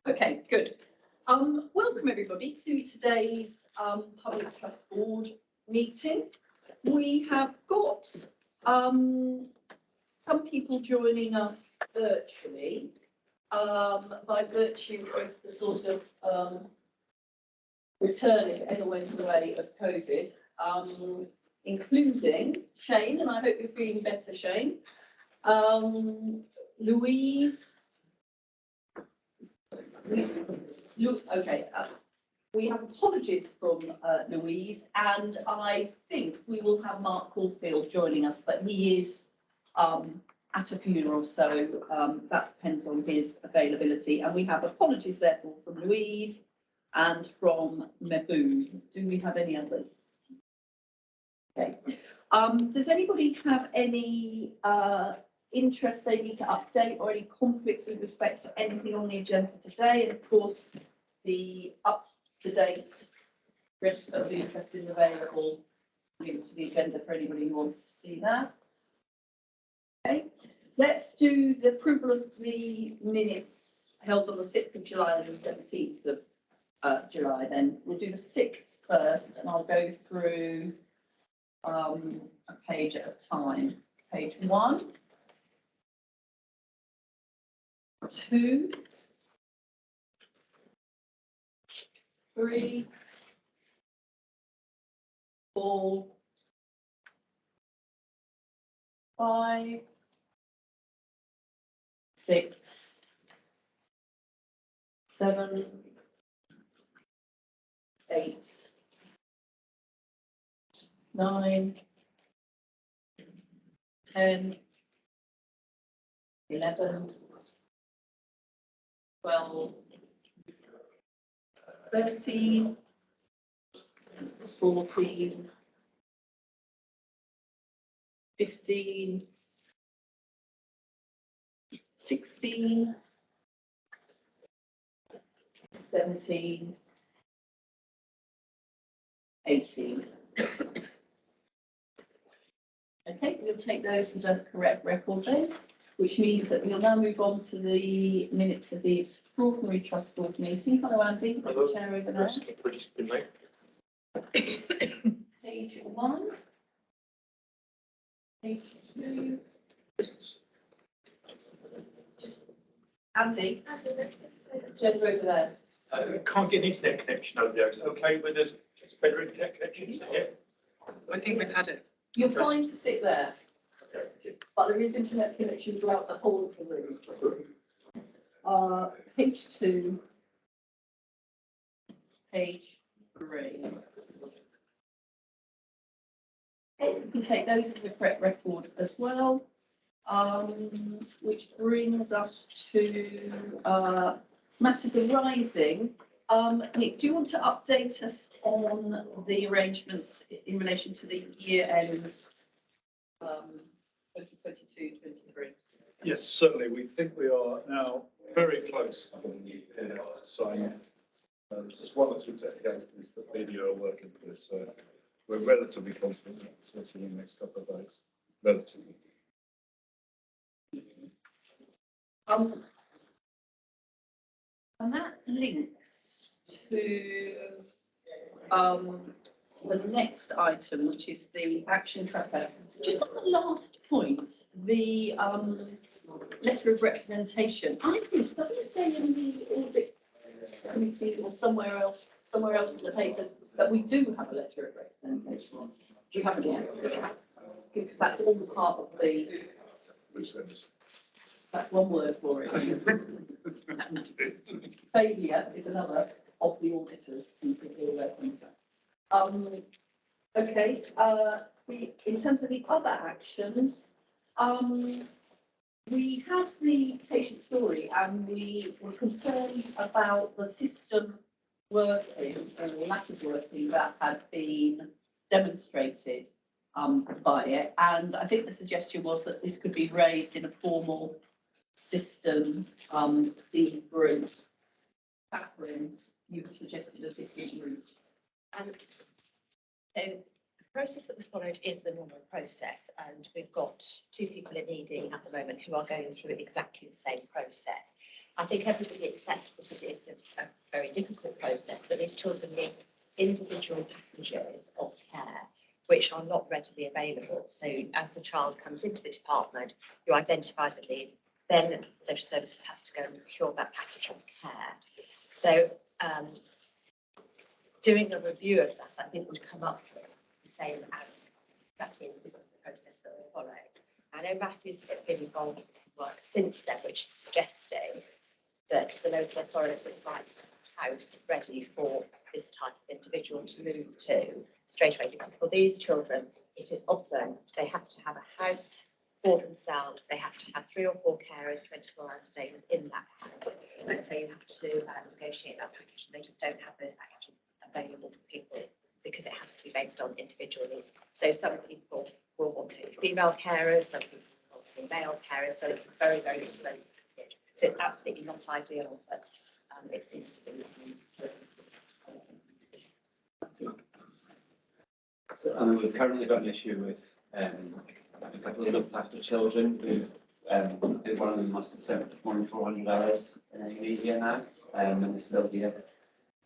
Okay, good. Welcome everybody to today's Public Trust Board meeting. We have got some people joining us virtually by virtue of the sort of return, if ever went away, of COVID, including Shane, and I hope you're feeling better, Shane. Louise. Okay, we have apologies from Louise, and I think we will have Mark Caulfield joining us, but he is at a funeral, so that depends on his availability. And we have apologies therefore from Louise and from Mehboob. Do we have any others? Okay. Does anybody have any interest they need to update or any conflicts with respect to anything on the agenda today? And of course, the up-to-date register of interest is available linked to the agenda for anybody who wants to see that. Okay, let's do the approval of the minutes held on the 6th of July and the 17th of July. Then we'll do the 6th first, and I'll go through a page at a time. Page 1. 2, 3, 4, 5, 6, 7, 8, 9, 10, 11, 12, 13, 14, 15, 16, 17, 18. Okay, we'll take those as a correct record then, which means that we'll now move on to the minutes of the extraordinary trust board meeting. Hello, Andy. There's a chair over there. Page 1. Page 2. Just Andy. Chairs over there. Can't get an internet connection over there. Is it okay with us? It's better internet connection, is it? I think we've had it. You're fine to sit there, but there is internet connection throughout the whole of the room. Page 2, page 3. Okay, we can take those as the correct record as well, which brings us to matters arising. Nick, do you want to update us on the arrangements in relation to the year end 2022-23? Yes, certainly. We think we are now very close to signing. There's just 1 or 2 technicalities that BDO are working with, so we're relatively confident in the next couple of days. Relatively. And that links to the next item, which is the action tracker. Just on the last point, the letter of representation. I think, doesn't it say in the audit committee or somewhere else in the papers that we do have a letter of representation? Do you have it yet? Because that's all part of the. That's one word for it. Failure is another of the auditors. Okay. In terms of the other actions, we had the patient story, and we were concerned about the system working or lack of working that had been demonstrated by it. And I think the suggestion was that this could be raised in a formal system debrief. Catherine, you have suggested a different route. So the process that was followed is the normal process, and we've got 2 people in ED at the moment who are going through exactly the same process. I think everybody accepts that it is a very difficult process, but these children need individual packages of care which are not readily available. So as the child comes into the department, you identify the needs, then social services has to go and procure that package of care. So doing a review of that, I think, would come up with the same as this is the process that we follow. I know Matthew's been involved with some work since then, which is suggesting that the local authority might have a house ready for this type of individual to move to straight away, because for these children, it is often they have to have a house for themselves. They have to have 3 or 4 carers 24 hours a day within that house. And so you have to negotiate that package, and they just don't have those packages available for people because it has to be based on individual needs. So some people will want to take female carers, some people will want male carers, so it's a very, very expensive package. So it's absolutely not ideal, but it seems to be. So, I mean, we've currently got an issue with a couple of looked after children who, I think one of them must have spent more than 400 hours in Indonesia now, and they're still here.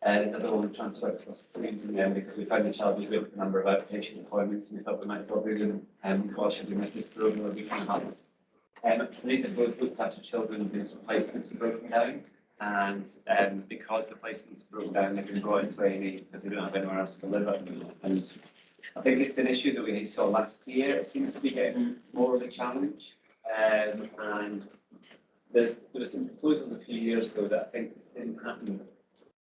The other one transferred to us in the end because we found the child was with a number of outpatient appointments, and we thought we might as well do them while she's in this program where we can help. So these are both looked after children whose placements are broken down, and because the placements are broken down, they've been brought into A&E because they don't have anywhere else to live. And I think it's an issue that we saw last year. It seems to be getting more of a challenge, and there were some proposals a few years ago that I think didn't happen.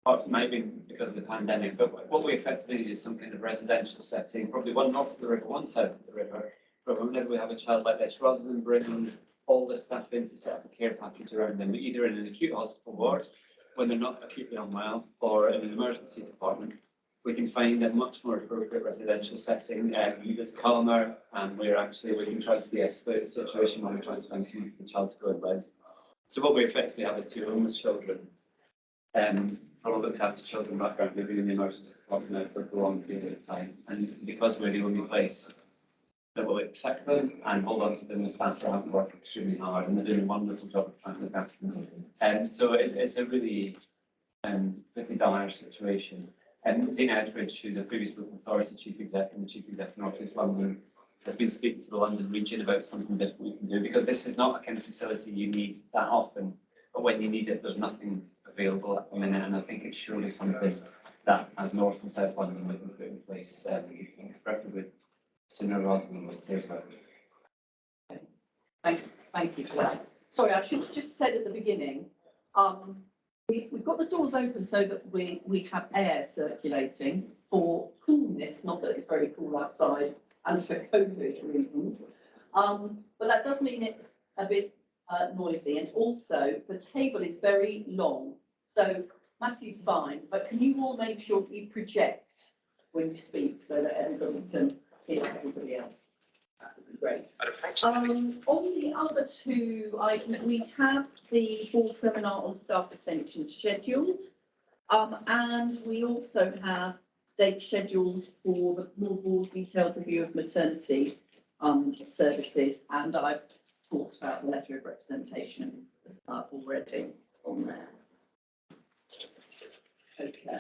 Part might have been because of the pandemic, but what we effectively need is some kind of residential setting, probably one north of the river, one south of the river. But whenever we have a child like this, rather than bringing all the staff in to set up a care package around them, either in an acute hospital ward when they're not acutely unwell, or in an emergency department, we can find a much more appropriate residential setting that's calmer, and where actually we can try to de-escalate the situation when we're trying to find somewhere for the child to go and live. So what we effectively have is 2 homeless children. Probably looked after children background living in the emergency department now for a prolonged period of time, and because we're the only place that will accept them and hold on to them, the staff are having worked extremely hard, and they're doing a wonderful job of trying to look after them. So it's a really pretty dire situation. Zena Etheridge, who's a previous local authority chief exec and the chief exec of North East London, has been speaking to the London region about something different we can do, because this is not a kind of facility you need that often, but when you need it, there's nothing available at the minute, and I think it's surely something that, as North and South London, we can put in place, preferably sooner rather than later. Thank you for that. Sorry, I should have just said at the beginning, we've got the doors open so that we have air circulating for coolness, not that it's very cool outside, and for COVID reasons. But that does mean it's a bit noisy, and also the table is very long. So Matthew's fine, but can you all make sure that you project when you speak so that everybody can hear everybody else? That would be great. On the other 2 items, we have the board seminar on staff retention scheduled, and we also have dates scheduled for the more detailed review of maternity services, and I've talked about the letter of representation already on there. Okay.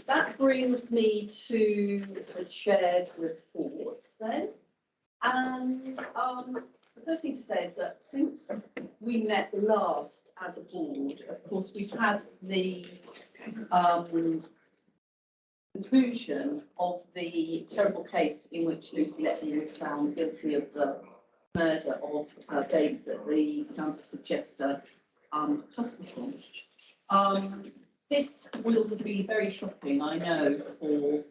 That brings me to the chair's report then. And the first thing to say is that since we met last as a board, of course, we've had the conclusion of the terrible case in which Lucy Letney was found guilty of the murder of babes at the Countess of Chester hospital. This will be very shocking, I know, for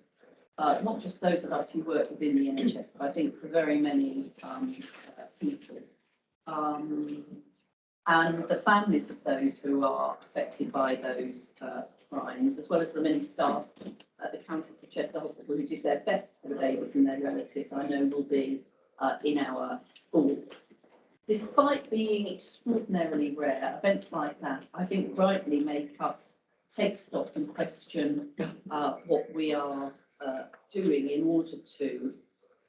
not just those of us who work within the NHS, but I think for very many people. And the families of those who are affected by those crimes, as well as the many staff at the Countess of Chester Hospital who did their best for the babies and their relatives, I know will be in our thoughts. Despite being extraordinarily rare, events like that, I think, rightly make us take stock and question what we are doing in order to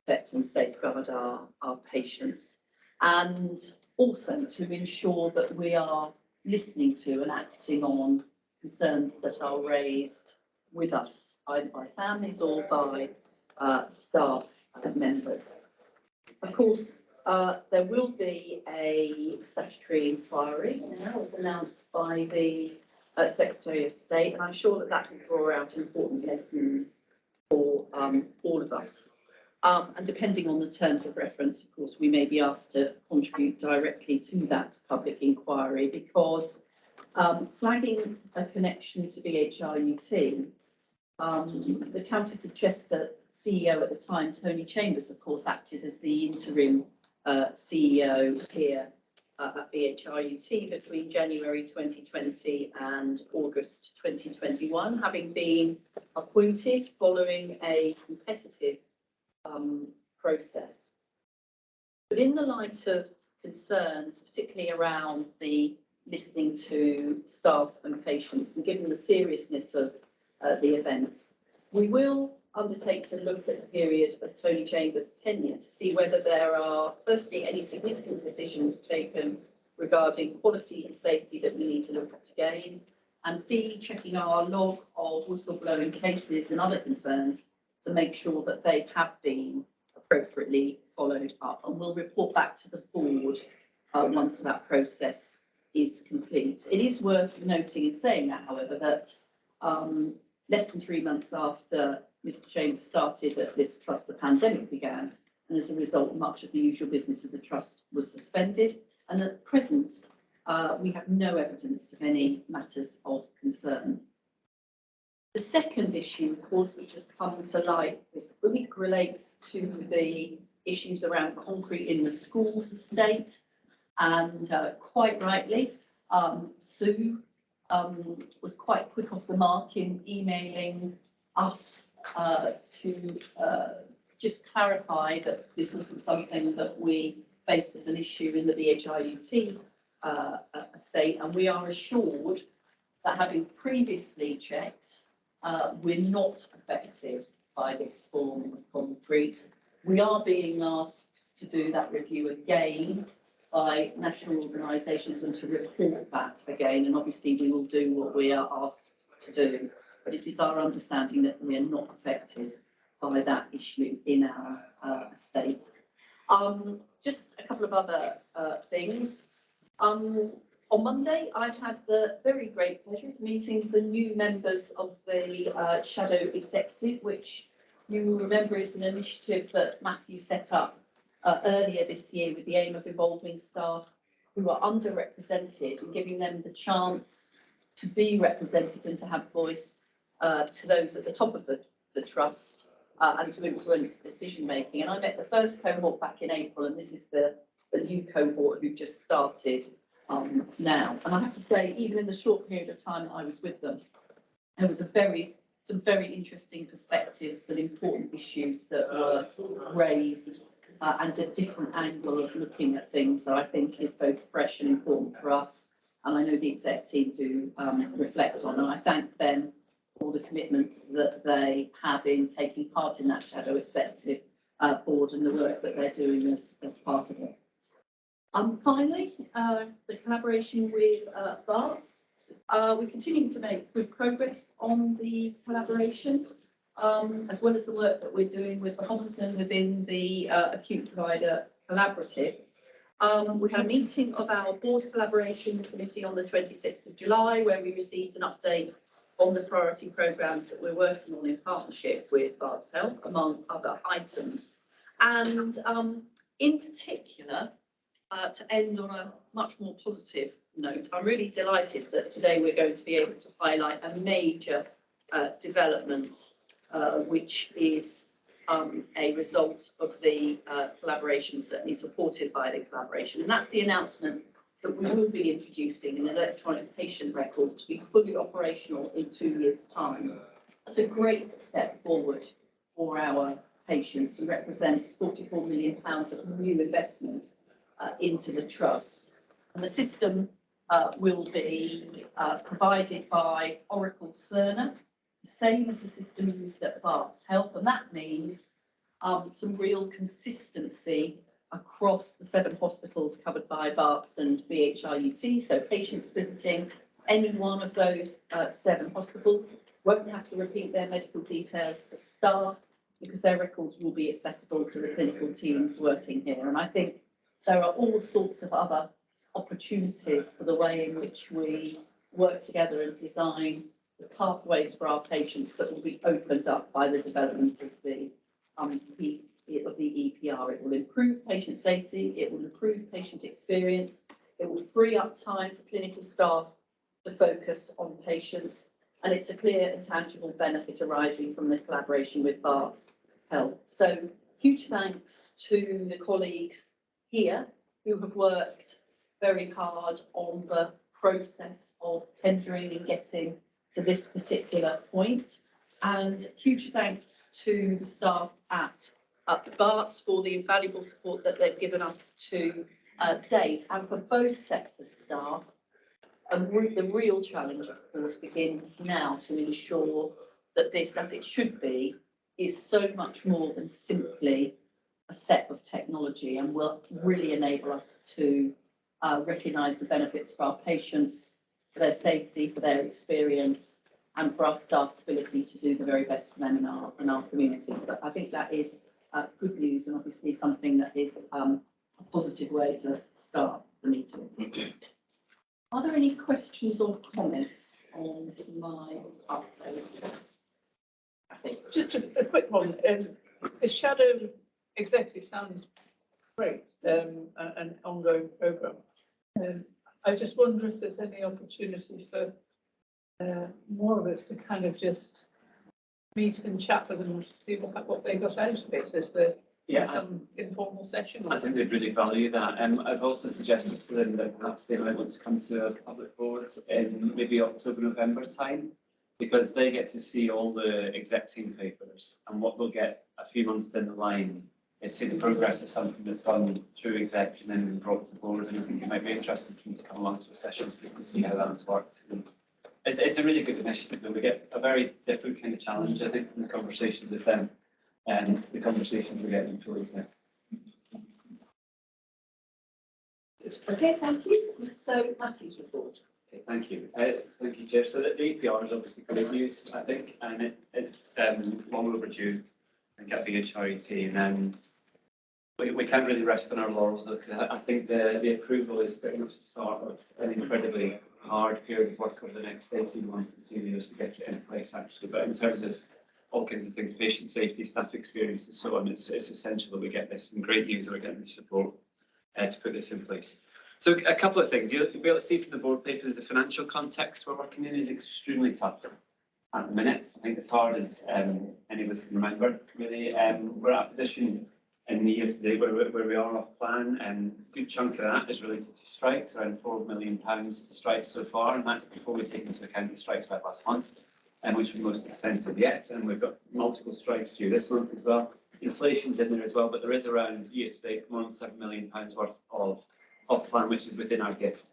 protect and safeguard our patients. And also to ensure that we are listening to and acting on concerns that are raised with us, either by families or by staff members. Of course, there will be a statutory inquiry, and that was announced by the Secretary of State, and I'm sure that that will draw out important lessons for all of us. And depending on the terms of reference, of course, we may be asked to contribute directly to that public inquiry, because flagging a connection to BHRUT, the Countess of Chester CEO at the time, Tony Chambers, of course, acted as the interim CEO here at BHRUT between January 2020 and August 2021, having been appointed following a competitive process. But in the light of concerns, particularly around the listening to staff and patients, and given the seriousness of the events, we will undertake to look at the period of Tony Chambers' tenure to see whether there are, firstly, any significant decisions taken regarding quality and safety that we need to look at again, and B, checking our log of whistleblowing cases and other concerns to make sure that they have been appropriately followed up. And we'll report back to the board once that process is complete. It is worth noting and saying that, however, that less than 3 months after Mr. Chambers started at this trust, the pandemic began, and as a result, much of the usual business of the trust was suspended. And at present, we have no evidence of any matters of concern. The second issue, of course, which has come to light this week, relates to the issues around concrete in the schools estate. And quite rightly, Sue was quite quick off the mark in emailing us to just clarify that this wasn't something that we faced as an issue in the BHRUT estate. And we are assured that, having previously checked, we're not affected by this form of concrete. We are being asked to do that review again by national organisations and to report that again, and obviously we will do what we are asked to do. But it is our understanding that we are not affected by that issue in our estates. Just a couple of other things. On Monday, I had the very great pleasure of meeting the new members of the Shadow Executive, which you will remember is an initiative that Matthew set up earlier this year with the aim of involving staff who are underrepresented and giving them the chance to be represented and to have voice to those at the top of the trust and to influence decision making. And I met the first cohort back in April, and this is the new cohort who've just started now. And I have to say, even in the short period of time that I was with them, there was some very interesting perspectives and important issues that were raised and a different angle of looking at things that I think is both fresh and important for us. And I know the exec team do reflect on, and I thank them for the commitments that they have in taking part in that Shadow Executive Board and the work that they're doing as part of it. Finally, the collaboration with BARTS. We're continuing to make good progress on the collaboration, as well as the work that we're doing with the Hobson within the Acute Provider Collaborative. We had a meeting of our board collaboration committee on the 26th of July, where we received an update on the priority programmes that we're working on in partnership with BARTS Health, among other items. And in particular, to end on a much more positive note, I'm really delighted that today we're going to be able to highlight a major development, which is a result of the collaboration, certainly supported by the collaboration. And that's the announcement that we will be introducing an electronic patient record to be fully operational in 2 years' time. That's a great step forward for our patients and represents £44 million of new investment into the trust. And the system will be provided by Oracle Cerner, the same as the system used at BARTS Health, and that means some real consistency across the 7 hospitals covered by BARTS and BHRUT. So patients visiting any one of those 7 hospitals won't have to repeat their medical details to staff because their records will be accessible to the clinical teams working here. And I think there are all sorts of other opportunities for the way in which we work together and design the pathways for our patients that will be opened up by the development of the EPR. It will improve patient safety, it will improve patient experience, it will free up time for clinical staff to focus on patients, and it's a clear and tangible benefit arising from the collaboration with BARTS Health. So huge thanks to the colleagues here who have worked very hard on the process of tendering and getting to this particular point. And huge thanks to the staff at BARTS for the invaluable support that they've given us to date. And for both sets of staff, the real challenge, of course, begins now to ensure that this, as it should be, is so much more than simply a set of technology and will really enable us to recognise the benefits for our patients, for their safety, for their experience, and for our staff's ability to do the very best for them in our community. But I think that is good news and obviously something that is a positive way to start the meeting. Are there any questions or comments on my update? I think Just a quick one. The shadow executive sounds great, an ongoing programme. I just wonder if there's any opportunity for more of us to kind of just meet and chat with them and see what they got out of it. Is there some informal session? I think they'd really value that. I've also suggested to them that perhaps they might want to come to a public board in maybe October, November time, because they get to see all the exec team papers, and what they'll get a few months down the line is see the progress of something that's gone through exec and then been brought to board. And I think it might be interesting for them to come along to a session so they can see how that's worked. And it's a really good initiative, and we get a very different kind of challenge, I think, from the conversations with them and the conversations we're getting through exec. okay, thank you. So Matthew's report. Okay, thank you. Thank you, Chair. So the EPR is obviously great news, I think, and it's long overdue. I think at the HRET, and we can't really rest on our laurels though, because I think the approval is pretty much the start of an incredibly hard period of work over the next 18 months to 2 years to get it in place, actually. But in terms of all kinds of things, patient safety, staff experience, and so on, it's essential that we get this, and great news that we're getting the support to put this in place. So a couple of things. You'll be able to see from the board papers the financial context we're working in is extremely tough at the minute. I think as hard as any of us can remember, really. We're at a position in the year today where we are off plan, and a good chunk of that is related to strikes, around £4 million strikes so far, and that's before we take into account the strikes by last month, which were most extensive yet, and we've got multiple strikes due this month as well. Inflation's in there as well, but there is around year to date more than £7 million worth of off plan, which is within our gift,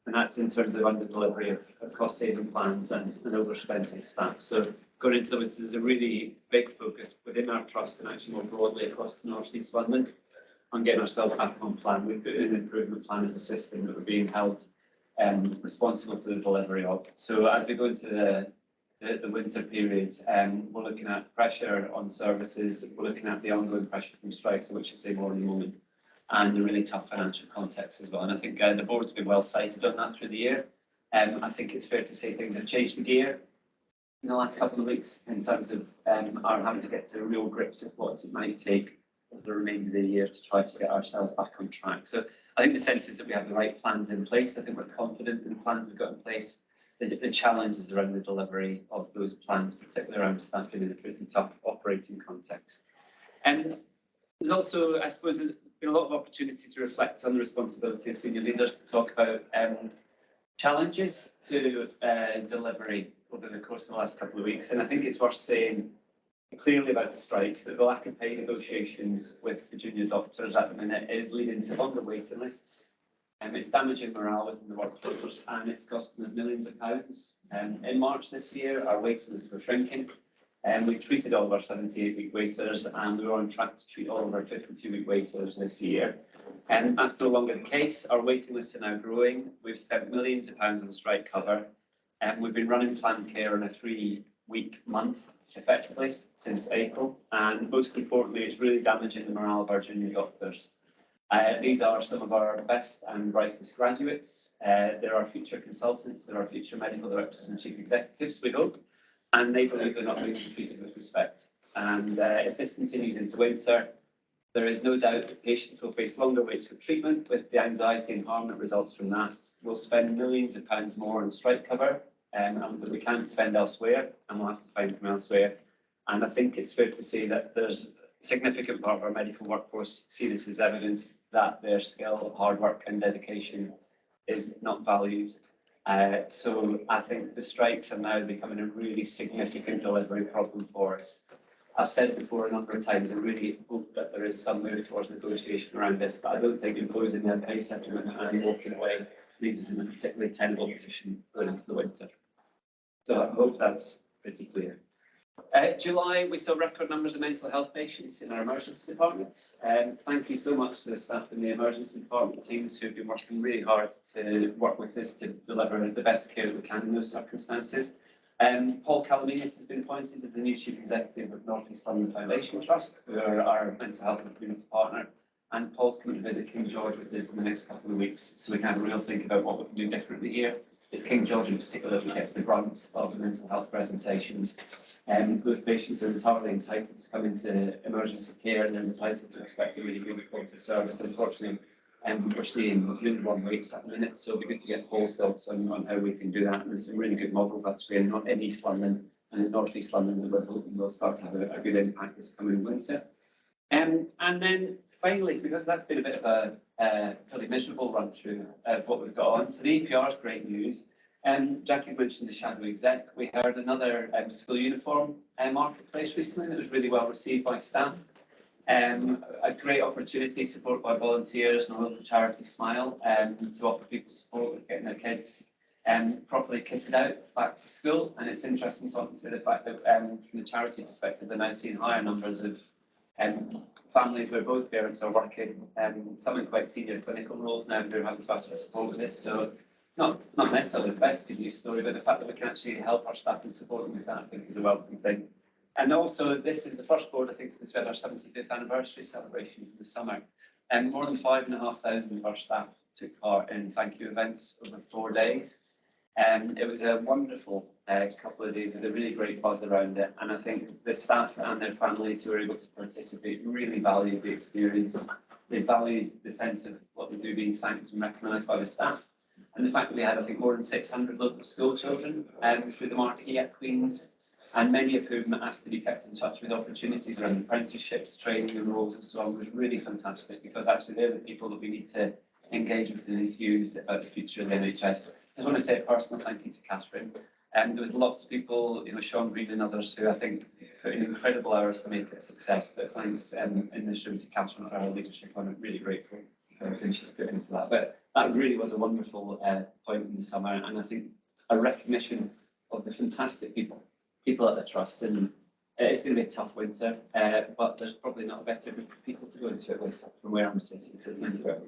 and that's in terms of under delivery of cost saving plans and overspending staff. So going into the winter, there's a really big focus within our trust and actually more broadly across North East London on getting ourselves back on plan. We've put in an improvement plan as a system that we're being held responsible for the delivery of. So as we go into the winter period, we're looking at pressure on services, we're looking at the ongoing pressure from strikes, which I say more in a moment, and the really tough financial context as well. And I think the board's been well cited on that through the year. I think it's fair to say things have changed the gear in the last couple of weeks in terms of our having to get to real grips of what it might take for the remainder of the year to try to get ourselves back on track. So I think the sense is that we have the right plans in place. I think we're confident in the plans we've got in place. The challenge is around the delivery of those plans, particularly around staffing in a pretty tough operating context. And there's also, I suppose, been a lot of opportunity to reflect on the responsibility of senior leaders to talk about challenges to delivery over the course of the last couple of weeks. And I think it's worth saying clearly about the strikes that the lack of pay negotiations with the junior doctors at the minute is leading to longer waiting lists. It's damaging morale within the workforce, and it's costing us millions of pounds. In March this year, our waiting lists were shrinking. We treated all of our 78-week waiters, and we were on track to treat all of our 52-week waiters this year. And that's no longer the case. Our waiting lists are now growing. We've spent millions of pounds on strike cover. And we've been running planned care on a 3-week month, effectively, since April. And most importantly, it's really damaging the morale of our junior doctors. These are some of our best and brightest graduates. There are future consultants, there are future medical directors and chief executives, we hope, and they believe they're not being treated with respect. And if this continues into winter, there is no doubt that patients will face longer waits for treatment with the anxiety and harm that results from that. We'll spend millions of pounds more on strike cover that we can't spend elsewhere, and we'll have to find from elsewhere. And I think it's fair to say that there's significant part of our medical workforce see this as evidence that their skill, hard work and dedication is not valued. So I think the strikes are now becoming a really significant delivery problem for us. I've said before a number of times, I really hope that there is some move towards negotiation around this, but I don't think imposing their pay settlement and walking away leaves us in a particularly tenable position going into the winter. So I hope that's pretty clear. July, we saw record numbers of mental health patients in our emergency departments. Thank you so much to the staff in the emergency department teams who have been working really hard to work with us to deliver the best care that we can in those circumstances. Paul Calaminis has been appointed as the new Chief Executive of North East London Foundation Trust, who are our mental health and community partner. And Paul's coming to visit King George with us in the next couple of weeks, so we can have a real think about what we can do differently here. It's King George in particular who gets the brunt of the mental health presentations. Those patients are entirely entitled to come into emergency care and they're entitled to expect a really good quality service. Unfortunately, we're seeing really long waits at the minute, so it'll be good to get Paul's thoughts on how we can do that. And there's some really good models actually in East London and in North East London that we're hoping will start to have a good impact this coming winter. And then finally, because that's been a bit of a fairly miserable run through of what we've got on. So the APR is great news. Jackie's mentioned the shadow exec. We heard another school uniform marketplace recently that was really well received by staff. A great opportunity supported by volunteers and a local charity Smile to offer people support with getting their kids properly kitted out back to school. And it's interesting to also see the fact that from the charity perspective, they're now seeing higher numbers of families where both parents are working, some in quite senior clinical roles now who are having to ask for support with this. So not necessarily the best good news story, but the fact that we can actually help our staff and support them with that, I think, is a welcome thing. And also, this is the first board, I think, since we had our 75th anniversary celebrations in the summer. And more than 5,500 of our staff took part in thank you events over 4 days. And it was a wonderful couple of days with a really great buzz around it. And I think the staff and their families who were able to participate really valued the experience. They valued the sense of what they do being thanked and recognised by the staff. And the fact that we had, I think, more than 600 local school children through the marquee at Queen's, and many of whom asked to be kept in touch with opportunities around apprenticeships, training and roles and so on, was really fantastic, because actually they're the people that we need to engage with and enthuse about the future of the NHS. I just want to say a personal thank you to Catherine. There was lots of people, Sean Green and others, who I think put in incredible hours to make it a success, but thanks in this room to Catherine for her leadership. I'm really grateful for everything she's put into that. But that really was a wonderful point in the summer, and I think a recognition of the fantastic people at the Trust. And it's going to be a tough winter, but there's probably not a better group of people to go into it with from where I'm sitting. So thank you.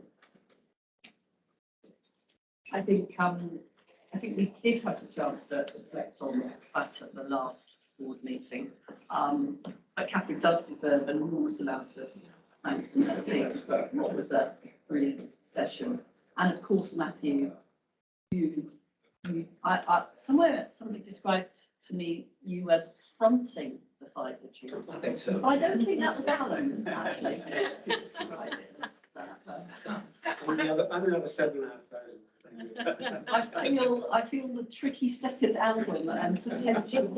I think we did have the chance to reflect on that at the last board meeting. But Catherine does deserve an enormous amount of thanks and her team for what was a brilliant session. And of course, Matthew, somewhere somebody described to me you as fronting the Pfizer tunes. I think so. I don't think that was Alan, actually, who described it as that. And the other 7,500. I feel the tricky second album and potential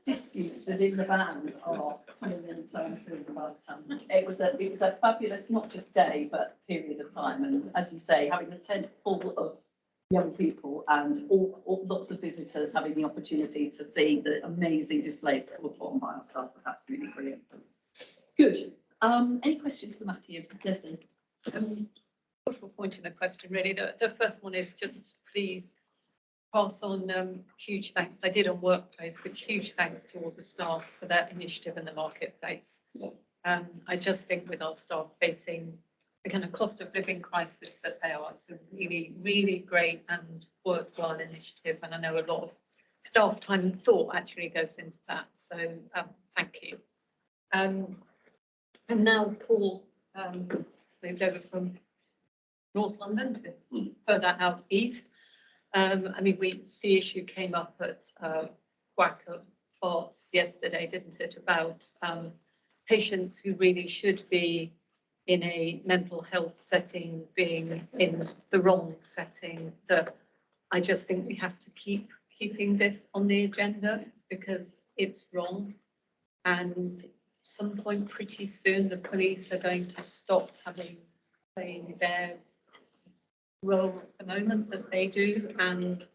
disputes within the band are coming in time soon. But it was a fabulous, not just day, but period of time. And as you say, having the tent full of young people and all lots of visitors having the opportunity to see the amazing displays that were put on by our staff was absolutely brilliant. Good. Any questions for Matthew? Leslie? Multiple point in the question, really. The first one is just please pass on huge thanks. I did on Workplace, but huge thanks to all the staff for their initiative in the marketplace. I just think with our staff facing the kind of cost of living crisis that they are. It's a really, really great and worthwhile initiative. And I know a lot of staff time and thought actually goes into that. So thank you. And now Paul moved over from North London to further out east. I mean, the issue came up at Quacker Arts yesterday, didn't it, about patients who really should be in a mental health setting being in the wrong setting. That I just think we have to keeping this on the agenda because it's wrong. And at some point pretty soon, the police are going to stop playing their role at the moment that they do, and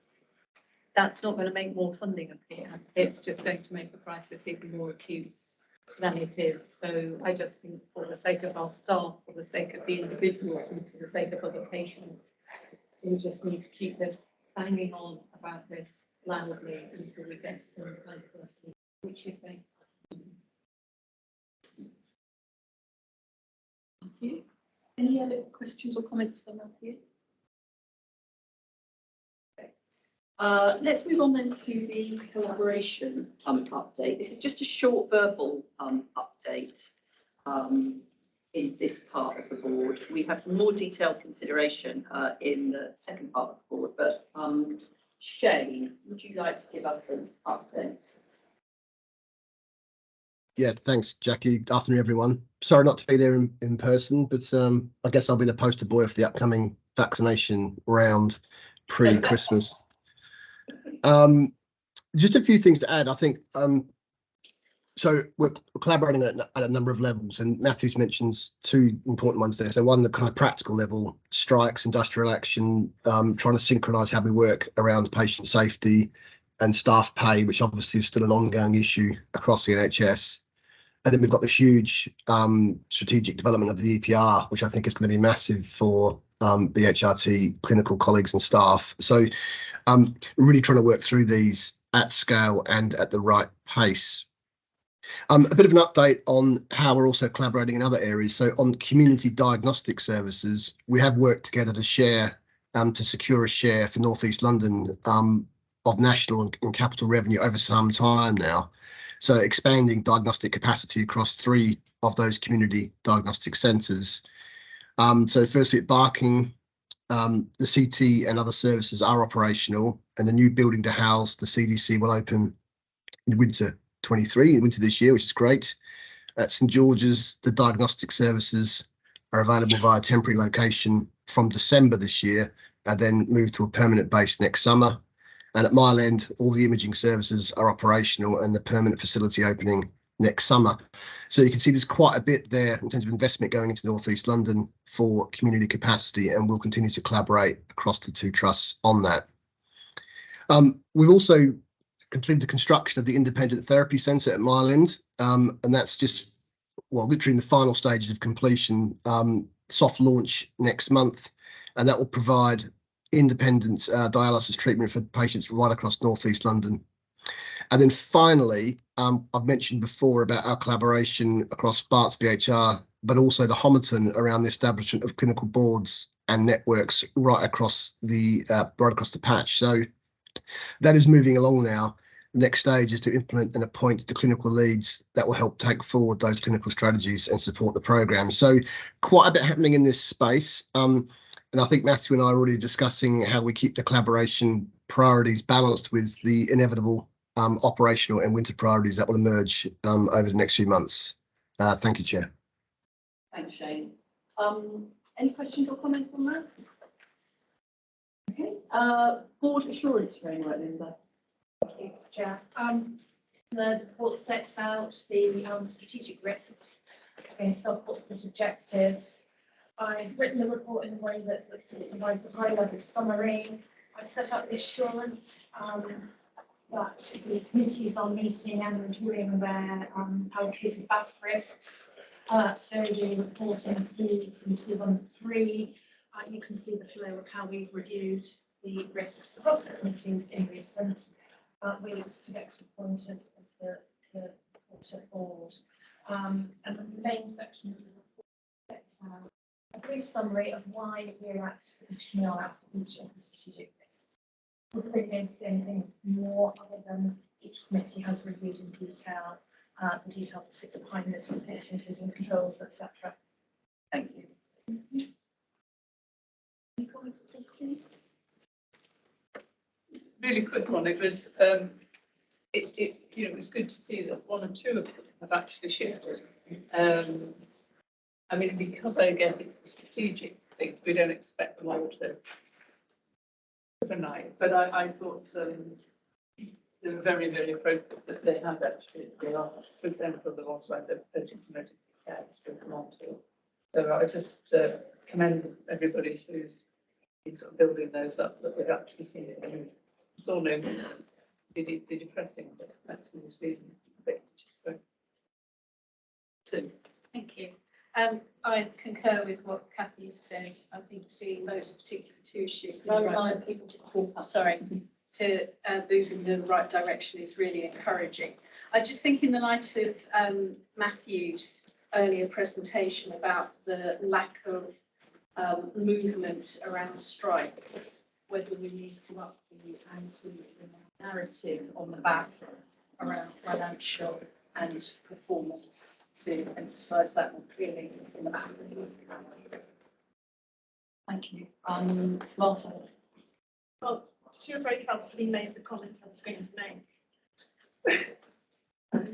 that's not going to make more funding appear. It's just going to make the crisis even more acute than it is. So I just think for the sake of our staff, for the sake of the individuals, and for the sake of other patients, we just need to keep this banging on about this loudly until we get some kind of person, which is going. Thank you. Any other questions or comments for Matthew? Let's move on then to the collaboration update. This is just a short verbal update in this part of the board. We have some more detailed consideration in the second part of the board, but Shane, would you like to give us an update? Yeah, thanks, Jackie. Afternoon, everyone. Sorry not to be there in person, but I guess I'll be the poster boy for the upcoming vaccination round pre-Christmas. Just a few things to add. I think so. We're collaborating at a number of levels, and Matthew's mentions two important ones there. So one, the kind of practical level, strikes, industrial action, trying to synchronise how we work around patient safety and staff pay, which obviously is still an ongoing issue across the NHS. And then we've got the huge strategic development of the EPR, which I think is going to be massive for BHRT clinical colleagues and staff. So really trying to work through these at scale and at the right pace. A bit of an update on how we're also collaborating in other areas. So on community diagnostic services, we have worked together to share, to secure a share for North East London of national and capital revenue over some time now. So expanding diagnostic capacity across 3 of those community diagnostic centres. So firstly at Barking, the CT and other services are operational, and the new building to house the CDC will open in winter this year, which is great. At St George's, the diagnostic services are available via temporary location from December this year, and then move to a permanent base next summer. And at Mile End, all the imaging services are operational and the permanent facility opening next summer. So you can see there's quite a bit there in terms of investment going into North East London for community capacity, and we'll continue to collaborate across the 2 trusts on that. We've also completed the construction of the independent therapy centre at Mile End, and that's just, well, literally in the final stages of completion, soft launch next month, and that will provide independent dialysis treatment for patients right across North East London. And then finally, I've mentioned before about our collaboration across Barts BHR, but also the Homerton around the establishment of clinical boards and networks right across the patch. So that is moving along now. Next stage is to implement and appoint the clinical leads that will help take forward those clinical strategies and support the programme. So quite a bit happening in this space. And I think Matthew and I are already discussing how we keep the collaboration priorities balanced with the inevitable operational and winter priorities that will emerge over the next few months. Thank you, Chair. Thanks, Shane. Any questions or comments on that? Okay. Board assurance framework, Linda. Thank you, Chair. The report sets out the strategic risks against our corporate objectives. I've written the report in a way that sort of provides a high-level summary. I've set out the assurance that the committees are meeting and reviewing their allocated BAF risks. So the report includes in 213, you can see the flow of how we've reviewed the risks across the committees in recent weeks to get to the point of the report board. And the main section of the report sets out a brief summary of why we're at the position we are at for each of the strategic lists. Wasn't really going to say anything more other than each committee has reviewed in detail the detail that sits behind this report, including controls, etc. Thank you. Any comments, please? Really quick one, it was, it was good to see that one or two of them have actually shifted. I mean, because I guess it's strategic things, we don't expect them all to overnight, but I thought they were very, very appropriate that they had actually, they are, for example, the ones where the urgent emergency care has been come on to. So I just commend everybody who's been sort of building those up, that we've actually seen them. It's all known, the depressing, but actually the season a bit. So, Thank you. I concur with what Kathy said. I think seeing those particular two shift, Can I remind people to call up? sorry, to move in the right direction is really encouraging. I just think in the light of Matthew's earlier presentation about the lack of movement around strikes, whether we need to up the narrative on the back around financial and performance to emphasise that more clearly in the back. Thank you. Marta. Well, Sue very helpfully made the comment I was going to make. But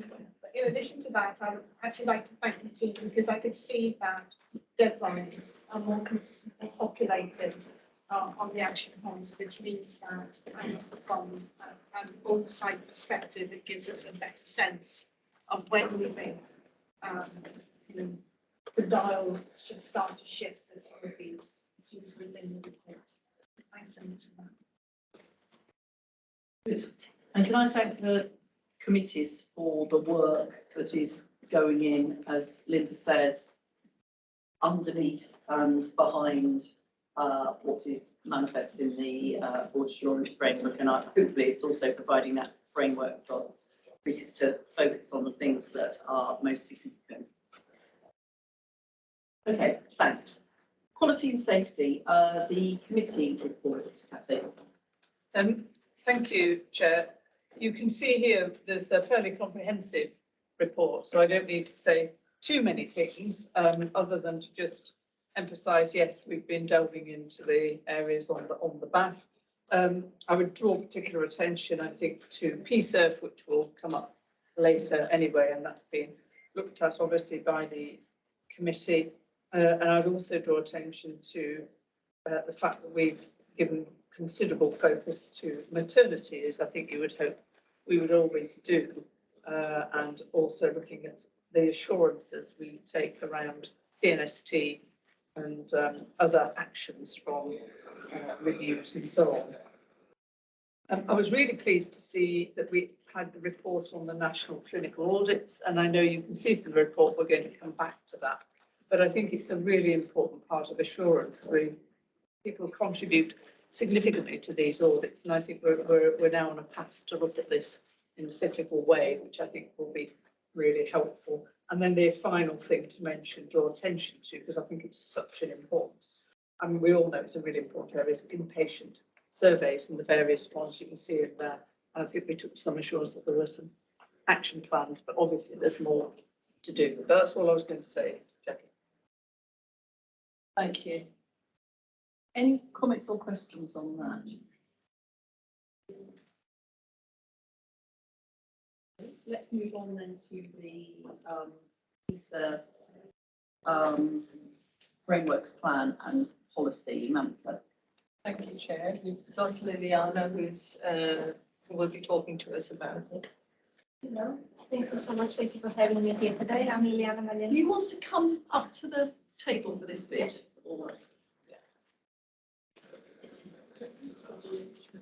in addition to that, I would actually like to thank the team because I could see that deadlines are more consistently populated on the action points, which means that from an oversight perspective, it gives us a better sense of when we think the dial should start to shift as some of these issues within the report. Thanks very much for that. Good. And can I thank the committees for the work that is going in, as Linda says, underneath and behind what is manifested in the Board Assurance Framework. And hopefully it's also providing that framework for committees to focus on the things that are most significant. Okay, thanks. Quality and safety, the committee report, Kathy. Thank you, Chair. You can see here there's a fairly comprehensive report, so I don't need to say too many things other than to just emphasise, yes, we've been delving into the areas on the back. I would draw particular attention, I think, to PSERF, which will come up later anyway, and that's been looked at obviously by the committee. And I'd also draw attention to the fact that we've given considerable focus to maternity, as I think you would hope we would always do, and also looking at the assurances we take around CNST and other actions from reviews and so on. I was really pleased to see that we had the report on the national clinical audits, and I know you can see from the report we're going to come back to that, but I think it's a really important part of assurance. People contribute significantly to these audits, and I think we're now on a path to look at this in a cyclical way, which I think will be really helpful. And then the final thing to mention, draw attention to, because I think it's such an important, I mean, we all know it's a really important area, is inpatient surveys and the various ones you can see in there. And I think we took some assurance that there were some action plans, but obviously there's more to do. But that's all I was going to say, Jackie. Thank you. Any comments or questions on that? Let's move on then to the PSERF framework plan and policy. Mamta. Thank you, Chair. Dr. Liliana, who will be talking to us about it. Hello, thank you so much. Thank you for having me here today. I'm Liliana Do Malena. you want to come up to the table for this bit? Or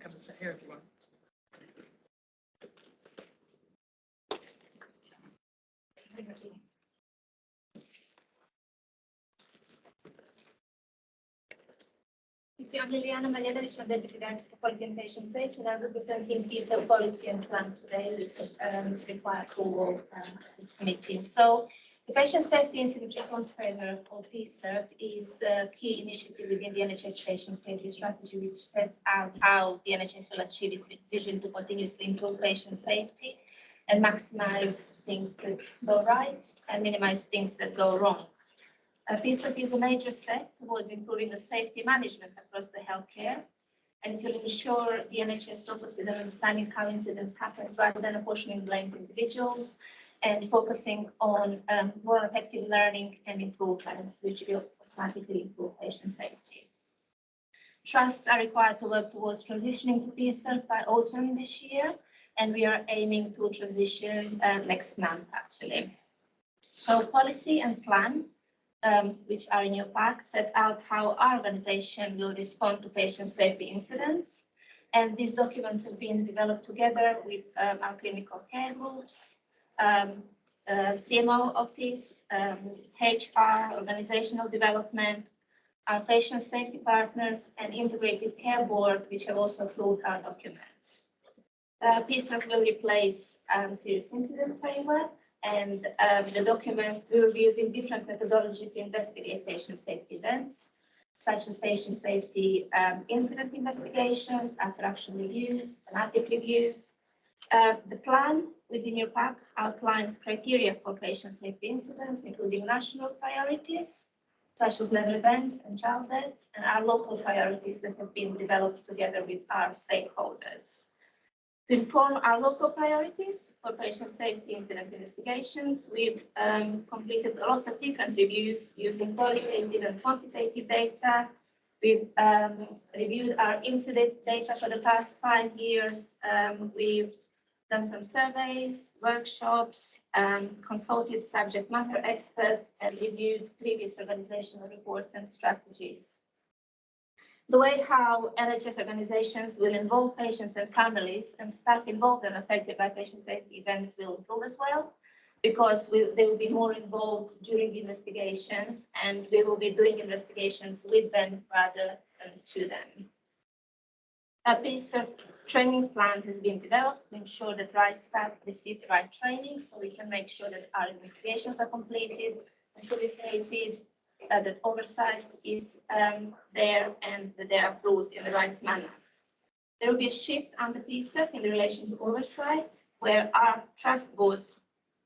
Come and sit here if you want. I'm Liliana Malena, which is Deputy Director for Quality and Patient Safety, and I'm representing PSERF policy and plan today, which require approval of this committee. So The Patient Safety Incident Response Framework, or PSIRF, is a key initiative within the NHS Patient Safety Strategy, which sets out how the NHS will achieve its vision to continuously improve patient safety and maximize things that go right and minimize things that go wrong. PSIRF is a major step towards improving the safety management across the healthcare, and it will ensure the NHS focuses on understanding how incidents happen rather than apportioning blame to individuals, and focusing on more effective learning and improvements, which will automatically improve patient safety. Trusts are required to work towards transitioning to PSIRF by autumn this year, and we are aiming to transition next month, actually. So policy and plan, which are in your pack, set out how our organization will respond to patient safety incidents. And these documents have been developed together with our clinical care groups, CMO office, HR, organizational development, our patient safety partners, and integrated care board, which have also approved our documents. PSIRF will replace serious incident framework, and the document will be using different methodology to investigate patient safety events, such as patient safety incident investigations, after action reviews, thematic reviews. The plan within your pack outlines criteria for patient safety incidents, including national priorities, such as level events and child deaths, and our local priorities that have been developed together with our stakeholders. To inform our local priorities for patient safety incident investigations, we've completed a lot of different reviews using qualitative and quantitative data. We've reviewed our incident data for the past 5 years. We've done some surveys, workshops, consulted subject matter experts, and reviewed previous organizational reports and strategies. The way how NHS organizations will involve patients and families and staff involved and affected by patient safety events will improve as well, because they will be more involved during the investigations, and we will be doing investigations with them rather than to them. A PSIRF training plan has been developed to ensure that right staff receive the right training, so we can make sure that our investigations are completed, facilitated, that oversight is there, and that they are approved in the right manner. There will be a shift under PSIRF in relation to oversight, where our trust boards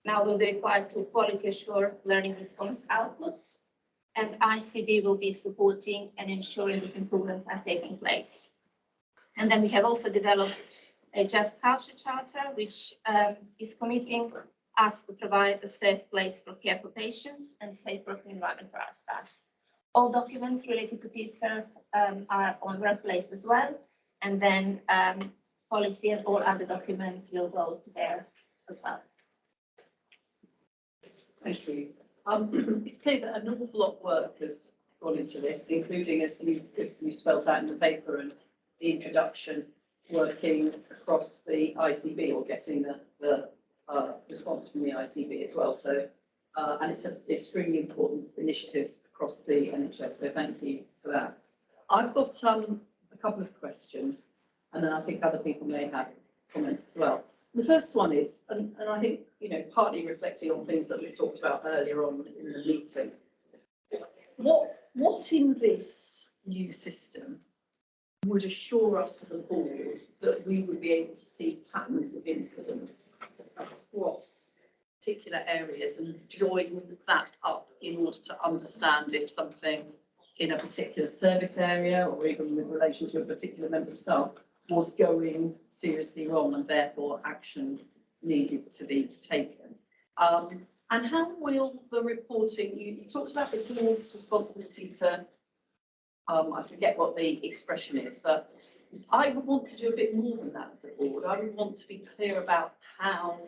now will be required to quality assure learning response outputs, and ICB will be supporting and ensuring that improvements are taking place. And then we have also developed a Just Culture Charter, which is committing us to provide a safe place for care for patients and safe working environment for our staff. All documents related to PSIRF are on Workplace as well, and then policy and all other documents will go there as well. Thank you. It's clear that an awful lot of work has gone into this, including, as you spelled out in the paper, and the introduction, working across the ICB, or getting the response from the ICB as well. So, and it's an extremely important initiative across the NHS. So thank you for that. I've got a couple of questions, and then I think other people may have comments as well. The first one is, and I think, you know, partly reflecting on things that we've talked about earlier on in the meeting. What in this new system would assure us as a board that we would be able to see patterns of incidents across particular areas and join that up in order to understand if something in a particular service area, or even with relation to a particular member of staff, was going seriously wrong and therefore action needed to be taken? And how will the reporting, you talked about the board's responsibility to, I forget what the expression is, but I would want to do a bit more than that as a board. I would want to be clear about how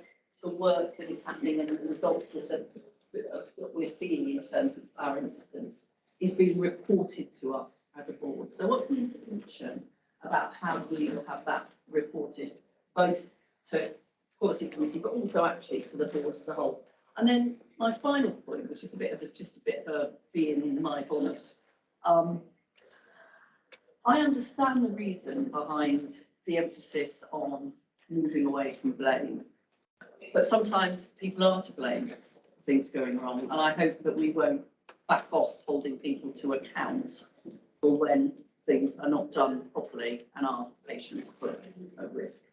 the work that is happening and the results that we're seeing in terms of our incidents is being reported to us as a board. So what's the intention about how we will have that reported, both to quality committee, but also actually to the board as a whole? And then my final point, which is just a bit of a being in my bonnet. I understand the reason behind the emphasis on moving away from blame, but sometimes people are to blame for things going wrong. And I hope that we won't back off holding people to account for when things are not done properly and our patients put at risk.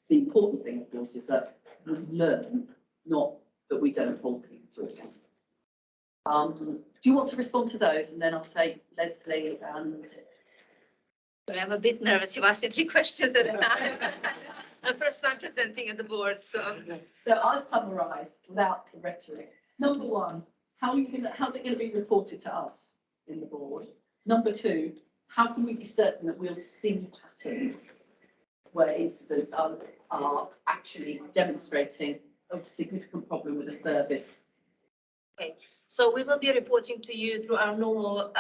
The important thing, of course, is that we learn, not that we don't hold people to account. Do you want to respond to those? And then I'll take Leslie and... But I'm a bit nervous. You asked me 3 questions at a time. I'm first time presenting at the board, so. So I'll summarise without the rhetoric. Number 1, how's it going to be reported to us in the board? Number 2, how can we be certain that we'll see patterns where incidents are actually demonstrating a significant problem with the service? Okay, so we will be reporting to you through our normal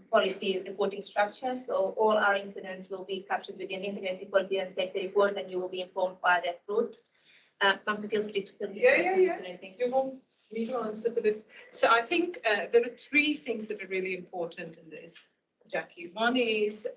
quality reporting structure. So all our incidents will be captured within integrated quality and safety report, and you will be informed by that route. Pamela, feel free to fill in anything. You want me to answer to this? So I think there are 3 things that are really important in this, Jackie. One is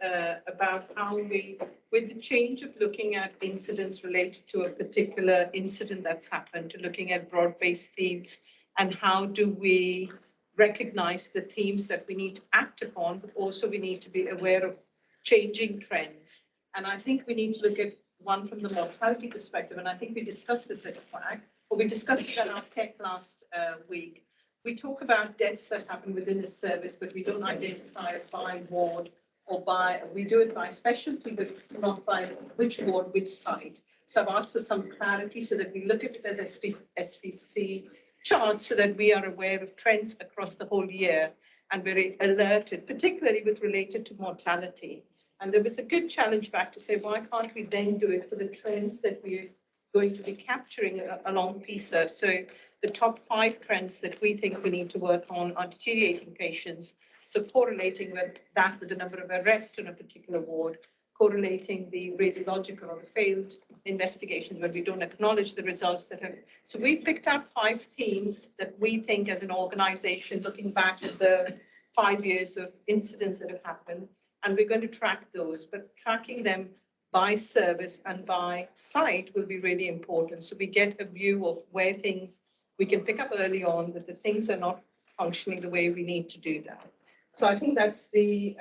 about how we, with the change of looking at incidents related to a particular incident that's happened, to looking at broad-based themes, and how do we recognize the themes that we need to act upon, but also we need to be aware of changing trends. And I think we need to look at one from the mortality perspective, and I think we discussed this at FAC, or we discussed it at our tech last week. We talk about deaths that happen within the service, but we don't identify it by ward or by, we do it by specialty, but not by which ward, which site. So I've asked for some clarity so that we look at it as SVC charts so that we are aware of trends across the whole year and very alerted, particularly with related to mortality. And there was a good challenge back to say, why can't we then do it for the trends that we're going to be capturing along PSERF? So the top 5 trends that we think we need to work on are deteriorating patients. So correlating with that with the number of arrests in a particular ward, correlating the radiological or the failed investigations where we don't acknowledge the results that have. So we picked up 5 themes that we think as an organization, looking back at the 5 years of incidents that have happened, and we're going to track those, but tracking them by service and by site will be really important. So we get a view of where things, we can pick up early on that the things are not functioning the way we need to do that. So I think that's the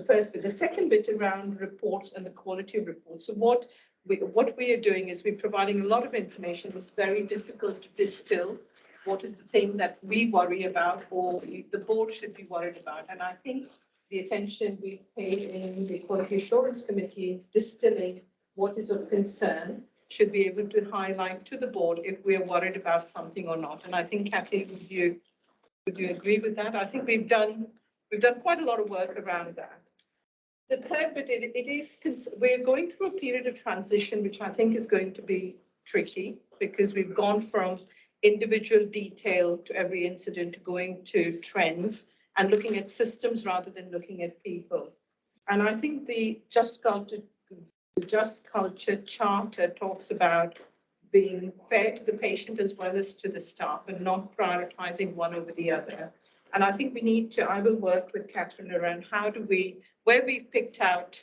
first bit. The second bit around reports and the quality of reports. So what we are doing is we're providing a lot of information. It's very difficult to distill what is the thing that we worry about or the board should be worried about. And I think the attention we've paid in the Quality Assurance Committee, distilling what is of concern, should be able to highlight to the board if we are worried about something or not. And I think, Kathy, would you agree with that? I think we've done quite a lot of work around that. The third bit, we're going through a period of transition, which I think is going to be tricky because we've gone from individual detail to every incident to going to trends and looking at systems rather than looking at people. And I think the Just Culture Charter talks about being fair to the patient as well as to the staff and not prioritizing one over the other. And I think we need to, I will work with Catherine around how do we, where we've picked out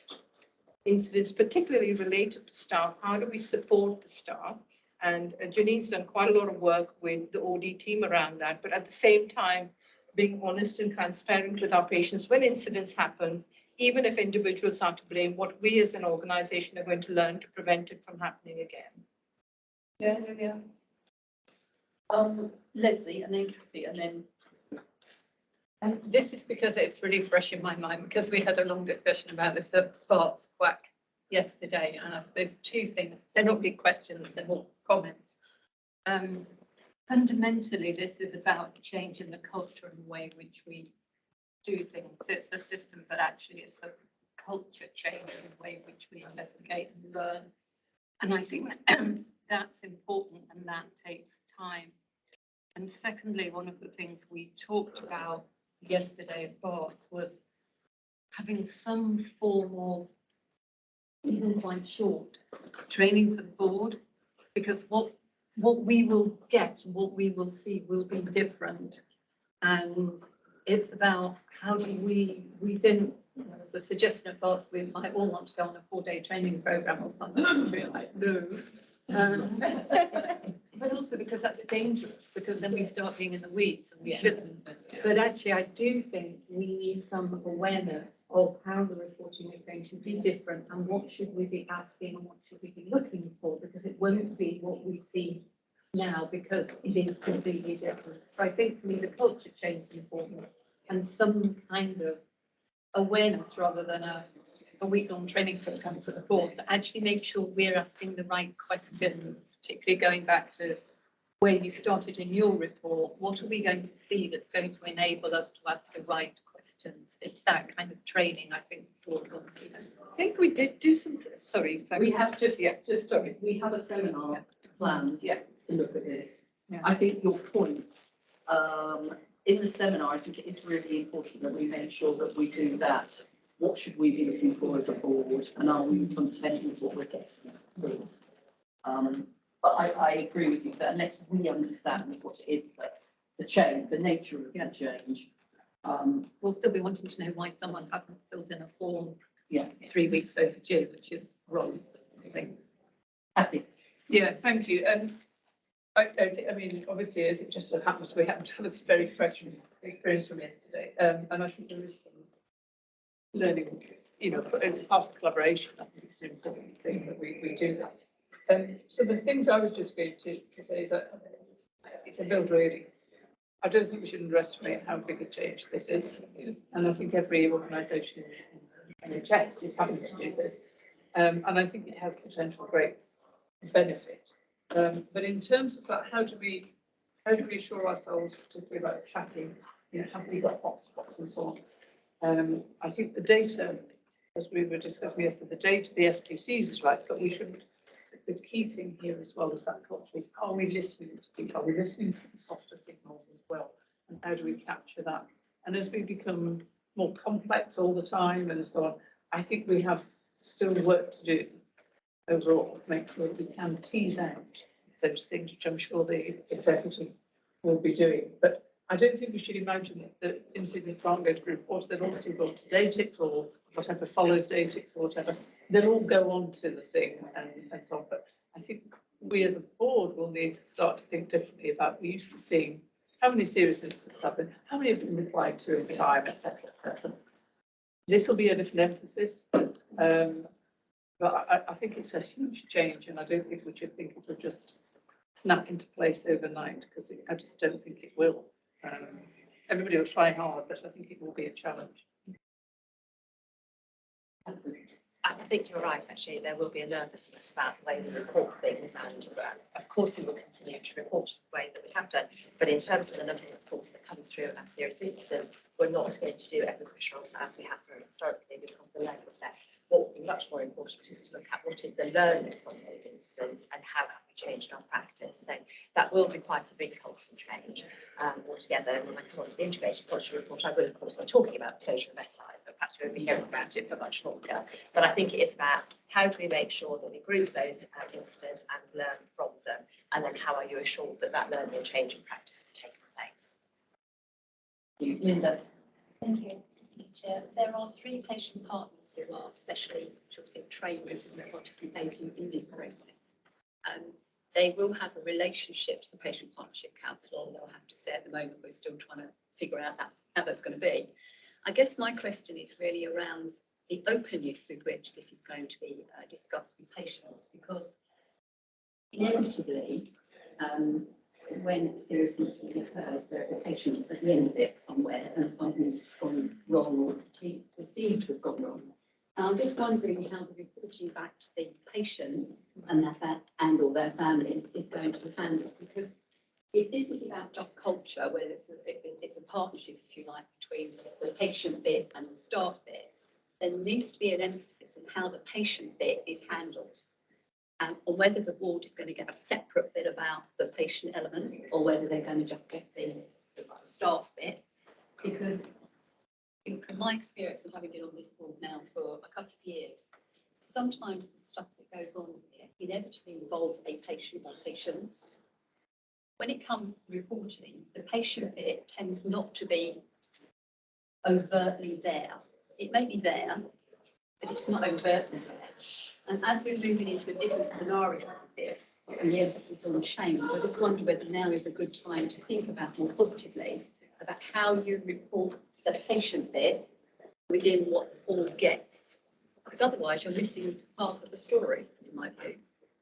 incidents particularly related to staff, how do we support the staff? And Janine's done quite a lot of work with the OD team around that, but at the same time, being honest and transparent with our patients when incidents happen, even if individuals are to blame, what we as an organization are going to learn to prevent it from happening again. Yeah. Leslie and then Kathy and then. And this is because it's really fresh in my mind because we had a long discussion about this at Bart's Quack yesterday. And I suppose 2 things, they're not big questions, they're more comments. Fundamentally, this is about changing the culture and the way in which we do things. It's a system, but actually it's a culture change in the way in which we investigate and learn. And I think that's important and that takes time. And secondly, one of the things we talked about yesterday at Bart's was having some form of, even quite short, training for the board, because what we will get, what we will see will be different. And it's about how do we didn't, there's a suggestion at Bart's, we might all want to go on a 4-day training program or something. We're like, no. But also because that's dangerous, because then we start being in the weeds and we shouldn't. But actually, I do think we need some awareness of how the reporting is going to be different and what should we be asking and what should we be looking for, because it won't be what we see now, because it is completely different. So I think for me, the culture change is important and some kind of awareness rather than a week-long training program for the board to actually make sure we're asking the right questions, particularly going back to where you started in your report. What are we going to see that's going to enable us to ask the right questions? It's that kind of training, I think, board will need. I think we did do some, sorry. if I- We have sorry, we have a seminar planned, to look at this. Yeah. I think your point, in the seminar, I think it is really important that we make sure that we do that. What should we be looking for as a board, and are we content with what we're getting? Please. But I agree with you that unless we understand what it is that the change, the nature of the change, We'll still be wanting to know why someone hasn't filled in a form yeah, 3 weeks overdue, which is wrong, I think. happy. Yeah, thank you. I mean, obviously, as it just so happens, we happen to have this very fresh experience from yesterday. And I think there is some learning, you know, and part of collaboration. I think it's an important thing that we do that. So the things I was just going to say is that it's a build really. I don't think we should underestimate how big a change this is. And I think every organisation in NHS is having to do this. And I think it has potential great benefit. But in terms of that, how do we assure ourselves, particularly about tracking, you know, have we got hotspots and so on? I think the data, as we were discussing yesterday, the data, the SPCs is right, but we shouldn't. The key thing here as well as that culture is, are we listening to people? Are we listening to the softer signals as well? And how do we capture that? And as we become more complex all the time and so on, I think we have still work to do overall, make sure that we can tease out those things, which I'm sure the executive will be doing. But I don't think we should imagine that incidents aren't going to be reported. They'll also go to DATIX or whatever follows DATIX or whatever. They'll all go on to the thing and so on. But I think we as a board will need to start to think differently about, we used to seeing how many serious incidents happen, how many have been replied to in time, etc., etc. This will be a different emphasis. But I think it's a huge change, and I don't think we should think it will just snap into place overnight, because I just don't think it will. Everybody will try hard, but I think it will be a challenge. I think you're right, actually. There will be a nervousness about the way we report things, and of course we will continue to report the way that we have done. But in terms of the number of reports that come through as serious incidents, we're not going to do every controls as we have done historically, because the level is there. What will be much more important is to look at what is the learning from those incidents and how have we changed our practice. So that will be quite a big cultural change altogether. And when I come on to the integrated culture report, I will of course be talking about the closure of SIs, but perhaps we'll be hearing about it for much longer. But I think it is about how do we make sure that we group those incidents and learn from them, and then how are you assured that that learning and change in practice has taken place. Linda. Thank you. There are 3 patient partners who are specially, trained in participating in this process. They will have a relationship to the Patient Partnership Council, although I have to say at the moment we're still trying to figure out how that's going to be. I guess my question is really around the openness with which this is going to be discussed with patients, because inevitably, when a serious incident occurs, there's a patient at the end of it somewhere, and something's gone wrong or perceived to have gone wrong. And I'm just wondering how the reporting back to the patient and or their families is going to be handled, because if this is about just culture, where it's a partnership, if you like, between the patient bit and the staff bit, there needs to be an emphasis on how the patient bit is handled. Or whether the board is going to get a separate bit about the patient element, or whether they're going to just get the staff bit. Because from my experience of having been on this board now for a couple of years, sometimes the stuff that goes on here inevitably involves a patient or patients. When it comes to reporting, the patient bit tends not to be overtly there. It may be there, but it's not overt. And as we're moving into a different scenario like this, and the emphasis on change, I just wonder whether now is a good time to think about more positively about how you report the patient bit within what the board gets. Because otherwise you're missing half of the story, in my view.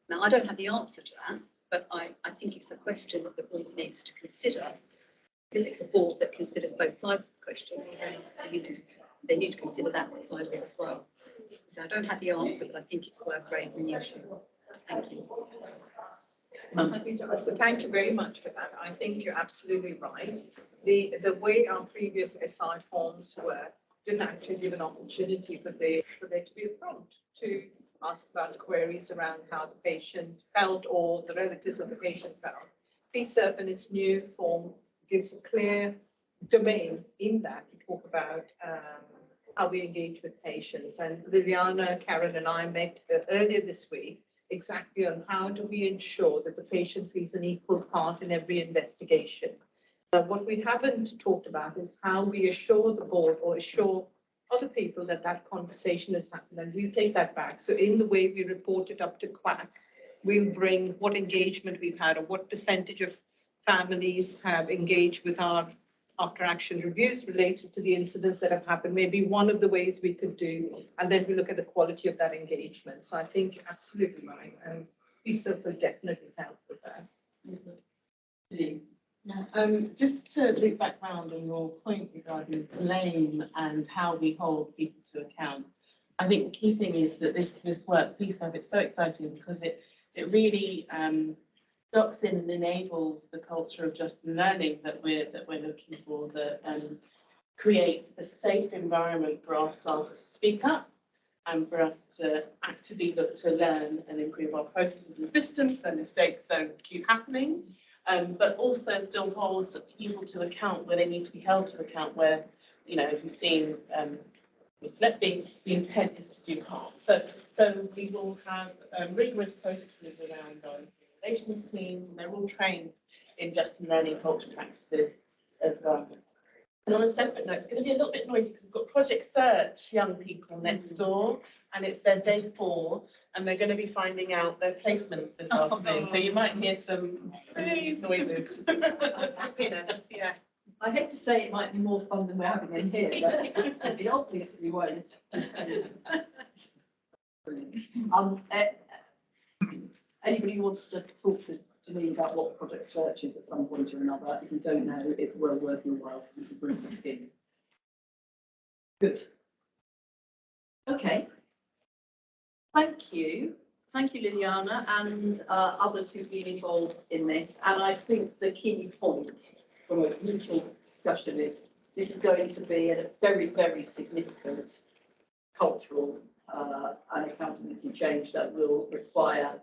Now, I don't have the answer to that, but I think it's a question that the board needs to consider. If it's a board that considers both sides of the question, then they need to consider that side of it as well. So I don't have the answer, but I think it's worth raising the issue. Thank you. So thank you very much for that. I think you're absolutely right. The way our previous SI forms were didn't actually give an opportunity for there to be a prompt to ask about queries around how the patient felt or the relatives of the patient felt. PSERP in its new form gives a clear domain in that to talk about how we engage with patients. And Liliana, Karen and I met earlier this week exactly on how do we ensure that the patient feels an equal part in every investigation. What we haven't talked about is how we assure the board or assure other people that that conversation has happened, and we'll take that back. So in the way we report it up to QAC, we'll bring what engagement we've had or what percentage of families have engaged with our after action reviews related to the incidents that have happened, maybe one of the ways we could do, and then we look at the quality of that engagement. So I think absolutely right, and PSERP will definitely help with that. Just to loop back round on your point regarding blame and how we hold people to account, I think the key thing is that this work, PSERP, it's so exciting because it really docks in and enables the culture of just learning that we're looking for, that creates a safe environment for our staff to speak up and for us to actively look to learn and improve our processes and systems so mistakes don't keep happening. But also still holds people to account where they need to be held to account, where, you know, as we've seen, the intent is to do harm. So we will have rigorous processes around our relations teams, and they're all trained in just learning culture practices as well. And on a separate note, it's going to be a little bit noisy because we've got Project Search young people next door, and it's their day 4, and they're going to be finding out their placements this afternoon. So you might hear some noises. Happiness, yeah. I hate to say it might be more fun than we're having in here, but it obviously won't. Anybody wants to talk to me about what Project Search is at some point or another? If you don't know, it's well worth your while because it's a brilliant scheme. Good. Okay. Thank you. Thank you, Liliana, and others who've been involved in this. And I think the key point from a mutual discussion is this is going to be a very, very significant cultural and accountability change that will require,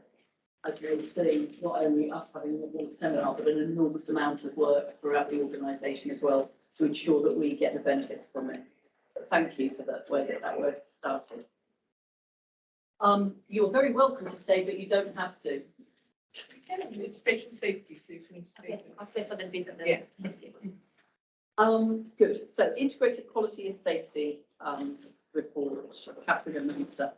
as we'll see, not only us having one seminar, but an enormous amount of work throughout the organisation as well to ensure that we get the benefits from it. But thank you for that way that work started. You're very welcome to stay, but you don't have to. It's patient safety, so you can stay. I'll stay for the bit of the. Yeah. Good. So integrated quality and safety report, Catherine and Melita.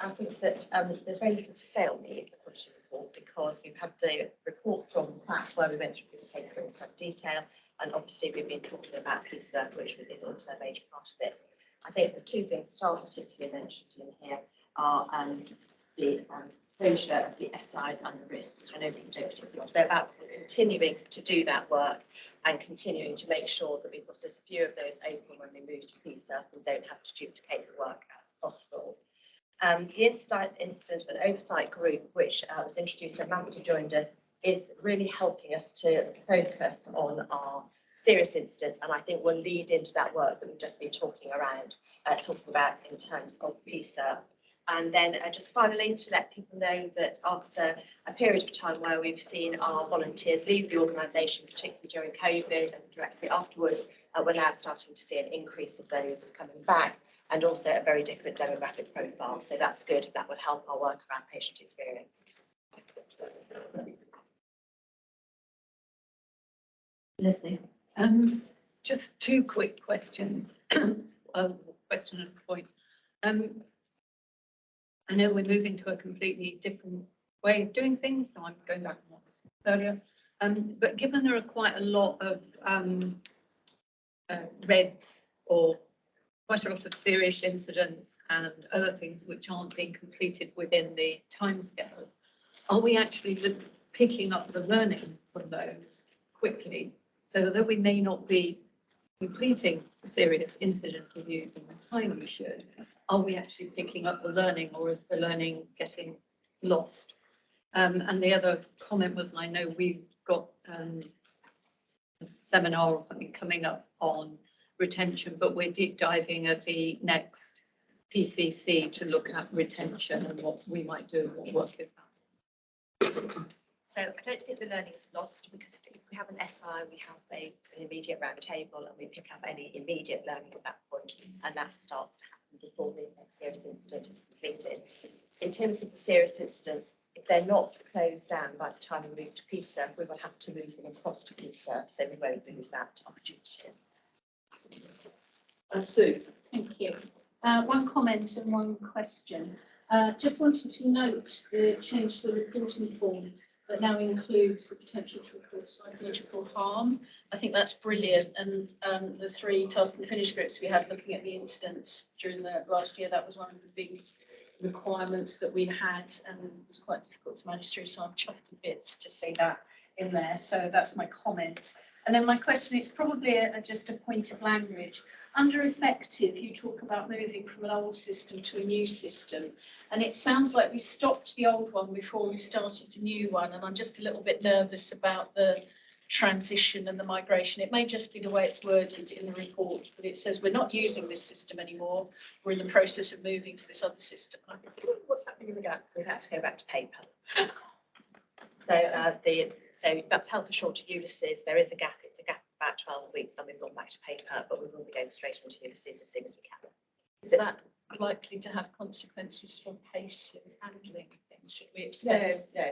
I think that there's very little to say on the quality report because we've had the report from PAC where we went through this paper in some detail, and obviously we've been talking about PSERP, which is also a major part of this. I think the two things that are particularly mentioned in here are the closure of the SIs and the risk, which I know people don't particularly want. They're about continuing to do that work and continuing to make sure that we've got as few of those open when we move to PSERP and don't have to duplicate the work as possible. The incident and oversight group, which was introduced when Matthew joined us, is really helping us to focus on our serious incidents, and I think will lead into that work that we've just been talking about in terms of PSERP. And then just finally to let people know that after a period of time where we've seen our volunteers leave the organisation, particularly during COVID and directly afterwards, we're now starting to see an increase of those coming back, and also a very different demographic profile. So that's good. That would help our work around patient experience. Leslie. Just two quick questions. question and a point. I know we're moving to a completely different way of doing things, so I'm going back on what I said earlier. But given there are quite a lot of reds or quite a lot of serious incidents and other things which aren't being completed within the timescales, are we actually picking up the learning from those quickly so that we may not be completing serious incident reviews in the time we should? Are we actually picking up the learning, or is the learning getting lost? And the other comment was, and I know we've got a seminar or something coming up on retention, but we're deep diving at the next PCC to look at retention and what we might do and what work is that. So I don't think the learning is lost, because if we have an SI, we have an immediate round table and we pick up any immediate learning at that point, and that starts to happen before the next serious incident is completed. In terms of the serious incidents, if they're not closed down by the time we move to PISA, we will have to move them across to PISA, so we won't lose that opportunity. Sue. Thank you. One comment and one question. Just wanted to note the change to the reporting form that now includes the potential to report psychological harm. I think that's brilliant. And the 3 task and finish groups we had looking at the incidents during the last year, that was one of the big requirements that we had, and it was quite difficult to manage through. So I'm chuffed to bits to see that in there. So that's my comment. And then my question is probably just a point of language. Under effective, you talk about moving from an old system to a new system. And it sounds like we stopped the old one before we started the new one. And I'm just a little bit nervous about the transition and the migration. It may just be the way it's worded in the report, but it says we're not using this system anymore. We're in the process of moving to this other system. I think, what's happening with the gap? We've had to go back to paper. So that's Health Assured to Ulysses. There is a gap. It's a gap of about 12 weeks, and we've gone back to paper, but we will be going straight into Ulysses as soon as we can. Is that likely to have consequences for pace of handling things? Should we expect? No,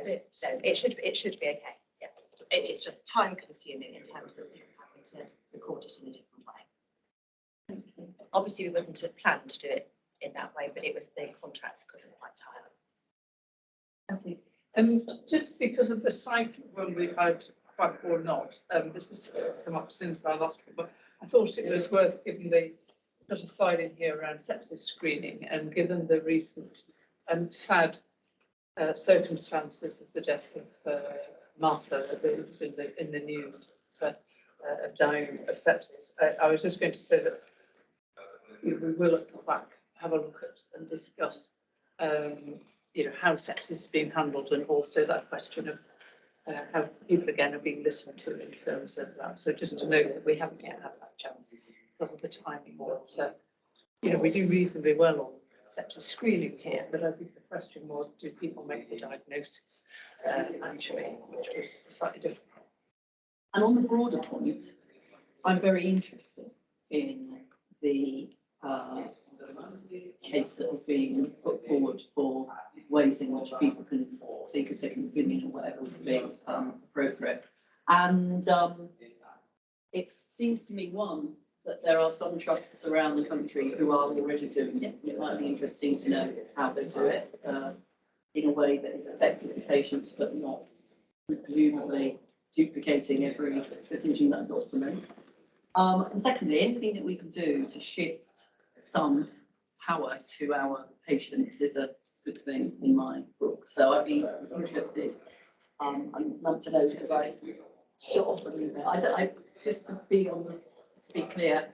it should be okay. Yeah, it's just time consuming in terms of having to record it in a different way. Obviously, we wouldn't have planned to do it in that way, but it was the contracts couldn't quite tie up. Just because of the cycle when we've had quite or not, this has come up since our last one, but I thought it was worth giving the put a slide in here around sepsis screening, and given the recent and sad circumstances of the death of Martha, that was in the news, of dying of sepsis, I was just going to say that we will come back, have a look at and discuss how sepsis is being handled, and also that question of how people again are being listened to in terms of that. So just to note that we haven't yet had that chance because of the timing. We do reasonably well on sepsis screening here, but I think the question was, do people make the diagnosis actually, which was slightly different. And on the broader point, I'm very interested in the case that is being put forward for ways in which people can seek a second opinion or whatever would be appropriate. And it seems to me, one, that there are some trusts around the country who are already doing it. It might be interesting to know how they do it in a way that is effective for patients, but not presumably duplicating every decision that a doctor makes. And secondly, anything that we can do to shift some power to our patients is a good thing in my book. So I'd be interested. I'd love to know, because I shut off an email. Just to be clear,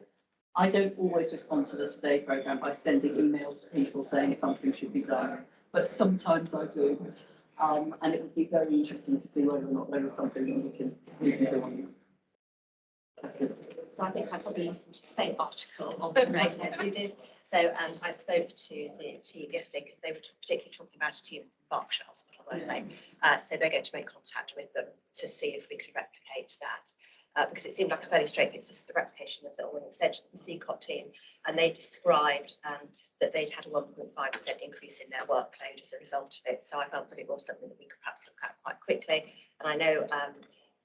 I don't always respond to the Today programme by sending emails to people saying something should be done, but sometimes I do. And it would be very interesting to see whether or not there is something that we can do on it. So I think I probably listened to the same article on the radio as you did. So I spoke to the team yesterday, because they were particularly talking about a team from Berkshire Hospital, weren't they? So they're going to make contact with them to see if we could replicate that. Because it seemed like a fairly straight, it's just the replication of an extension of the CCOT team. And they described that they'd had a 1.5% increase in their workload as a result of it. So I felt that it was something that we could perhaps look at quite quickly. And I know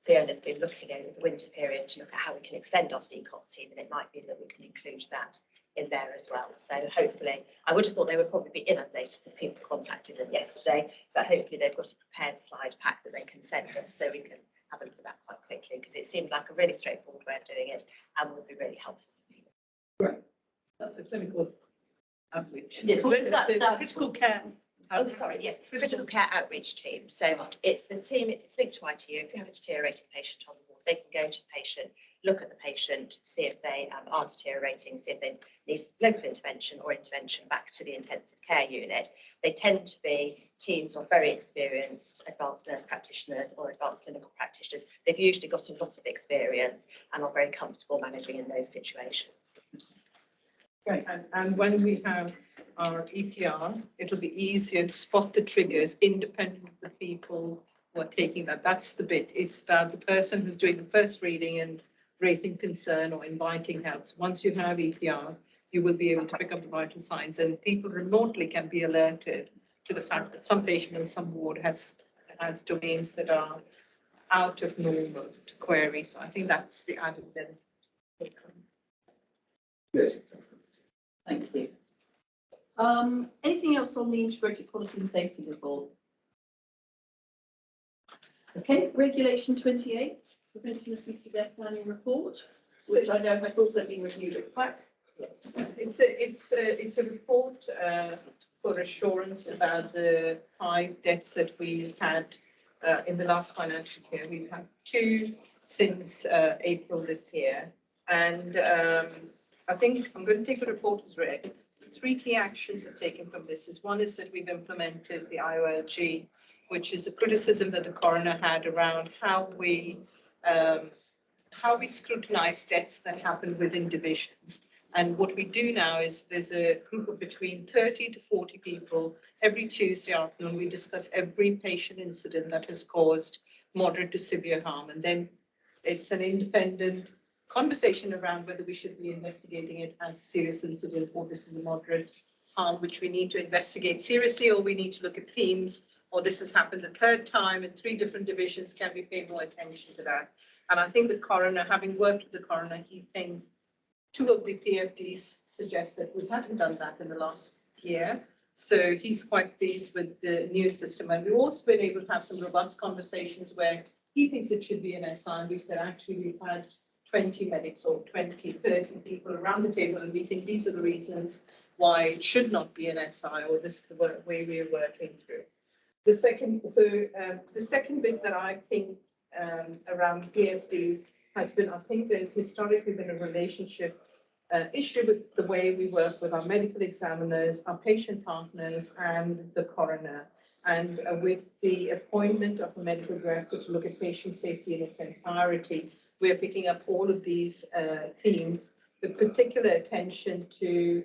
Fiona's been looking over the winter period to look at how we can extend our CCOT team, and it might be that we can include that in there as well. So hopefully, I would have thought they would probably be inundated with people contacted them yesterday, but hopefully they've got a prepared slide pack that they can send us so we can have a look at that quite quickly, because it seemed like a really straightforward way of doing it and would be really helpful for people. That's the clinical outreach. Yes, what is that? The critical care. Oh, sorry, yes, critical care outreach team. So it's the team, it's linked to ITU. If you have a deteriorating patient on the ward, they can go to the patient, look at the patient, see if they are deteriorating, see if they need local intervention or intervention back to the intensive care unit. They tend to be teams of very experienced advanced nurse practitioners or advanced clinical practitioners. They've usually got a lot of experience and are very comfortable managing in those situations. Right, and when we have our EPR, it'll be easier to spot the triggers independent of the people who are taking that. That's the bit. It's about the person who's doing the first reading and raising concern or inviting help. So once you have EPR, you will be able to pick up the vital signs, and people remotely can be alerted to the fact that some patient in some ward has domains that are out of normal to query. So I think that's the added benefit. Good. Thank you. Anything else on the integrated quality and safety report? Okay, regulation 28, prevention of CCDS annual report, which I know has also been reviewed at the back. Yes. It's a report for assurance about the 5 deaths that we had in the last financial year. We've had 2 since April this year, and I think I'm going to take the report as read. 3 key actions have taken from this. One is that we've implemented the IOLG, which is a criticism that the coroner had around how we scrutinize deaths that happen within divisions. And what we do now is there's a group of between 30 to 40 people. Every Tuesday afternoon, we discuss every patient incident that has caused moderate to severe harm. And then it's an independent conversation around whether we should be investigating it as a serious incident or this is a moderate harm, which we need to investigate seriously, or we need to look at themes, or this has happened the 3rd time in 3 different divisions, can we pay more attention to that? And I think the coroner, having worked with the coroner, he thinks 2 of the PFDs suggest that we haven't done that in the last year. So he's quite pleased with the new system. And we've also been able to have some robust conversations where he thinks it should be an SI. And we've said, actually, we've had 20 medics or 20, 30 people around the table, and we think these are the reasons why it should not be an SI, or this is the way we're working through. The second bit that I think around PFDs has been, I think there's historically been a relationship issue with the way we work with our medical examiners, our patient partners, and the coroner. And with the appointment of a medical director to look at patient safety in its entirety, we're picking up all of these themes with particular attention to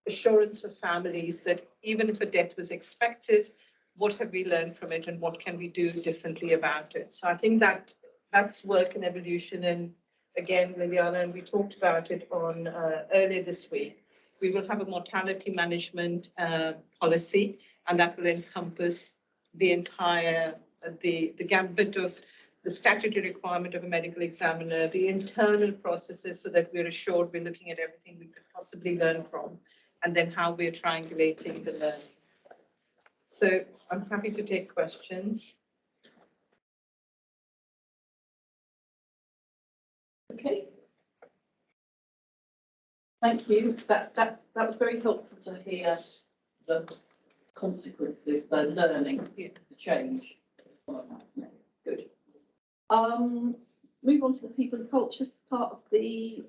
assurance for families that even if a death was expected, what have we learned from it and what can we do differently about it? So I think that's work and evolution. And again, Liliana, and we talked about it on earlier this week, we will have a mortality management policy, and that will encompass the entire, the gambit of the statutory requirement of a medical examiner, the internal processes, so that we're assured we're looking at everything we could possibly learn from, and then how we're triangulating the learning. So I'm happy to take questions. Okay. Thank you. That was very helpful to hear the consequences, the learning, the change. Good. Move on to the people and cultures part of the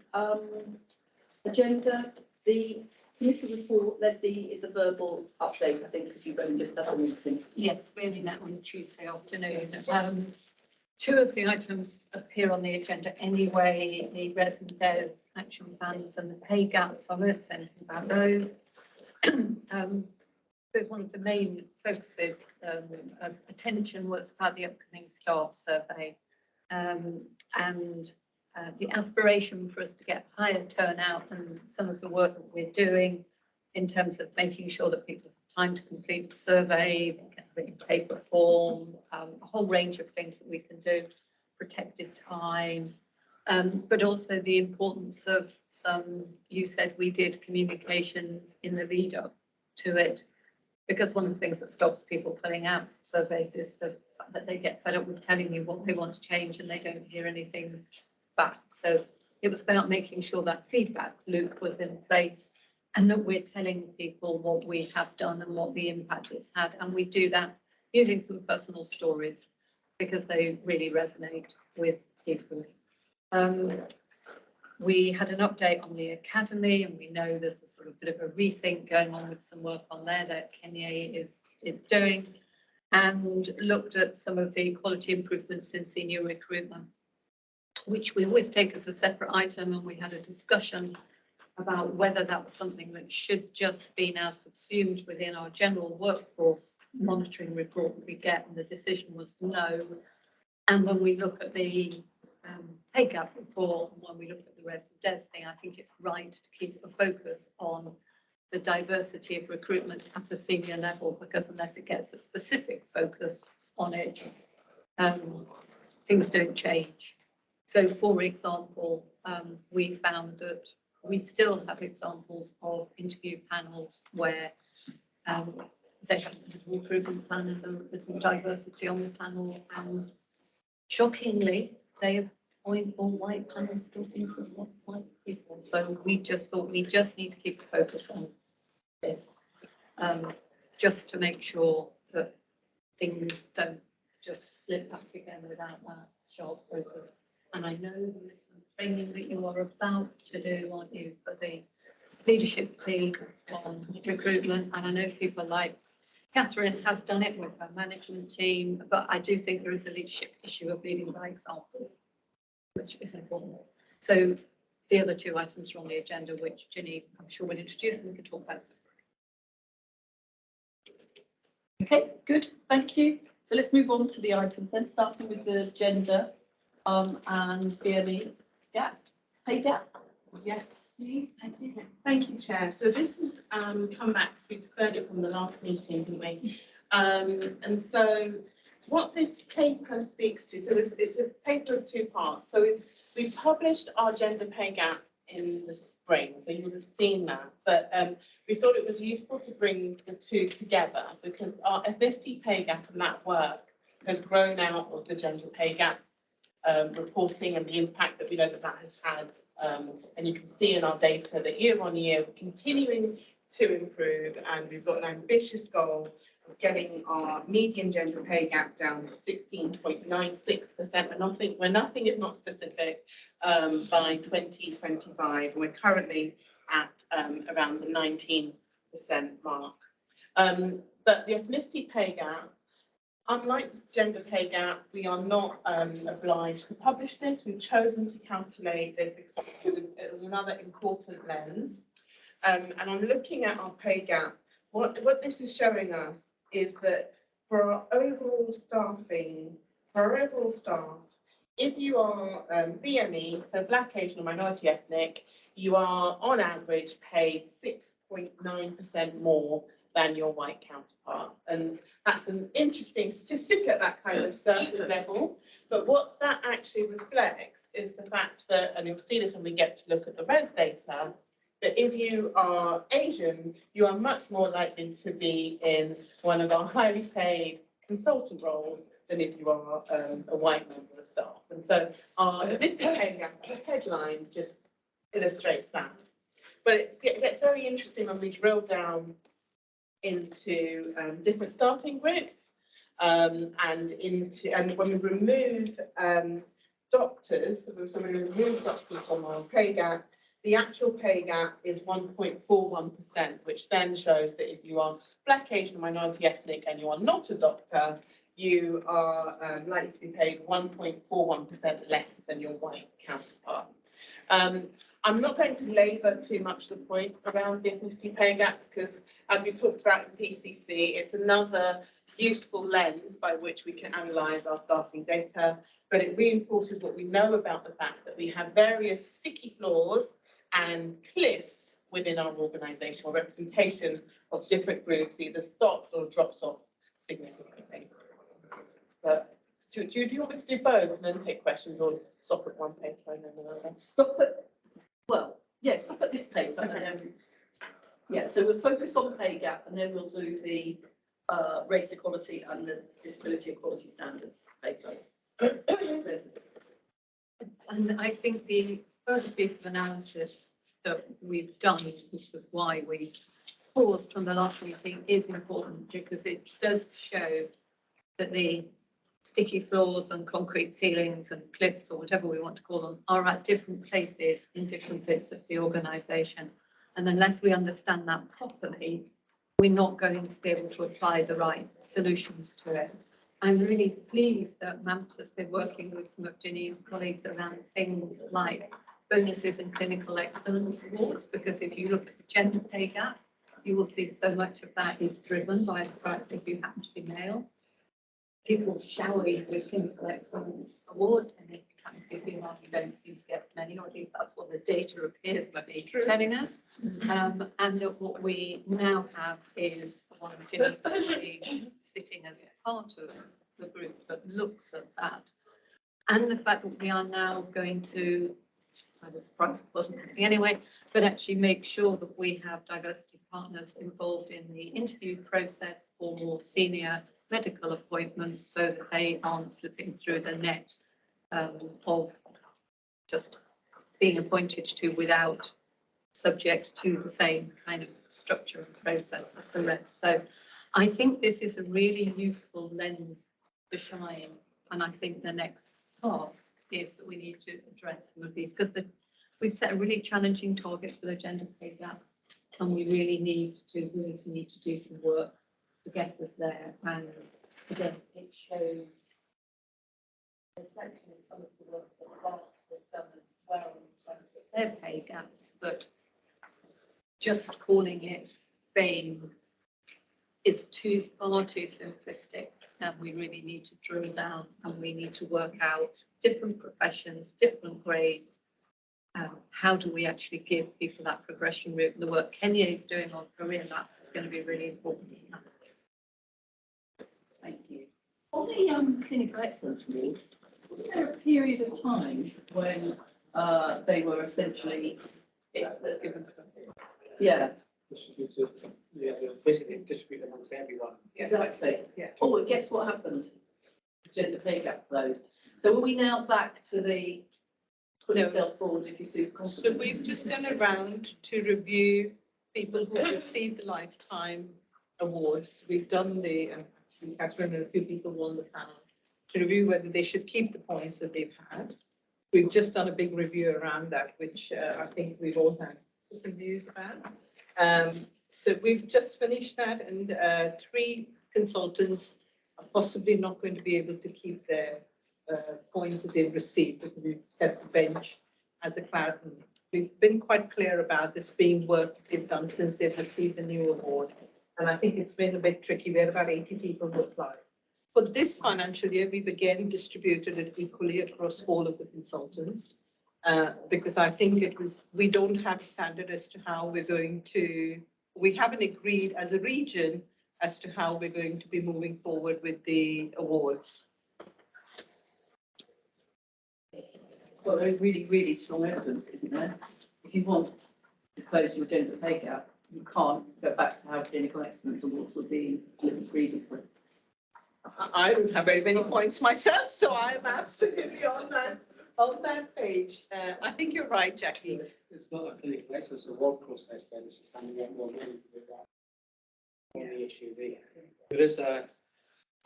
agenda. The committee report, Leslie, is a verbal update, I think, because you've only just done a meeting. Yes, we only met on Tuesday afternoon. 2 of the items appear on the agenda anyway, the resident days, action plans and the pay gaps. I won't say anything about those. There's one of the main focuses of attention was about the upcoming staff survey, and the aspiration for us to get higher turnout and some of the work that we're doing in terms of making sure that people have time to complete the survey, get it in paper form, a whole range of things that we can do, protected time, But also the importance of you said we did communications in the lead up to it. Because one of the things that stops people filling out surveys is the fact that they get fed up with telling you what they want to change and they don't hear anything back. So it was about making sure that feedback loop was in place and that we're telling people what we have done and what the impact it's had. And we do that using some personal stories because they really resonate with people. We had an update on the academy, and we know there's a sort of bit of a rethink going on with some work on there that Kenya is doing, and looked at some of the quality improvements in senior recruitment, which we always take as a separate item, and we had a discussion about whether that was something that should just be now subsumed within our general workforce monitoring report that we get, and the decision was no. And when we look at the pay gap report, and when we look at the res des thing, I think it's right to keep a focus on the diversity of recruitment at a senior level, because unless it gets a specific focus on it, things don't change. So, for example, we found that we still have examples of interview panels where they have a recruitment plan and there isn't diversity on the panel, and shockingly, they appoint all white panels still seem to have white people. So we just thought we just need to keep the focus on this, just to make sure that things don't just slip back again without that sharp focus. And I know there's some training that you are about to do, aren't you, for the leadership team on recruitment, and I know people like Catherine has done it with her management team, but I do think there is a leadership issue of leading by example, which is important. So the other two items are on the agenda, which Ginny, I'm sure, will introduce, and we can talk about. Okay, good, thank you. So let's move on to the items then, starting with the gender and BME gap, pay gap. Yes, please. Thank you. Thank you, Chair. So this has come back, because we declared it from the last meeting, didn't we? And so what this paper speaks to, so it's a paper of two parts. So we published our gender pay gap in the spring, so you would have seen that. But we thought it was useful to bring the two together, because our ethnicity pay gap and that work has grown out of the gender pay gap reporting and the impact that we know that has had. And you can see in our data that year on year, we're continuing to improve, and we've got an ambitious goal of getting our median gender pay gap down to 16.96%. We're nothing if not specific by 2025. We're currently at around the 19% mark. But the ethnicity pay gap, unlike the gender pay gap, we are not obliged to publish this. We've chosen to calculate this because it was another important lens. And I'm looking at our pay gap. What this is showing us is that for our overall staffing, if you are BME, so Black, Asian or minority ethnic, you are on average paid 6.9% more than your white counterpart. And that's an interesting statistic at that kind of surface level. But what that actually reflects is the fact that, and you'll see this when we get to look at the res data, that if you are Asian, you are much more likely to be in one of our highly paid consultant roles than if you are a white member of staff. And so this pay gap headline just illustrates that. But it gets very interesting when we drill down into different staffing groups and when we remove doctors, so we remove doctors from our pay gap, the actual pay gap is 1.41%, which then shows that if you are Black, Asian, minority ethnic and you are not a doctor, you are likely to be paid 1.41% less than your white counterpart. I'm not going to labour too much the point around the ethnicity pay gap, because as we talked about in PCC, it's another useful lens by which we can analyse our staffing data, but it reinforces what we know about the fact that we have various sticky floors and cliffs within our organisation, or representation of different groups either stops or drops off significantly. So Do you want me to do both and then take questions, or stop at one paper and then another? Stop at, well, yeah, stop at this paper and then, yeah, so we'll focus on pay gap and then we'll do the race equality and the disability equality standards paper. There's- And I think the first piece of analysis that we've done, which was why we paused from the last meeting, is important because it does show that the sticky floors and concrete ceilings and cliffs, or whatever we want to call them, are at different places in different bits of the organisation. And unless we understand that properly, we're not going to be able to apply the right solutions to it. I'm really pleased that MAMT has been working with some of Janine's colleagues around things like bonuses and clinical excellence awards, because if you look at the gender pay gap, you will see so much of that is driven by the fact that you happen to be male. People shower you with clinical excellence awards, and if you happen to be female, you don't seem to get as many, or at least that's what the data appears to be telling us. And that what we now have is one of Janine's colleagues sitting as part of the group that looks at that. And the fact that we are now going to, I was surprised it wasn't happening anyway, but actually make sure that we have diversity partners involved in the interview process for more senior medical appointments so that they aren't slipping through the net of just being appointed to without subject to the same kind of structure and process as the rest. So I think this is a really useful lens to shine, and I think the next task is that we need to address some of these, because we've set a really challenging target for the gender pay gap, and we really need to do some work to get us there. And again, it shows a reflection of some of the work that arts have done as well in terms of their pay gaps, but just calling it BAME is far too simplistic, and we really need to drill down and we need to work out different professions, different grades. How do we actually give people that progression route? The work Kenya is doing on career maps is going to be really important. Thank you. On the clinical excellence awards, was there a period of time when they were essentially given? Yeah. Basically distribute amongst everyone. Exactly. Yeah. Oh, and guess what happened? Gender pay gap closed. So are we now back to the put yourself forward if you super So confident? we've just done a round to review people who received the lifetime awards. We've done the, actually Catherine and a few people won the panel to review whether they should keep the points that they've had. We've just done a big review around that, which I think we've all had different views about. So we've just finished that, and 3 consultants are possibly not going to be able to keep their points that they've received, because we've set the bench as a cloud. We've been quite clear about this being work they've done since they've received the new award. And I think it's been a bit tricky. We had about 80 people who applied. For this financial year, we've again distributed it equally across all of the consultants. Because I think we don't have a standard as to how we're going to, we haven't agreed as a region as to how we're going to be moving forward with the awards. Well, there's really, really strong evidence, isn't there? If you want to close your gender pay gap, you can't go back to how clinical excellence awards were being delivered previously. I don't have very many points myself, so I'm absolutely on that page. I think you're right, Jackie. It's not a clinical excellence award process then, it's just handing out more money with that. On the issue there is a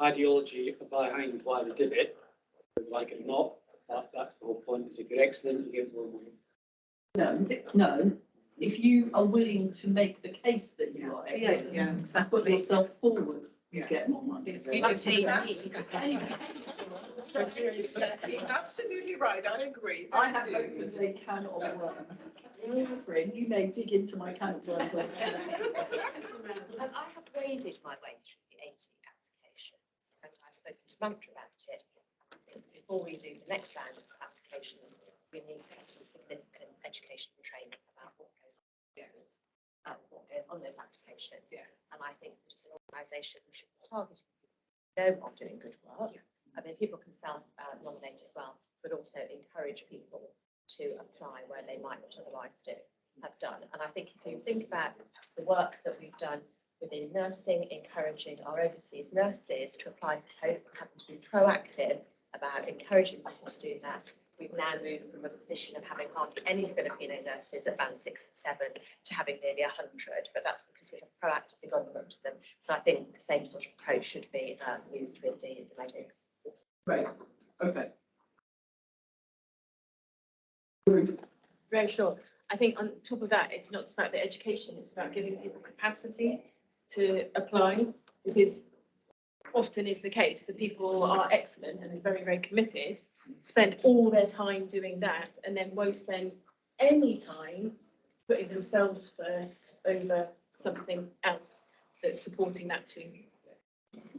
ideology behind why they did it, like it or not. That's the whole point, is if you're excellent, you get more money. No, if you are willing to make the case that you are excellent, and put yourself forward, you get more money. That's So you're absolutely right, I agree. I have opened a can of worms. Catherine, you may dig into my can of worms later. And I have waded my way through the 80 applications, and I've spoken to MAMT about it. I think before we do the next round of applications, we need to have some significant educational training about what goes on those applications. And I think that as an organisation, we should be targeting people who know are doing good work I mean, people can self-nominate as well, but also encourage people to apply where they might not otherwise have done. And I think if you think about the work that we've done within nursing, encouraging our overseas nurses to apply for posts, having to be proactive about encouraging people to do that. We've now moved from a position of having hardly any Filipino nurses at band 6 and 7 to having nearly 100, but that's because we have proactively gone to them. So I think the same sort of approach should be used with the medics. Right, okay. Very sure. I think on top of that, it's not just about the education, it's about giving people capacity to apply, because often is the case that people are excellent and very, very committed, spend all their time doing that, and then won't spend any time putting themselves first over something else. So it's supporting that too.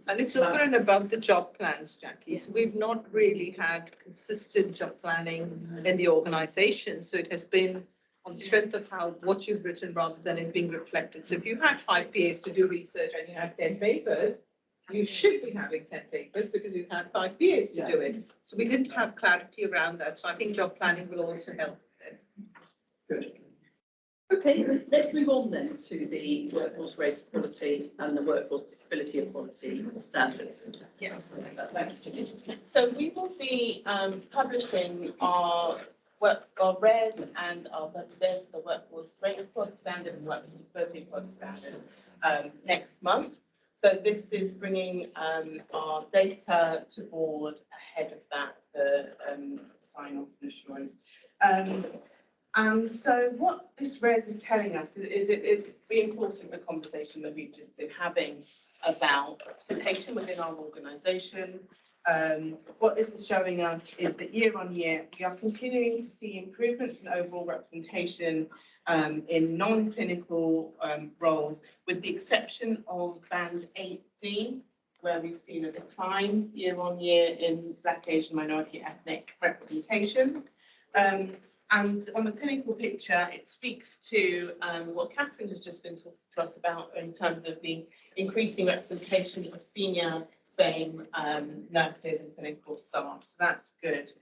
And it's over and above the job plans, Jackie. So we've not really had consistent job planning in the organisation. So it has been on the strength of what you've written rather than it being reflected. So if you had 5 PAs to do research and you have 10 papers, you should be having 10 papers because you had 5 PAs to do it. So we didn't have clarity around that. So I think job planning will also help. Good. Okay, let's move on then to the workforce race equality and the workforce disability equality standards. Yes. Thanks, Jackie. So we will be publishing our RES and there's the workforce rate equality standard and workforce disability equality standard next month. So this is bringing our data to board ahead of that, the sign off and assurance. And so what this RES is telling us is it is reinforcing the conversation that we've just been having about representation within our organisation. What this is showing us is that year on year, we are continuing to see improvements in overall representation in non-clinical roles, with the exception of band 8D, where we've seen a decline year on year in Black, Asian, minority, ethnic representation. And on the clinical picture, it speaks to what Catherine has just been talking to us about in terms of the increasing representation of senior BAME nurses and clinical staff. So that's good.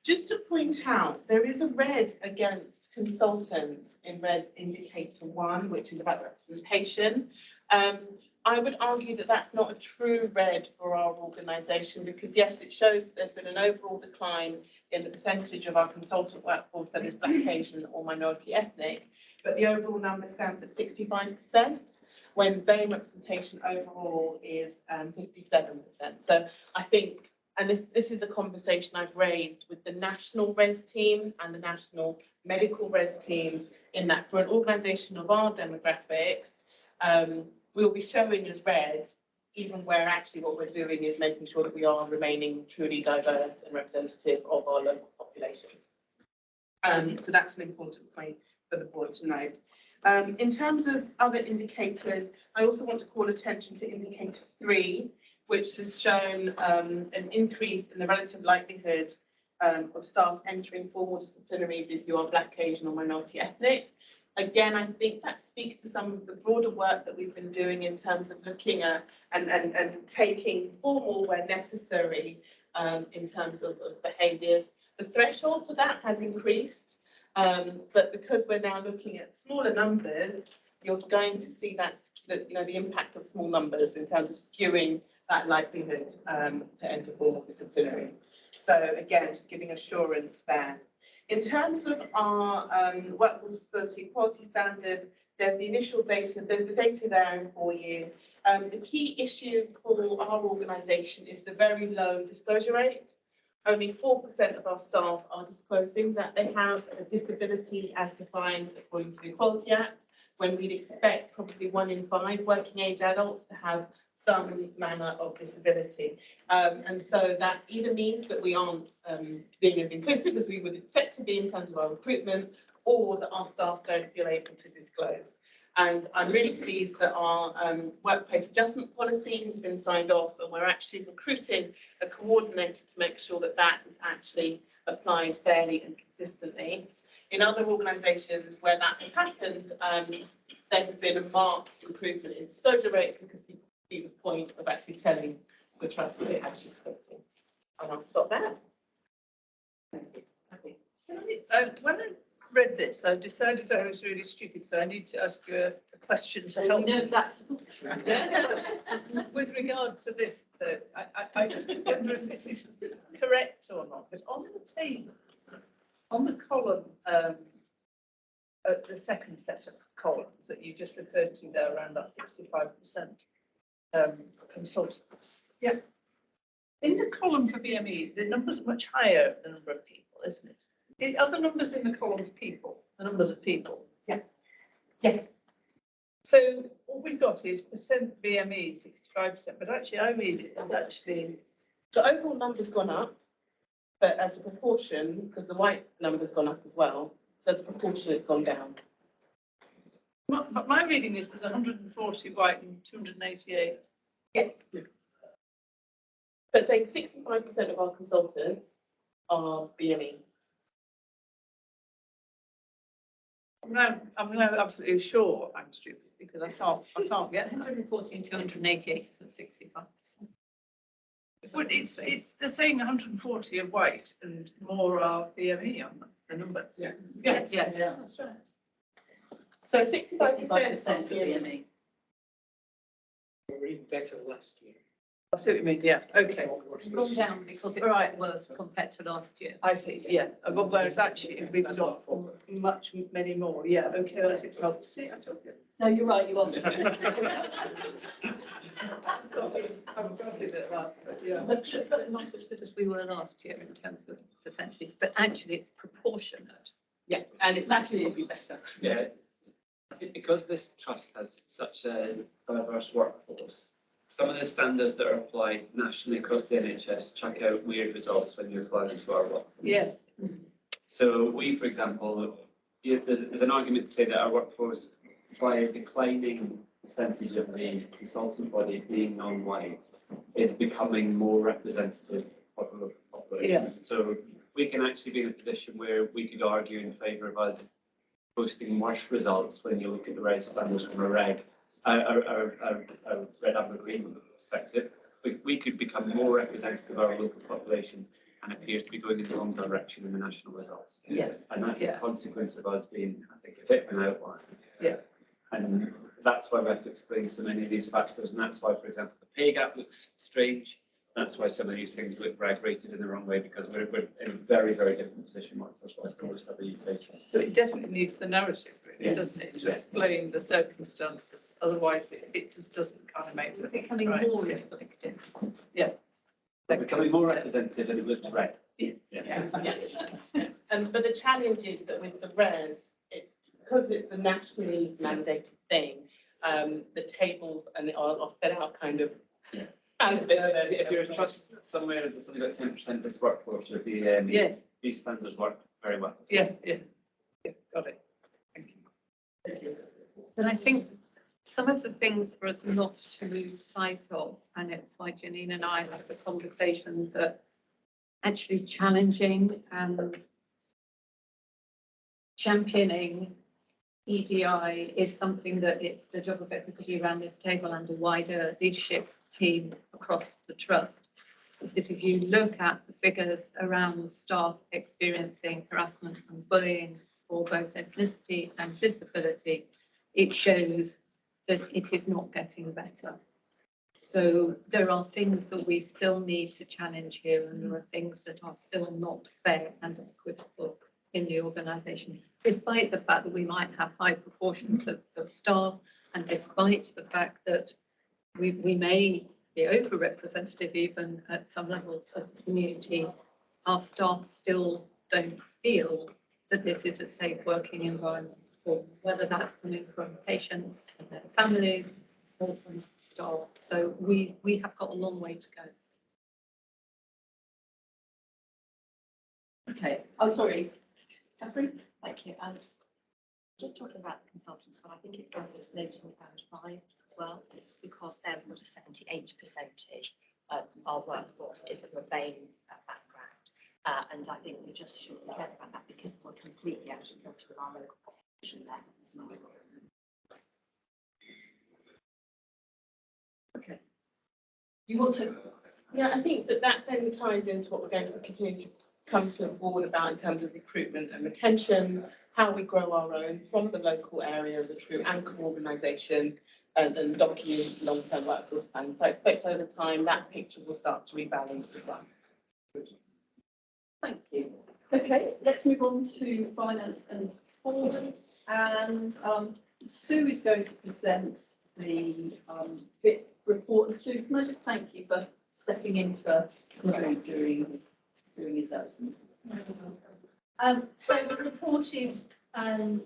Just to point out, there is a red against consultants in RES Indicator 1, which is about representation. I would argue that that's not a true red for our organisation, because yes, it shows that there's been an overall decline in the percentage of our consultant workforce that is Black, Asian or minority ethnic, but the overall number stands at 65%, when BAME representation overall is 57%. So I think, and this is a conversation I've raised with the national RES team and the national medical RES team, in that for an organisation of our demographics, we'll be showing as red, even where actually what we're doing is making sure that we are remaining truly diverse and representative of our local population. So that's an important point for the board to note. In terms of other indicators, I also want to call attention to indicator 3, which has shown an increase in the relative likelihood of staff entering formal disciplinaries if you are Black, Asian or minority ethnic. Again, I think that speaks to some of the broader work that we've been doing in terms of looking at and taking formal where necessary in terms of behaviours. The threshold for that has increased, but because we're now looking at smaller numbers, you're going to see the impact of small numbers in terms of skewing that likelihood to enter formal disciplinary. So again, just giving assurance there. In terms of our workforce disability equality standard, there's the initial data, there's the data there for you. The key issue for our organisation is the very low disclosure rate. Only 4% of our staff are disclosing that they have a disability as defined according to the Equality Act, when we'd expect probably 1 in 5 working age adults to have some manner of disability. And so that either means that we aren't being as inclusive as we would expect to be in terms of our recruitment, or that our staff don't feel able to disclose. And I'm really pleased that our workplace adjustment policy has been signed off, and we're actually recruiting a coordinator to make sure that that is actually applied fairly and consistently. In other organisations where that has happened, there has been a marked improvement in disclosure rates, because people see the point of actually telling the trust that it actually supports it. And I'll stop there. When I read this, I decided I was really stupid, so I need to ask you a question to help. No, that's not true. With regard to this, though, I just wonder if this is correct or not, because on the table, on the column, at the second set of columns that you just referred to there, around that 65% consultants. Yeah. In the column for BME, the number's much higher, the number of people, isn't it? Are the numbers in the columns people, the numbers of people? Yeah. Yeah. So what we've got is percent BME, 65%, but actually I read it as actually, So overall number's gone up, but as a proportion, because the white number's gone up as well, so as a proportion, it's gone down. but my reading is there's 140 white and 288. Yeah. So saying 65% of our consultants are BME. I'm now absolutely sure I'm stupid because I can't get 140 and 288 is at 65%. Well, it's they're saying 140 are white and more are BME on the numbers. Yeah. Yes. Yeah, that's right. So 65% 65% of of BME. We're even better last year. I see what you mean, yeah, okay. It's gone down because it's Right. worse compared to last year. I see, yeah, but whereas actually we've got many more, yeah, okay, that's it, well, see, I told you. No, you're right, you are. I'm probably a bit last, but yeah. But not as good as we were last year in terms of percentage, but actually it's proportionate. Yeah, and it's actually will be better. Yeah, I think because this trust has such a diverse workforce, some of the standards that are applied nationally across the NHS chuck out weird results when you apply them to our workforce. Yes. So we, for example, there's an argument to say that our workforce, by a declining percentage of the consultant body being non-white, is becoming more representative of the population. Yeah. So we can actually be in a position where we could argue in favour of us posting worse results when you look at the red standards from a red amber green perspective. We could become more representative of our local population and appear to be going in the wrong direction in the national results. Yes. And that's Yeah. a consequence of us being, I think, a bit of an outlier. Yeah. And that's why we have to explain so many of these factors. And that's why, for example, the pay gap looks strange. That's why some of these things look rated in the wrong way, because we're in a very, very different position workforce-wise to most other UK trusts. So it definitely needs the narrative, really, Yes. doesn't it, to explain the circumstances, otherwise it just doesn't kind of make sense. It's becoming Right. more reflective. We're becoming more representative and it looks red. Yeah. Yes. But the challenge is that with the res, it's because it's a nationally mandated thing, the tables are set out kind of as a bit of a. If you're a trust somewhere that's only got 10% of its workforce, you'll be, Yes, these standards work very well. yeah, got it. Thank you. And I think some of the things for us not to lose sight of, and it's why Janine and I had the conversation that actually challenging and championing EDI is something that it's the job of everybody around this table and a wider leadership team across the trust. Is that if you look at the figures around staff experiencing harassment and bullying for both ethnicity and disability, it shows that it is not getting better. So there are things that we still need to challenge here, and there are things that are still not fair and equitable in the organisation, despite the fact that we might have high proportions of staff, and despite the fact that we may be over-representative even at some levels of the community, our staff still don't feel that this is a safe working environment, or whether that's coming from patients and their families or from staff. So we have got a long way to go. Okay, oh, sorry. Catherine? Thank you. And just talking about the consultants, but I think it's worth noting about vibes as well, because they're what a 78% of our workforce is of a BAME background. And I think we just should be careful about that because we're completely out of touch with our local population there as well. Okay. You want to Yeah, I think that then ties into what we're going to continue to come to the board about in terms of recruitment and retention, how we grow our own from the local area as a true anchor organisation, and then document long-term workforce plans. So I expect over time that picture will start to rebalance as well. Thank you. Okay, let's move on to finance and performance. And Sue is going to present the BIP report. And Sue, can I just thank you for stepping in for Greg during his absence? So the report is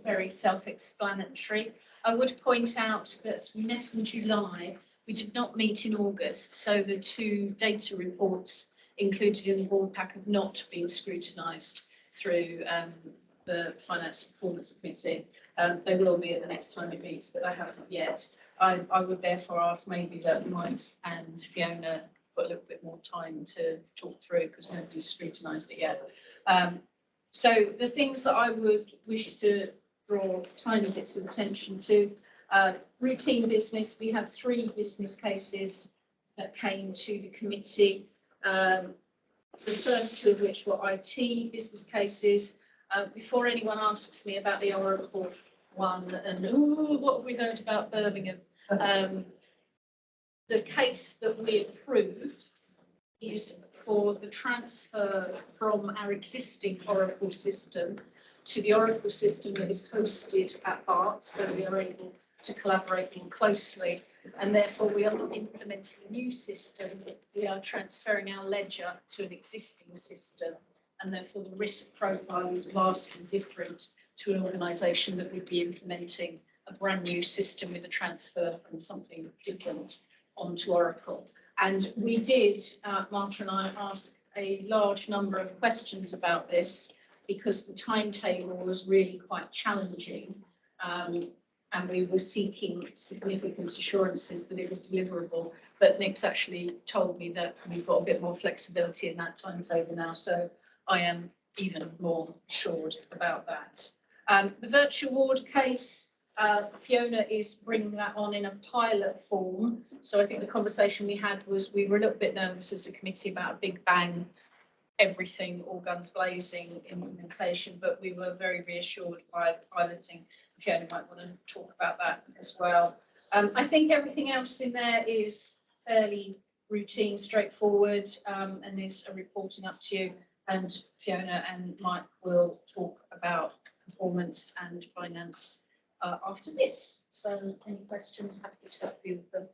very self-explanatory. I would point out that we met in July. We did not meet in August, so the two data reports included in the board pack have not been scrutinised through the Finance Performance Committee. They will be at the next time it meets, but I haven't yet. I would therefore ask maybe that Mike and Fiona put a little bit more time to talk through because nobody's scrutinised it yet. So the things that I would wish to draw tiny bits of attention to, routine business. We had 3 business cases that came to the committee. The first 2 of which were IT business cases. Before anyone asks me about the Oracle one and what have we heard about Birmingham? The case that we approved is for the transfer from our existing Oracle system to the Oracle system that is hosted at Barts, so we are able to collaborate more closely. And therefore, we are not implementing a new system, we are transferring our ledger to an existing system. And therefore, the risk profile is vastly different to an organisation that would be implementing a brand new system with a transfer from something different onto Oracle. And we did, Marta and I, ask a large number of questions about this because the timetable was really quite challenging. And we were seeking significant assurances that it was deliverable. But Nick's actually told me that we've got a bit more flexibility in that timetable now. So I am even more assured about that. The virtual ward case, Fiona is bringing that on in a pilot form. So I think the conversation we had was we were a little bit nervous as a committee about a big bang, everything, all guns blazing implementation, but we were very reassured by the piloting. Fiona might want to talk about that as well. I think everything else in there is fairly routine, straightforward, and is reporting up to you. And Fiona and Mike will talk about performance and finance after this. So any questions, happy to help you with them.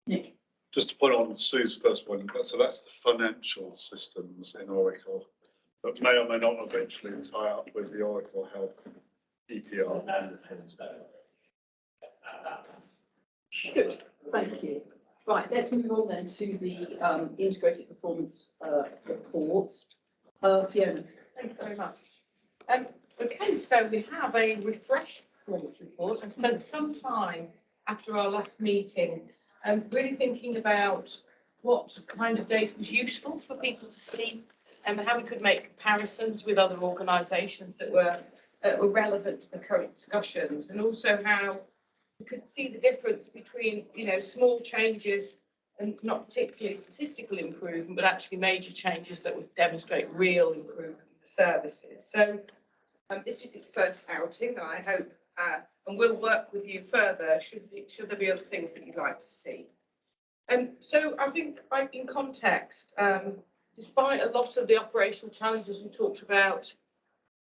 Nick. Just to point on Sue's first point, so that's the financial systems in Oracle, but may or may not eventually tie up with the Oracle Health EPR. Good, thank you. Right, let's move on then to the integrated performance report. Fiona. Thank you very much. Okay, so we have a refreshed performance report. I spent some time after our last meeting really thinking about what kind of data was useful for people to see and how we could make comparisons with other organisations that were relevant to the current discussions, and also how we could see the difference between, small changes and not particularly statistical improvement, but actually major changes that would demonstrate real improvement in the services. So this is its first outing, and I hope, and we'll work with you further should there be other things that you'd like to see. So I think in context, despite a lot of the operational challenges we talked about,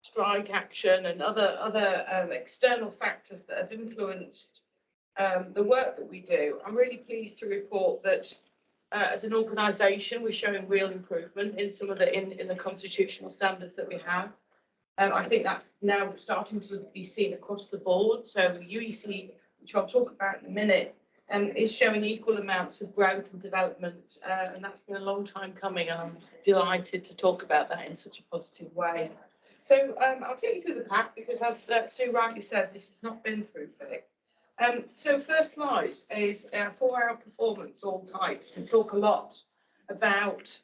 strike action and other external factors that have influenced the work that we do, I'm really pleased to report that as an organisation, we're showing real improvement in some of in the constitutional standards that we have. I think that's now starting to be seen across the board. So the UEC, which I'll talk about in a minute, is showing equal amounts of growth and development, and that's been a long time coming, and I'm delighted to talk about that in such a positive way. So I'll take you through the pack because, as Sue rightly says, this has not been through FIC. So first slide is 4-hour performance, all types. We talk a lot about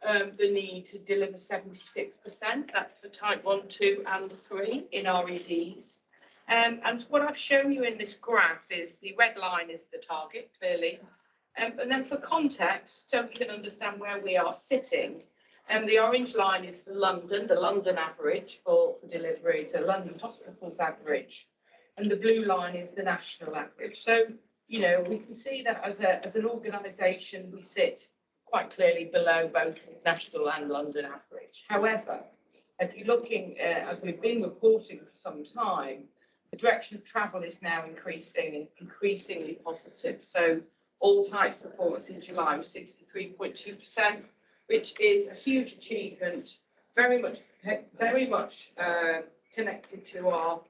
the need to deliver 76%. That's for type 1, 2 and 3 in REDs. And what I've shown you in this graph is the red line is the target, clearly. And then for context, so we can understand where we are sitting, the orange line is the London average for delivery, the London hospitals average, and the blue line is the national average. So, you know, we can see that as an organisation, we sit quite clearly below both national and London average. However, if you're looking, as we've been reporting for some time, the direction of travel is now increasing and increasingly positive. So all types performance in July was 63.2%, which is a huge achievement, very much connected to our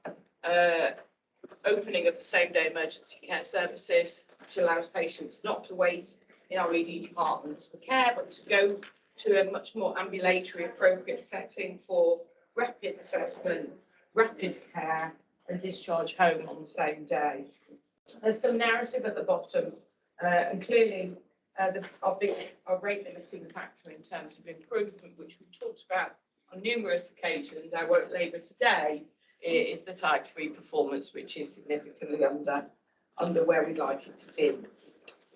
opening of the same-day emergency care services, which allows patients not to wait in our ED departments for care, but to go to a much more ambulatory appropriate setting for rapid assessment, rapid care, and discharge home on the same day. There's some narrative at the bottom, and clearly our rate limiting factor in terms of improvement, which we've talked about on numerous occasions, I won't labour today, is the type 3 performance, which is significantly under where we'd like it to be.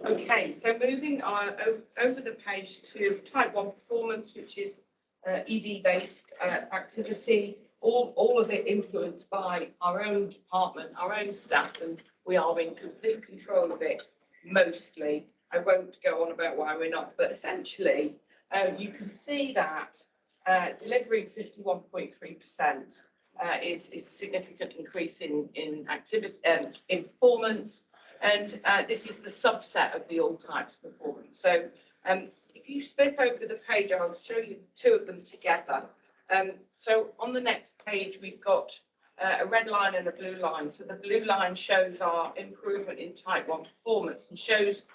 Okay, so moving over the page to type 1 performance, which is ED-based activity, all of it influenced by our own department, our own staff, and we are in complete control of it mostly. I won't go on about why we're not, but essentially you can see that delivering 51.3% is a significant increase in activity in performance, and this is the subset of the all types performance. So if you flip over the page, I'll show you two of them together. So on the next page, we've got a red line and a blue line. So the blue line shows our improvement in type 1 performance and shows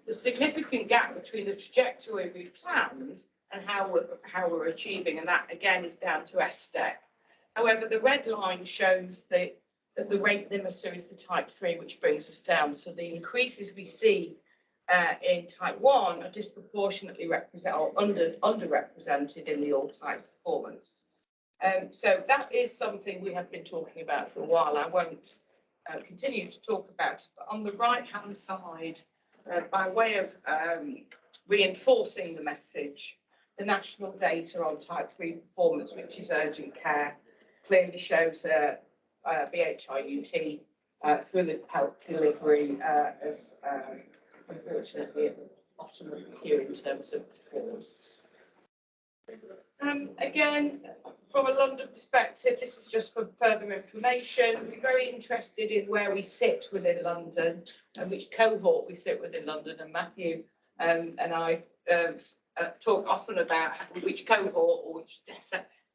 the significant gap between the trajectory we've planned and how we're achieving, and that again is down to SDEC. However, the red line shows that the rate limiter is the type 3, which brings us down. So the increases we see in type 1 are disproportionately underrepresented in the all type performance. So that is something we have been talking about for a while. I won't continue to talk about it, but on the right hand side, by way of reinforcing the message, the national data on type 3 performance, which is urgent care, clearly shows BHIUT through help delivery as unfortunately at the bottom of the queue in terms of performance. Again, from a London perspective, this is just for further information. We're very interested in where we sit within London and which cohort we sit within London. And Matthew and I talk often about which cohort or which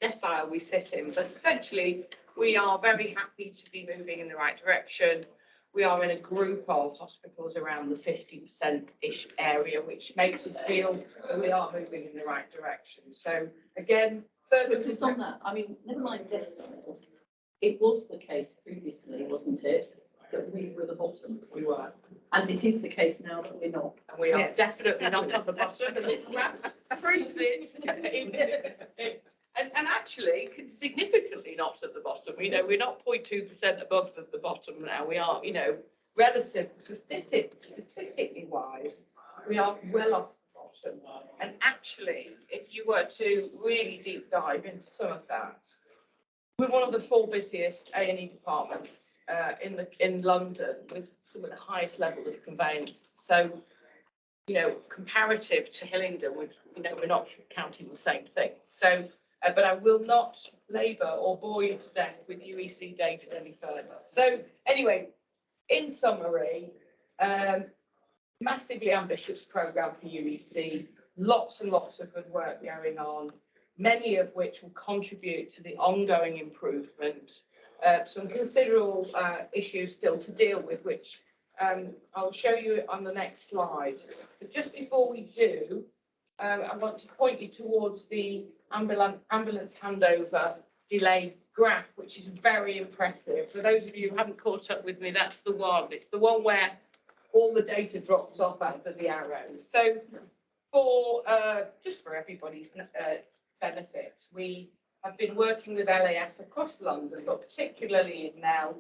decile we sit in. But essentially, we are very happy to be moving in the right direction. We are in a group of hospitals around the 50%-ish area, which makes us feel that we are moving in the right direction. So again, further just on that, I mean, never mind decile, it was the case previously, wasn't it, that we were the bottom? We were. And it is the case now that we're not. And we are definitely not on the bottom, and this map proves it. And actually, significantly not at the bottom. You know, we're not 0.2% above the bottom now. We are, you know, relative, statistically wise, we are well off the bottom. And actually, if you were to really deep dive into some of that, we're one of the 4 busiest A&E departments in London with some of the highest levels of conveyance. So, you know, comparative to Hillingdon, we're not counting the same thing. So. But I will not labour or bore you to death with UEC data any further. So anyway, in summary, massively ambitious programme for UEC, lots and lots of good work going on, many of which will contribute to the ongoing improvement. Some considerable issues still to deal with, which I'll show you on the next slide. But just before we do, I want to point you towards the ambulance handover delay graph, which is very impressive. For those of you who haven't caught up with me, that's the one. It's the one where all the data drops off after the arrows. So for just for everybody's benefit, we have been working with LAS across London, but particularly in now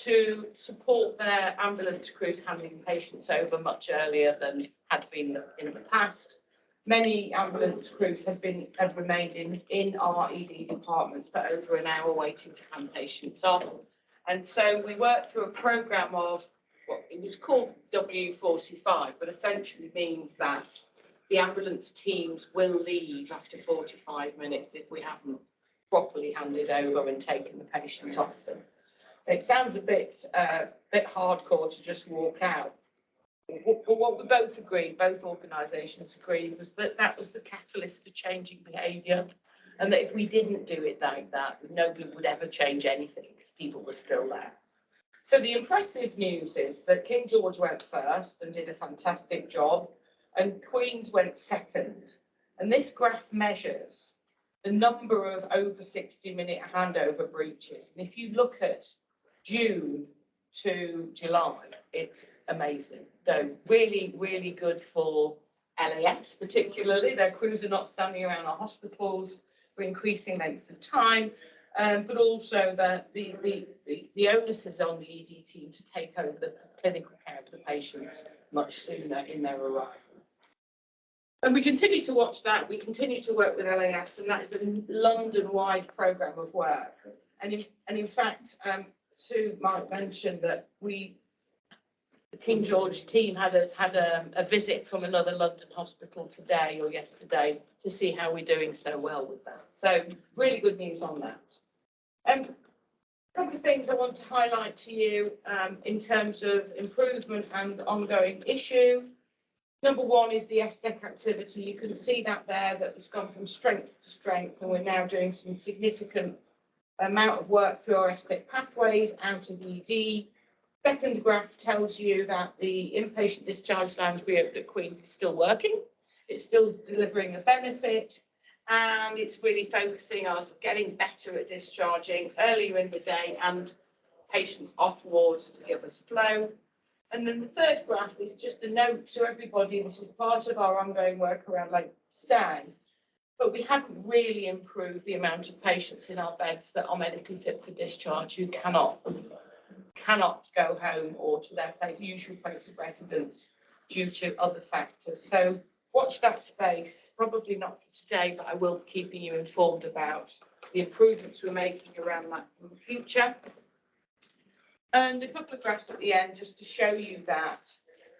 to support their ambulance crews handing patients over much earlier than had been in the past. Many ambulance crews have remained in our ED departments for over an hour waiting to hand patients off. And so we worked through a programme of what it was called W45, but essentially means that the ambulance teams will leave after 45 minutes if we haven't properly handed over and taken the patient off them. It sounds a bit hardcore to just walk out. But what we both agreed, both organisations agreed, was that that was the catalyst for changing behaviour, and that if we didn't do it like that, nobody would ever change anything because people were still there. So the impressive news is that King George went first and did a fantastic job, and Queen's went second. And this graph measures the number of over 60-minute handover breaches. And if you look at June to July, it's amazing. So really, really good for LAS particularly. Their crews are not standing around our hospitals for increasing lengths of time, but also that the onus is on the ED team to take over the clinical care of the patients much sooner in their arrival. And we continue to watch that. We continue to work with LAS, and that is a London-wide programme of work. And in fact, Sue might mention that the King George team had a visit from another London hospital today or yesterday to see how we're doing so well with that. So really good news on that. A couple of things I want to highlight to you in terms of improvement and ongoing issue. Number one is the SDEC activity. You can see that there, that it's gone from strength to strength, and we're now doing some significant amount of work through our SDEC pathways out of ED. Second graph tells you that the inpatient discharge lounge we opened at Queen's is still working. It's still delivering a benefit, and it's really focusing us getting better at discharging earlier in the day and patients off wards to give us flow. And then the third graph is just a note to everybody. This is part of our ongoing work around length of stay, but we haven't really improved the amount of patients in our beds that are medically fit for discharge who cannot go home or to their usual place of residence due to other factors. So watch that space, probably not for today, but I will be keeping you informed about the improvements we're making around that in the future. And a couple of graphs at the end just to show you that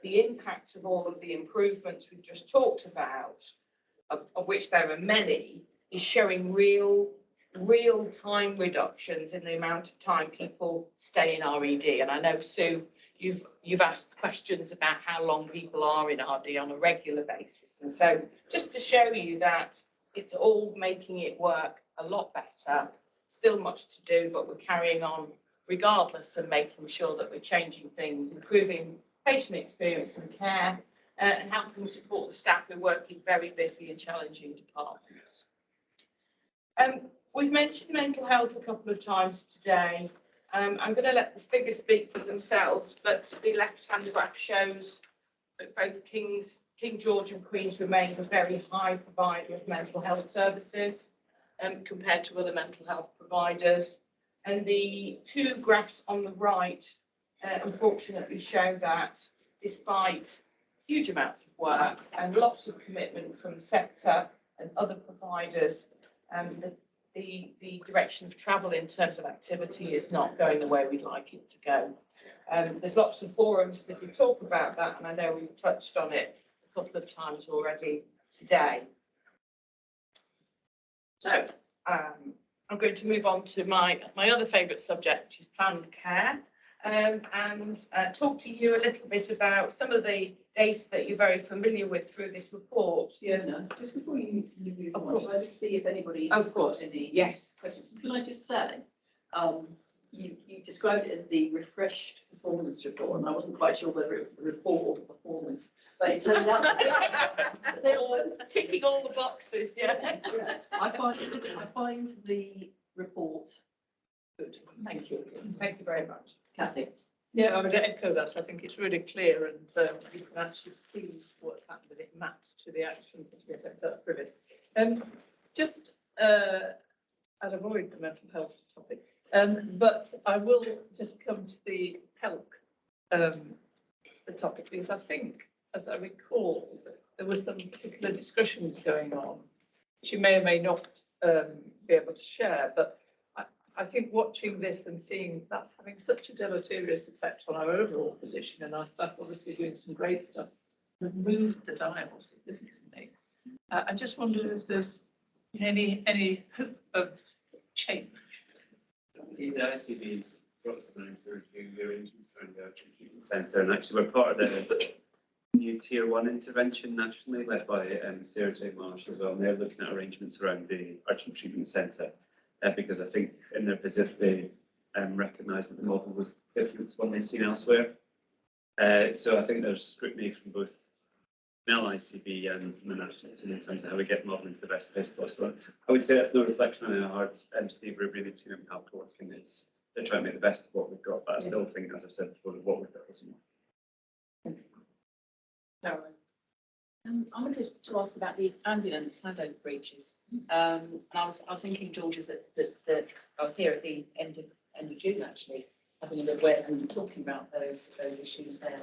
the impact of all of the improvements we've just talked about, of which there are many, is showing real time reductions in the amount of time people stay in RED. And I know, Sue, you've asked questions about how long people are in RD on a regular basis. And so just to show you that it's all making it work a lot better, still much to do, but we're carrying on regardless and making sure that we're changing things, improving patient experience and care, and helping support the staff who are working very busy and challenging departments. We've mentioned mental health a couple of times today. I'm going to let the figures speak for themselves, but the left-hand graph shows that both King George and Queen's remains a very high provider of mental health services compared to other mental health providers. And the two graphs on the right, unfortunately, show that despite huge amounts of work and lots of commitment from the sector and other providers, the direction of travel in terms of activity is not going the way we'd like it to go. There's lots of forums that we talk about that, and I know we've touched on it a couple of times already today. So, I'm going to move on to my other favourite subject, which is planned care, and talk to you a little bit about some of the data that you're very familiar with through this report. Fiona, just before you move on, shall I just see if anybody Of has course, got any yes. questions? Can I just say, you described it as the refreshed performance report, and I wasn't quite sure whether it was the report or the performance, but it turns out they're all Ticking all the boxes, yeah. I find the report good. Thank you. Thank you very much. Kathy. Yeah, I would echo that. I think it's really clear, and you can actually see what's happened, and it maps to the actions that we have. That's brilliant. Just I'll avoid the mental health topic. But I will just come to the help, the topic, because I think, as I recall, there was some particular discussions going on, which you may or may not be able to share, but I think watching this and seeing that's having such a deleterious effect on our overall position, and our staff obviously doing some great stuff, have moved the dial significantly. I just wonder if there's any hope of change. The ICB's brought us down to review the arrangements around the urgent treatment centre, and actually we're part of the new Tier 1 intervention nationally led by Sarah J. Marsh as well, and they're looking at arrangements around the urgent treatment centre because I think in their visit they recognised that the model was different to one they've seen elsewhere. So I think there's scrutiny from both ICB and from the national team in terms of how we get modelling to the best place possible. I would say that's no reflection on how hard Steve Ruby and the team have helped working. They're trying to make the best of what we've got, but I still think, as I've said before, that what we've got is more. I wanted to ask about the ambulance handover breaches. And I was thinking, George, that I was here at the end of June actually, having a look where and talking about those issues there.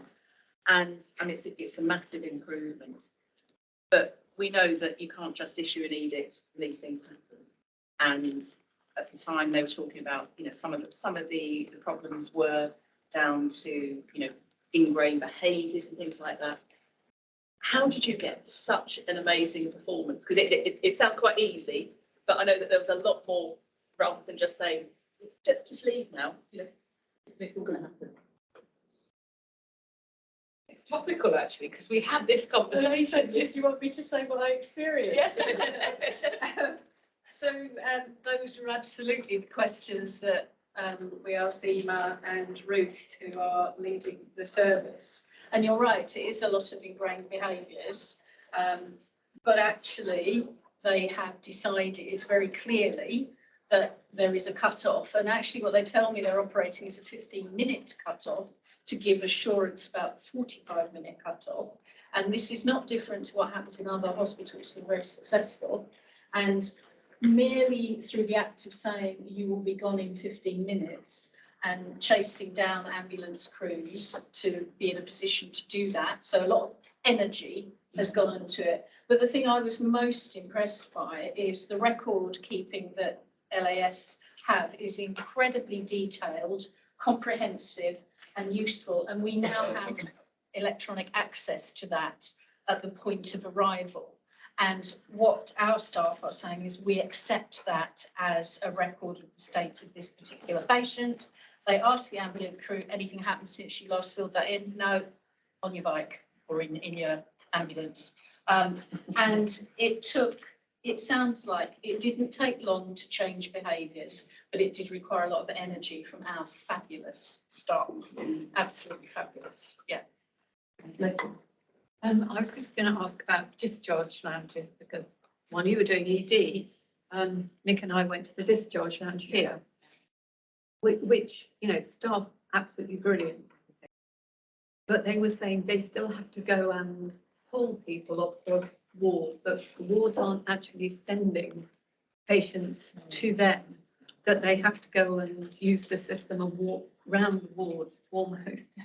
And it's a massive improvement. But we know that you can't just issue an edict and these things happen. And at the time they were talking about, some of the problems were down to, ingrained behaviours and things like that. How did you get such an amazing performance? Because it sounds quite easy, but I know that there was a lot more rather than just saying, just leave now, it's all going to happen. It's topical actually, because we had this conversation. Do you want me to say what I experienced? Yes. So those are absolutely the questions that we asked Ema and Ruth, who are leading the service. And you're right, it is a lot of ingrained behaviours, but actually they have decided very clearly that there is a cut-off. And actually what they tell me they're operating is a 15-minute cut-off to give assurance about the 45-minute cut-off. And this is not different to what happens in other hospitals who are very successful. And merely through the act of saying you will be gone in 15 minutes and chasing down ambulance crews to be in a position to do that. So a lot of energy has gone into it. But the thing I was most impressed by is the record keeping that LAS have is incredibly detailed, comprehensive and useful. And we now have electronic access to that at the point of arrival. And what our staff are saying is we accept that as a record of the state of this particular patient. They ask the ambulance crew, anything happened since you last filled that in? No, on your bike or in your ambulance. And it sounds like it didn't take long to change behaviours, but it did require a lot of energy from our fabulous staff. Absolutely fabulous, yeah. I was just going to ask about discharge lounges, because when you were doing ED, Nick and I went to the discharge lounge here, which staff absolutely brilliant. But they were saying they still have to go and pull people off the ward, that the wards aren't actually sending patients to them, that they have to go and use the system and walk round the wards almost,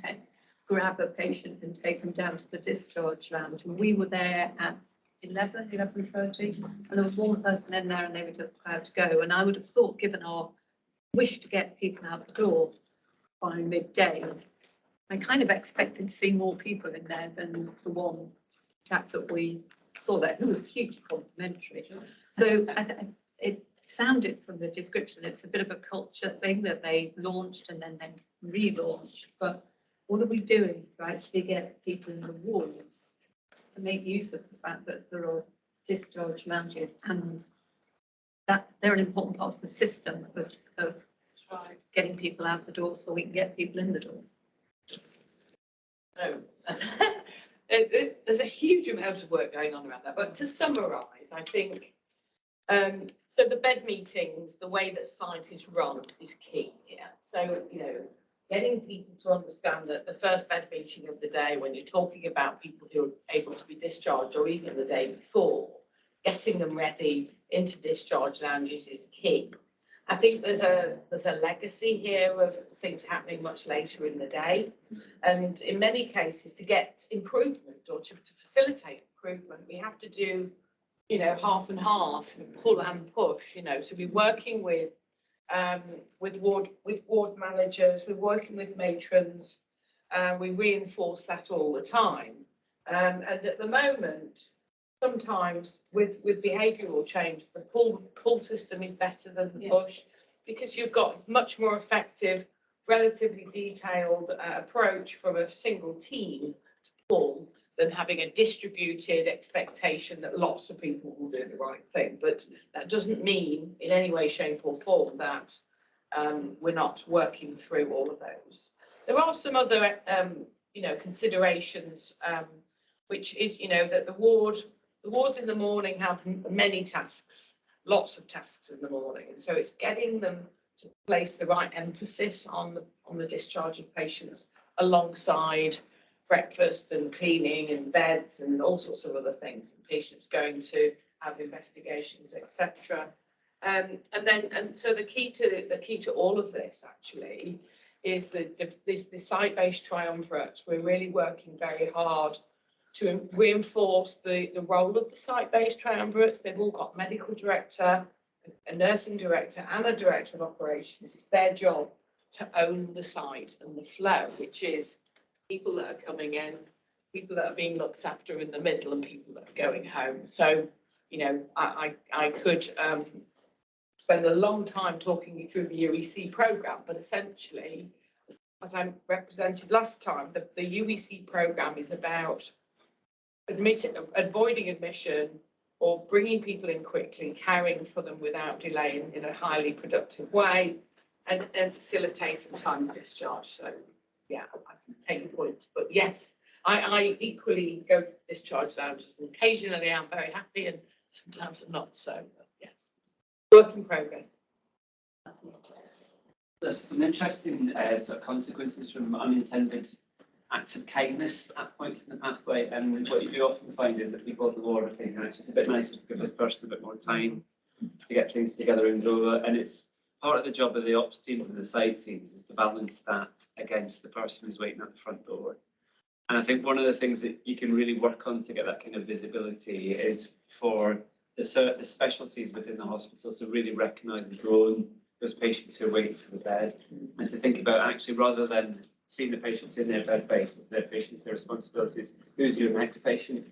grab a patient and take them down to the discharge lounge. And we were there at 11:30, and there was one person in there and they were just about to go. And I would have thought, given our wish to get people out the door by midday, I kind of expected to see more people in there than the one chap that we saw there, who was hugely complimentary. So it sounded from the description, it's a bit of a culture thing that they launched and then they relaunched. But what are we doing to actually get people in the wards to make use of the fact that there are discharge lounges, and they're an important part of the system of getting people out the door so we can get people in the door? No. There's a huge amount of work going on around that, but to summarise, I think, so the bed meetings, the way that site is run is key here. So, getting people to understand that the first bed meeting of the day, when you're talking about people who are able to be discharged, or even the day before, getting them ready into discharge lounges is key. I think there's a legacy here of things happening much later in the day. And in many cases, to get improvement or to facilitate improvement, we have to do, you know, half and half, pull and push, you know. So we're working with ward managers, we're working with matrons, we reinforce that all the time. And at the moment, sometimes with behavioural change, the pull system is better than the push, because you've got much more effective, relatively detailed approach from a single team to pull than having a distributed expectation that lots of people will do the right thing. But that doesn't mean in any way, shape or form that we're not working through all of those. There are some other, you know, considerations, which is, you know, that the wards in the morning have many tasks, lots of tasks in the morning. And so it's getting them to place the right emphasis on the discharge of patients alongside breakfast and cleaning and beds and all sorts of other things, and patients going to have investigations, etc. And so the key to all of this actually is the site-based triumvirate. We're really working very hard to reinforce the role of the site-based triumvirates. They've all got medical director, a nursing director and a director of operations. It's their job to own the site and the flow, which is people that are coming in, people that are being looked after in the middle, and people that are going home. So, you know, I could spend a long time talking you through the UEC programme, but essentially, as I represented last time, the UEC programme is about avoiding admission or bringing people in quickly, caring for them without delay in a highly productive way, and facilitating timely discharge. So, yeah, I can take your point. But yes, I equally go to discharge lounges, and occasionally I'm very happy and sometimes I'm not. So, yes, work in progress. There's some interesting sort of consequences from unintended acts of kindness at points in the pathway, and what you do often find is that people at the ward are thinking, actually, it's a bit nicer to give this person a bit more time to get things together and go. And it's part of the job of the ops teams and the site teams is to balance that against the person who's waiting at the front door. And I think one of the things that you can really work on to get that kind of visibility is for the specialties within the hospital to really recognise and grow those patients who are waiting for the bed, and to think about actually, rather than seeing the patients in their bed base, their patients, their responsibilities, who's your next patient,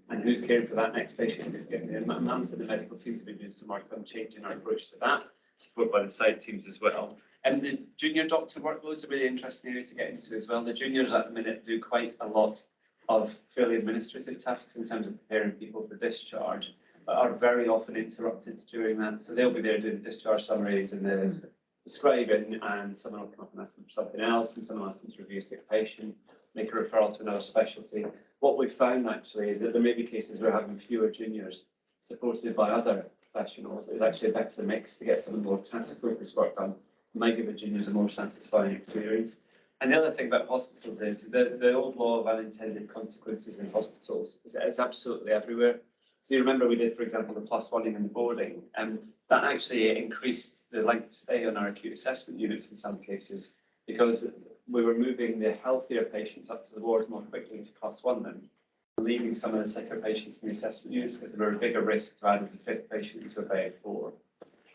and who's caring for that next patient, who's getting there. Mums and the medical teams have been doing some work on changing our approach to that, supported by the site teams as well. And the junior doctor workload is a really interesting area to get into as well. The juniors at the minute do quite a lot of fairly administrative tasks in terms of preparing people for discharge, but are very often interrupted during that. So they'll be there doing discharge summaries and the prescribing, and someone will come up and ask them for something else, and someone will ask them to review a sick patient, make a referral to another specialty. What we've found actually is that there may be cases where having fewer juniors supported by other professionals is actually a better mix to get some of the more task focused work done. It might give the juniors a more satisfying experience. And the other thing about hospitals is the old law of unintended consequences in hospitals is absolutely everywhere. So you remember we did, for example, the +1ing and the boarding, and that actually increased the length of stay on our acute assessment units in some cases, because we were moving the healthier patients up to the ward more quickly to +1 them, leaving some of the sicker patients in the assessment units because they were a bigger risk to add as a 5th patient into a bay of 4.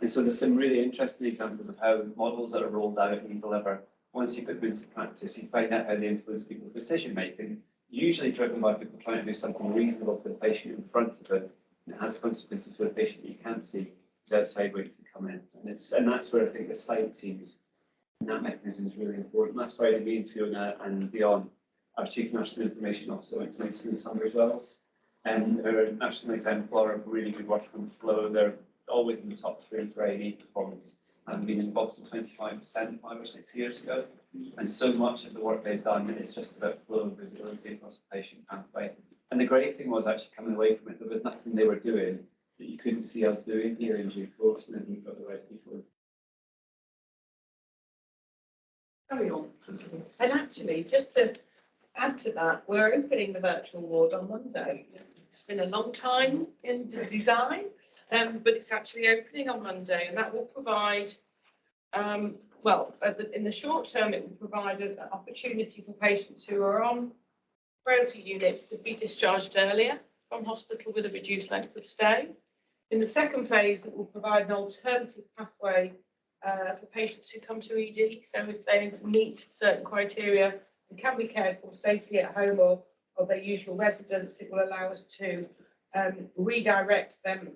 And so there's some really interesting examples of how models that are rolled out and deliver, once you put them into practice, you find out how they influence people's decision making, usually driven by people trying to do something reasonable for the patient in front of them, and it has consequences for the patient you can't see who's outside waiting to come in. And that's where I think the site teams and that mechanism is really important. That's why me and Fiona and beyond, our Chief National Information Officer went to Mason and Tunbridge Wells, and they're a national exemplar of really good work on flow. They're always in the top 3 for A&E performance, and been in the bottom 25% 5 or 6 years ago. And so much of the work they've done is just about flow and visibility across the patient pathway. And the great thing was actually coming away from it, there was nothing they were doing that you couldn't see us doing here in due course, and then you've got the right people. Carry on. And actually, just to add to that, we're opening the virtual ward on Monday. It's been a long time in the design, but it's actually opening on Monday, and that will provide, in the short term, it will provide an opportunity for patients who are on frailty units to be discharged earlier from hospital with a reduced length of stay. In the second phase, it will provide an alternative pathway for patients who come to ED. So if they meet certain criteria and can be cared for safely at home or their usual residence, it will allow us to redirect them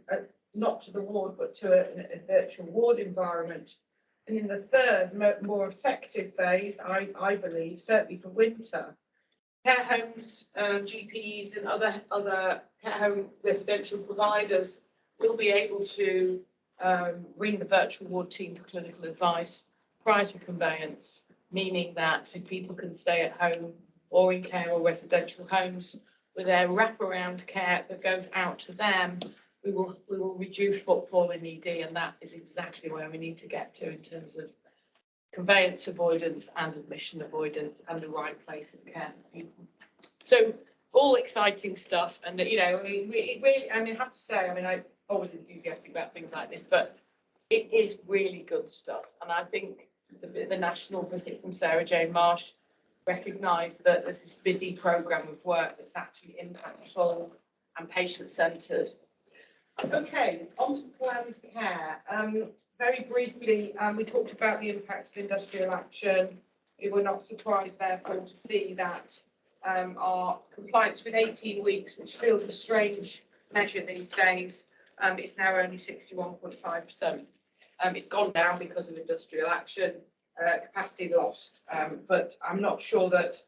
not to the ward but to a virtual ward environment. And in the third, more effective phase, I believe, certainly for winter, care homes, GPs and other care home residential providers will be able to ring the virtual ward team for clinical advice prior to conveyance, meaning that if people can stay at home or in care or residential homes with their wraparound care that goes out to them, we will reduce footfall in ED, and that is exactly where we need to get to in terms of conveyance avoidance and admission avoidance and the right place of care for people. So all exciting stuff, and you know, really, I have to say, I'm always enthusiastic about things like this, but it is really good stuff. And I think the national visit from Sarah Jane Marsh recognised that there's this busy programme of work that's actually impactful and patient-centred. Okay, on to planned care. Very briefly, we talked about the impact of industrial action. We were not surprised, therefore, to see that our compliance with 18 weeks, which feels a strange measure these days, is now only 61.5%. It's gone down because of industrial action, capacity lost, but I'm not sure that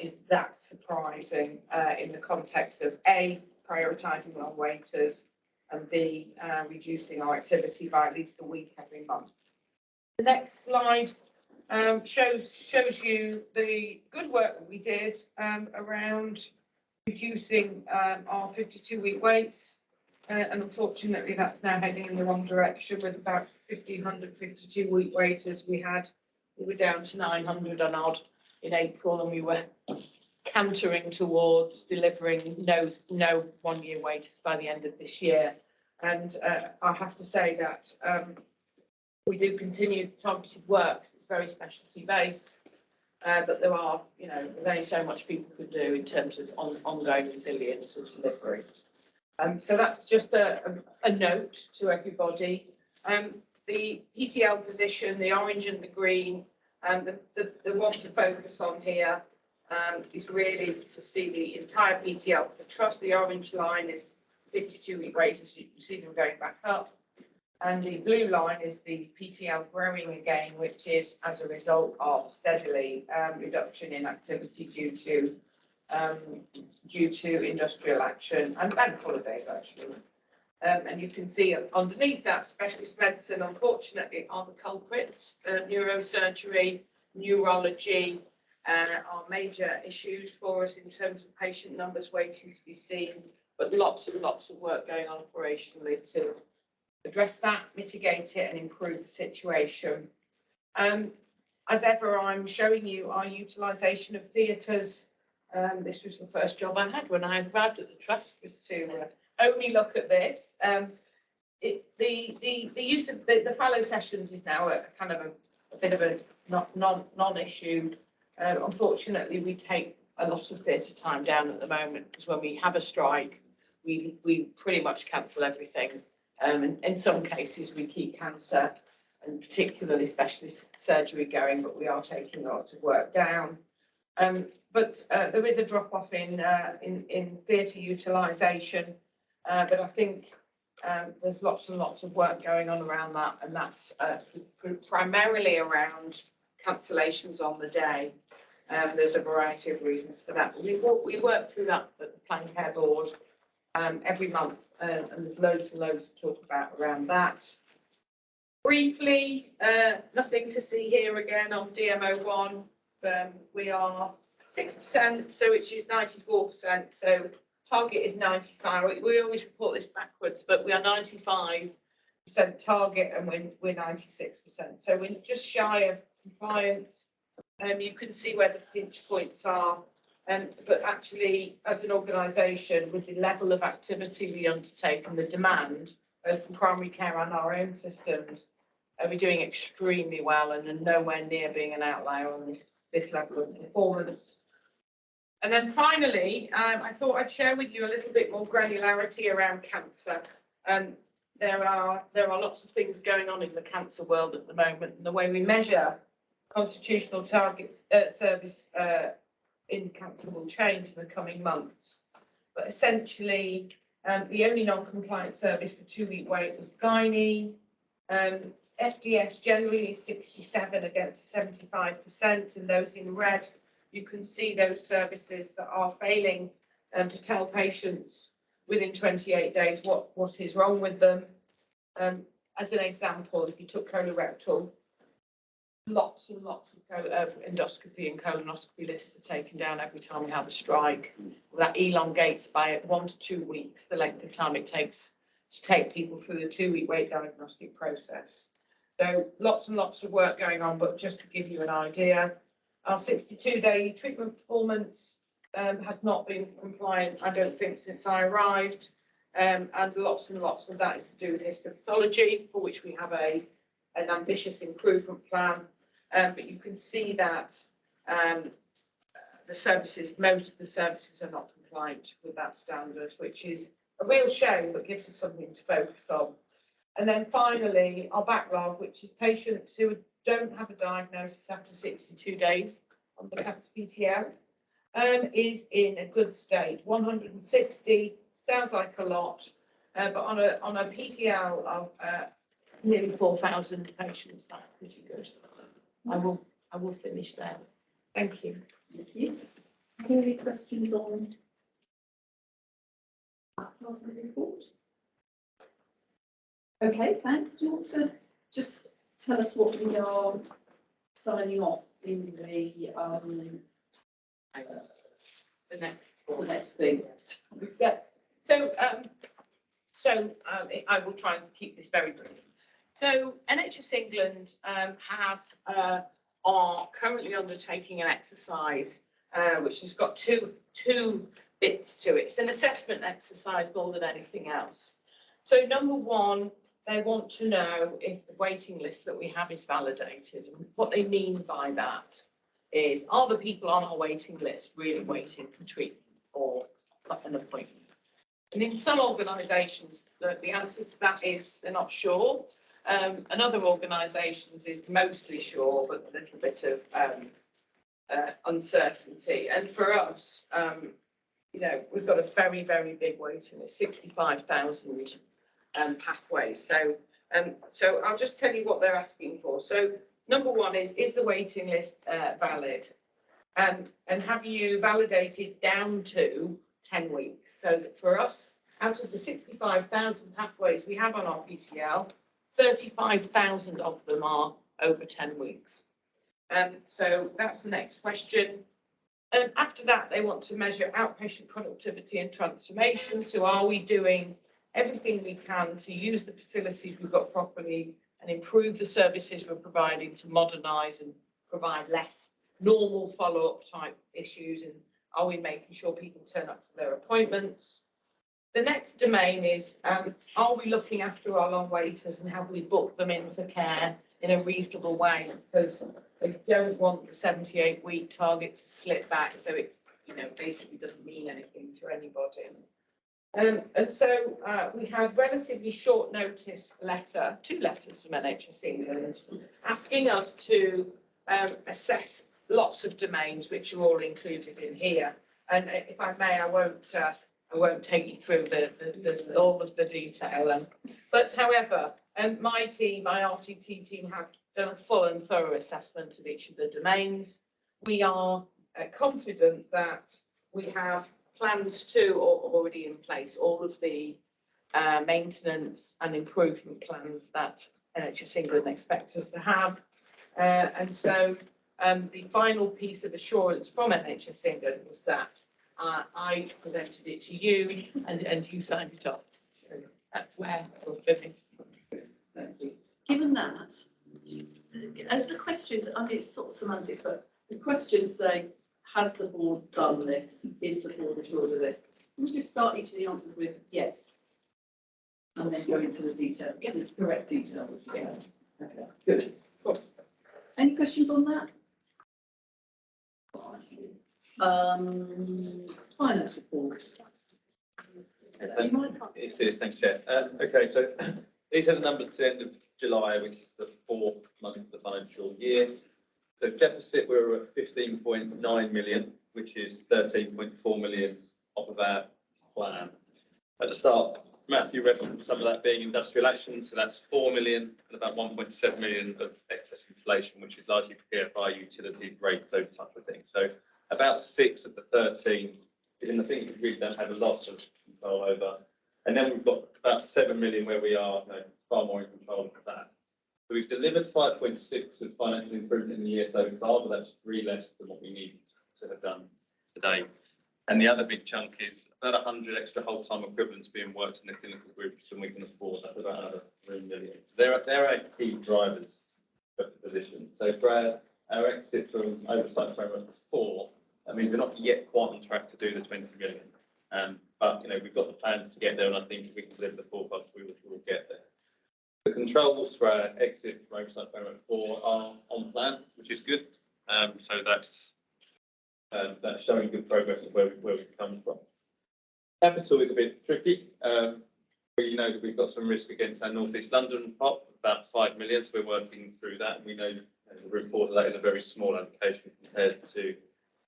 is that surprising in the context of A, prioritising long waiters, and B, reducing our activity by at least a week every month. The next slide shows you the good work that we did around reducing our 52-week waits. And unfortunately, that's now heading in the wrong direction with about 1,500 52-week waiters. We were down to 900 and odd in April, and we were cantering towards delivering no one-year waiters by the end of this year. And I have to say that we do continue targeted work. It's very specialty based, but there are, there's only so much people can do in terms of ongoing resilience and delivery. So that's just a note to everybody. The PTL position, the orange and the green, the one to focus on here is really to see the entire PTL for the trust. The orange line is 52-week waiters, you can see them going back up. And the blue line is the PTL growing again, which is as a result of steadily reduction in activity due to industrial action and bank holidays, actually. And you can see underneath that, specialist medicine, unfortunately, are the culprits. Neurosurgery, neurology are major issues for us in terms of patient numbers waiting to be seen, but lots and lots of work going on operationally to address that, mitigate it and improve the situation. As ever, I'm showing you our utilisation of theatres. This was the first job I had when I arrived at the trust, was to only look at this. The use of the fallow sessions is now a kind of a bit of a non-issue. Unfortunately, we take a lot of theatre time down at the moment because when we have a strike, we pretty much cancel everything. And in some cases, we keep cancer and particularly specialist surgery going, but we are taking a lot of work down. But there is a drop off in theatre utilisation, but I think there's lots and lots of work going on around that, and that's primarily around cancellations on the day. There's a variety of reasons for that. We work through that at the Planned Care Board every month, and there's loads and loads to talk about around that. Briefly, nothing to see here again on DMO1. We are 6%, so which is 94%. So target is 95. We always report this backwards, but we are 95% target, and we're 96%. So we're just shy of compliance. You can see where the pinch points are. But actually, as an organisation, with the level of activity we undertake and the demand, both from primary care and our own systems, we're doing extremely well and are nowhere near being an outlier on this level of performance. And then finally, I thought I'd share with you a little bit more granularity around cancer. There are lots of things going on in the cancer world at the moment, and the way we measure constitutional targets service in cancer will change in the coming months. But essentially, the only non-compliant service for 2-week wait was gynae. FDS generally is 67 against 75%, and those in red, you can see those services that are failing to tell patients within 28 days what is wrong with them. As an example, if you took colorectal, lots and lots of endoscopy and colonoscopy lists are taken down every time we have a strike. That elongates by 1 to 2 weeks the length of time it takes to take people through the 2-week wait diagnostic process. So lots and lots of work going on, but just to give you an idea, our 62-day treatment performance has not been compliant, I don't think, since I arrived. And lots of that is to do with histopathology, for which we have an ambitious improvement plan. But you can see that most of the services are not compliant with that standard, which is a real shame, but gives us something to focus on. And then finally, our backlog, which is patients who don't have a diagnosis after 62 days on the cancer PTL, is in a good state. 160 sounds like a lot, but on a PTL of nearly 4,000 patients, that's pretty good. I will finish there. Thank you. Thank you. Any questions on that part of the report? Okay, thanks. Do you want to just tell us what we are signing off in the next thing? I will try and keep this very brief. So NHS England are currently undertaking an exercise which has got two bits to it. It's an assessment exercise more than anything else. So number one, they want to know if the waiting list that we have is validated. And what they mean by that is, are the people on our waiting list really waiting for treatment or an appointment? And in some organisations, the answer to that is they're not sure. And other organisations is mostly sure, but a little bit of uncertainty. And for us, we've got a very, very big waiting list, 65,000 pathways. So I'll just tell you what they're asking for. So number one is the waiting list valid? And have you validated down to 10 weeks? So that for us, out of the 65,000 pathways we have on our PCL, 35,000 of them are over 10 weeks. So that's the next question. After that, they want to measure outpatient productivity and transformation. So are we doing everything we can to use the facilities we've got properly and improve the services we're providing to modernise and provide less normal follow-up type issues? And are we making sure people turn up for their appointments? The next domain is, are we looking after our long waiters and have we booked them in for care in a reasonable way? Because they don't want the 78-week target to slip back, so it basically doesn't mean anything to anybody. And so we had relatively short notice two letters from NHS England asking us to assess lots of domains, which are all included in here. And if I may, I won't take you through all of the detail. But however, my team, my RTT team, have done a full and thorough assessment of each of the domains. We are confident that we have plans to, or already in place, all of the maintenance and improvement plans that NHS England expects us to have. And so the final piece of assurance from NHS England was that I presented it to you and you signed it off. So that's where we're living. Thank you. Given that, as the questions, I mean, it's sort of semantics, but the questions say, has the board done this? Is the board assured of this? Can we just start each of the answers with yes? and then go into the detail, the correct detail. Yeah. Okay, good. Cool. Any questions on that? Finance report. It is, thanks, Chair. Okay, so these are the numbers to the end of July, which is the 4th month of the financial year. So deficit, we're at 15.9 million, which is 13.4 million off of our plan. At the start, Matthew referenced some of that being industrial action, so that's 4 million and about 1.7 million of excess inflation, which is largely PFI, utility rates, those types of things. So about 6 of the 13 is in the things that we don't have a lot of control over. And then we've got about 7 million where we are far more in control of that. So we've delivered 5.6 of financial improvement in the year so far, but that's 3 less than what we needed to have done today. And the other big chunk is about 100 extra whole-time equivalents being worked in the clinical groups than we can afford. That's about another 3 million. They're our key drivers of the position. So for our exit from oversight framework 4, I mean, we're not yet quite on track to do the 20 million. But, we've got the plans to get there, and I think if we can deliver the forecast, we will get there. The controls for our exit from oversight framework 4 are on plan, which is good. So that's showing good progress of where we've come from. Capital is a bit tricky. We know that we've got some risk against our North East London prop, about 5 million, so we're working through that. And we know as a report that is a very small allocation compared to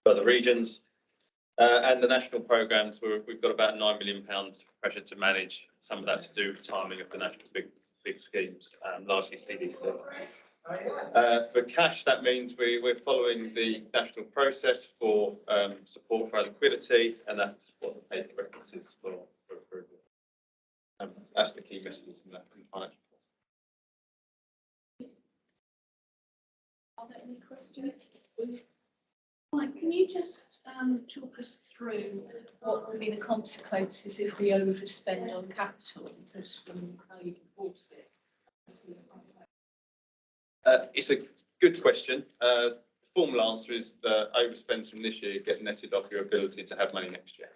other regions. And the national programmes, we've got about £9 million pressure to manage. Some of that to do with timing of the national big schemes, largely CDC. For cash, that means we're following the national process for support for our liquidity, and that's what the paper references for approval. That's the key messages in that financial report. Are there any questions? Mike, can you just talk us through what will be the consequences if we overspend on capital, just from how you reported it? It's a good question. The formal answer is that overspend from this year get netted off your ability to have money next year.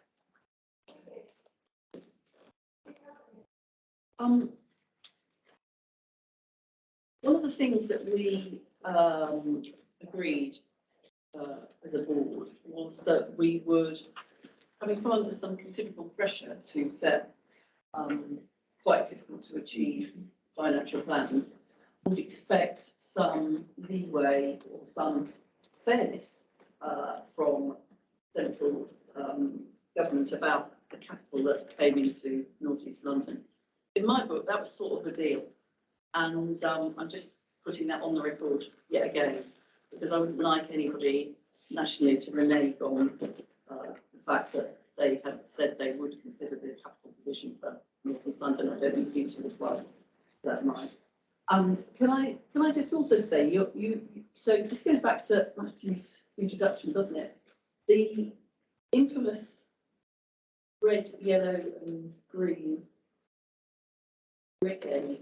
One of the things that we agreed as a board was that we would, having come under some considerable pressure to set quite difficult to achieve financial plans, would expect some leeway or some fairness from central government about the capital that came into North East London. In my book, that was sort of a deal, and I'm just putting that on the record yet again, because I wouldn't like anybody nationally to renege on the fact that they had said they would consider the capital position for North East London. I don't think you two as well, that might. And can I just also say so this goes back to Matthew's introduction, doesn't it? The infamous red, yellow, and green delivery,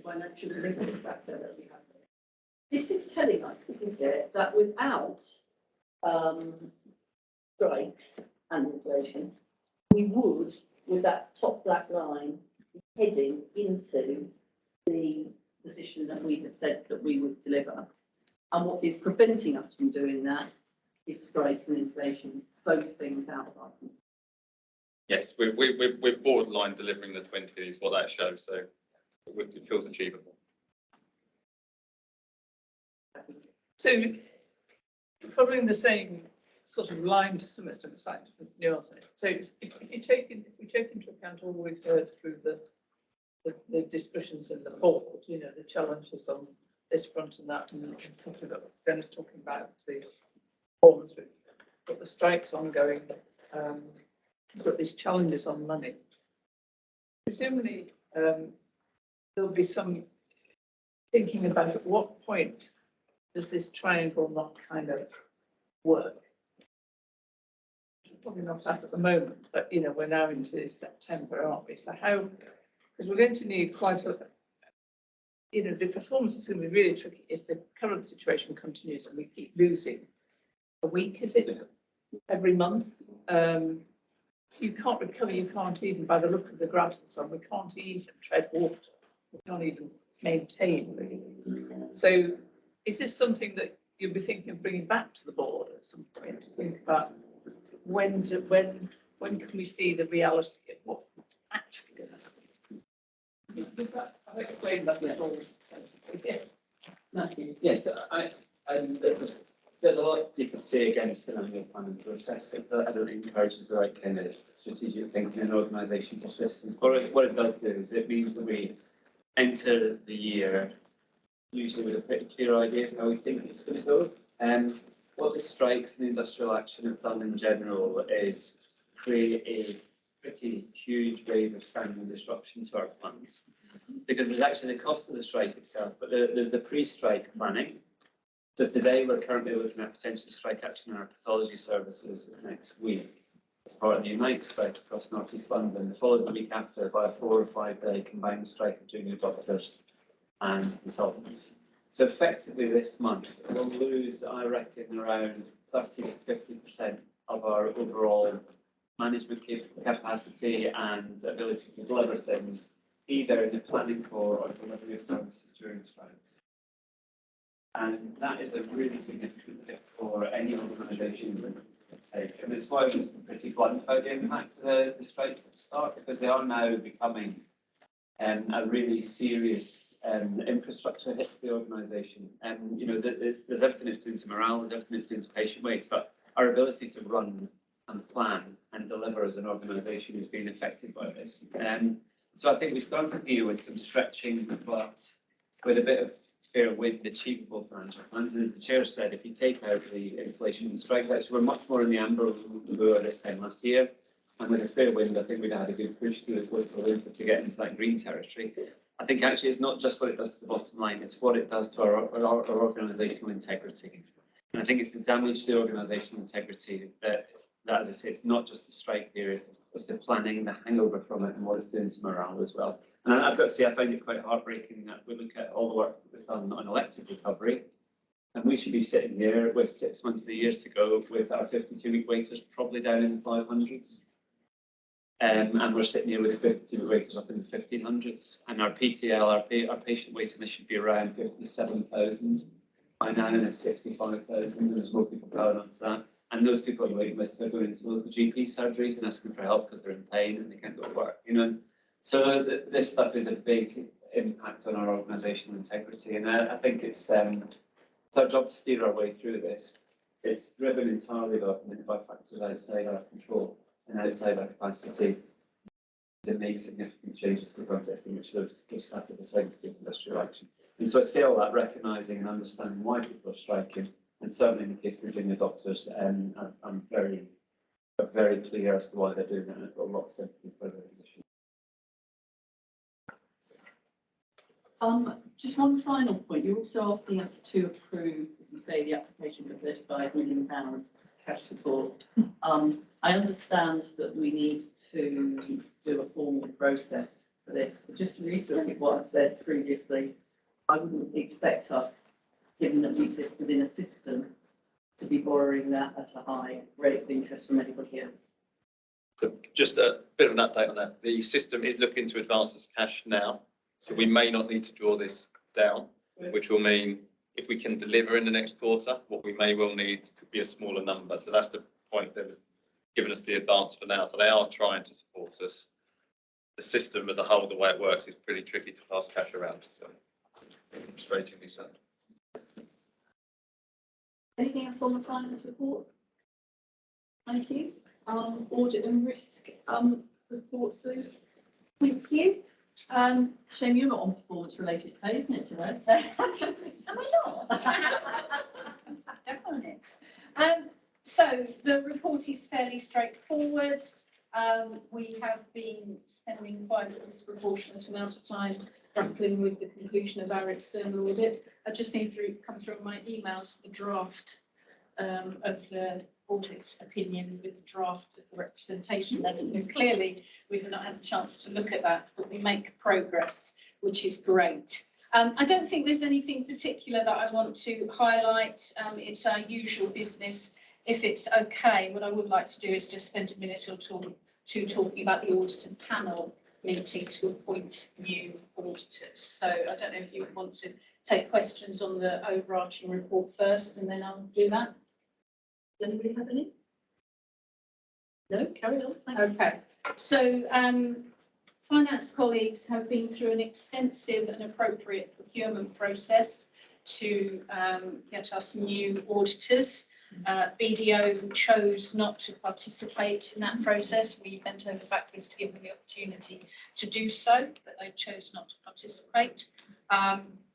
financial delivery factor that we have. This is telling us, isn't it, that without strikes and inflation, we would, with that top black line, be heading into the position that we had said that we would deliver. And what is preventing us from doing that is strikes and inflation, both things out of our control. Yes, we're borderline delivering the 20 is what that shows, so it feels achievable. So, following the same sort of line to some extent, scientific nuance in it. So, if we take into account all we've heard through the discussions in the board, the challenges on this front and that, and talking about Dennis talking about the performance, we've got the strikes ongoing, we've got these challenges on money. Presumably, there'll be some thinking about at what point does this triangle not kind of work? Probably not at the moment, but we're now into September, aren't we? So how, because we're going to need quite a, the performance is going to be really tricky if the current situation continues and we keep losing a week, is it, every month? So you can't recover, you can't even, by the look of the graphs and so on, we can't even tread water. We can't even maintain really. So is this something that you'll be thinking of bringing back to the board at some point to think about when can we see the reality of what's actually going to happen? Does that, I've explained that before. Yes. Matthew? Yes, there's a lot you could say against an annual planning process. I don't think encourages the right kind of strategic thinking in organisations or systems. What it does do is it means that we enter the year usually with a pretty clear idea of how we think it's going to go. What the strikes and industrial action have done in general is create a pretty huge wave of family disruption to our plans. Because there's actually the cost of the strike itself, but there's the pre-strike planning. So today we're currently looking at potential strike action in our pathology services next week as part of the Unite strike across North East London. The following week after by a 4 or 5 day combined strike of junior doctors and consultants. So effectively this month we'll lose, I reckon, around 30 to 50% of our overall management capacity and ability to deliver things, either in the planning for or delivery of services during strikes. And that is a really significant hit for any organisation to take. And it's why I was pretty blunt about the impact of the strikes at the start, because they are now becoming a really serious infrastructure hit for the organisation. And you know, there's everything it's doing to morale, there's everything it's doing to patient weights, but our ability to run and plan and deliver as an organisation is being affected by this. So I think we started the year with some stretching, but with a bit of fair wind, achievable financial plans. And as the chair said, if you take out the inflation and strike rates, we're much more in the amber than we were this time last year. And with a fair wind, I think we'd had a good push through the political roof to get into that green territory. I think actually it's not just what it does to the bottom line, it's what it does to our organisational integrity. And I think it's the damage to organisational integrity that, as I say, it's not just the strike period, it's the planning, the hangover from it, and what it's doing to morale as well. And I've got to say, I find it quite heartbreaking that we look at all the work that was done on elective recovery, and we should be sitting here with 6 months of the year to go with our 52-week waiters probably down in the 500s. And we're sitting here with 52-week waiters up in the 1500s. And our PTL, our patient waiting list should be around 57,000 by now, and it's 65,000, and there's more people going on to that. And those people on the waiting list are going into local GP surgeries and asking for help because they're in pain and they can't go to work, you know. So this stuff is a big impact on our organisational integrity, and I think it's our job to steer our way through this. It's driven entirely by factors outside our control and outside our capacity to make significant changes to the context in which they've started deciding to take industrial action. And so I say all that, recognising and understanding why people are striking, and certainly in the case of the junior doctors, I'm very clear as to why they're doing it, and I've got a lot of sympathy for their position. Just one final point. You're also asking us to approve, as you say, the application for £35 million cash support. I understand that we need to do a formal process for this. But just to reiterate what I've said previously, I wouldn't expect us, given that we exist within a system, to be borrowing that at a high rate of interest from anybody else. So just a bit of an update on that. The system is looking to advance us cash now. So we may not need to draw this down, which will mean if we can deliver in the next quarter, what we may well need could be a smaller number. So that's the point they've given us the advance for now. So they are trying to support us. The system as a whole, the way it works, is pretty tricky to pass cash around. So frustratingly so. Anything else on the finance report? Thank you. Audit and risk report, Sue. Thank you. Shame you're not on performance related pay, isn't it, today? Am I not? Definitely. So the report is fairly straightforward. We have been spending quite a disproportionate amount of time grappling with the conclusion of our external audit. I just seen come through my emails the draft of the audit opinion with the draft of the representation letter. And clearly, we have not had a chance to look at that, but we make progress, which is great. I don't think there's anything particular that I want to highlight. It's our usual business. If it's okay, what I would like to do is just spend a minute or to talking about the auditor panel meeting to appoint new auditors. So I don't know if you want to take questions on the overarching report first, and then I'll do that. Does anybody have any? No, carry on. Okay, so finance colleagues have been through an extensive and appropriate procurement process to get us new auditors. BDO chose not to participate in that process. We bent over backwards to give them the opportunity to do so, but they chose not to participate.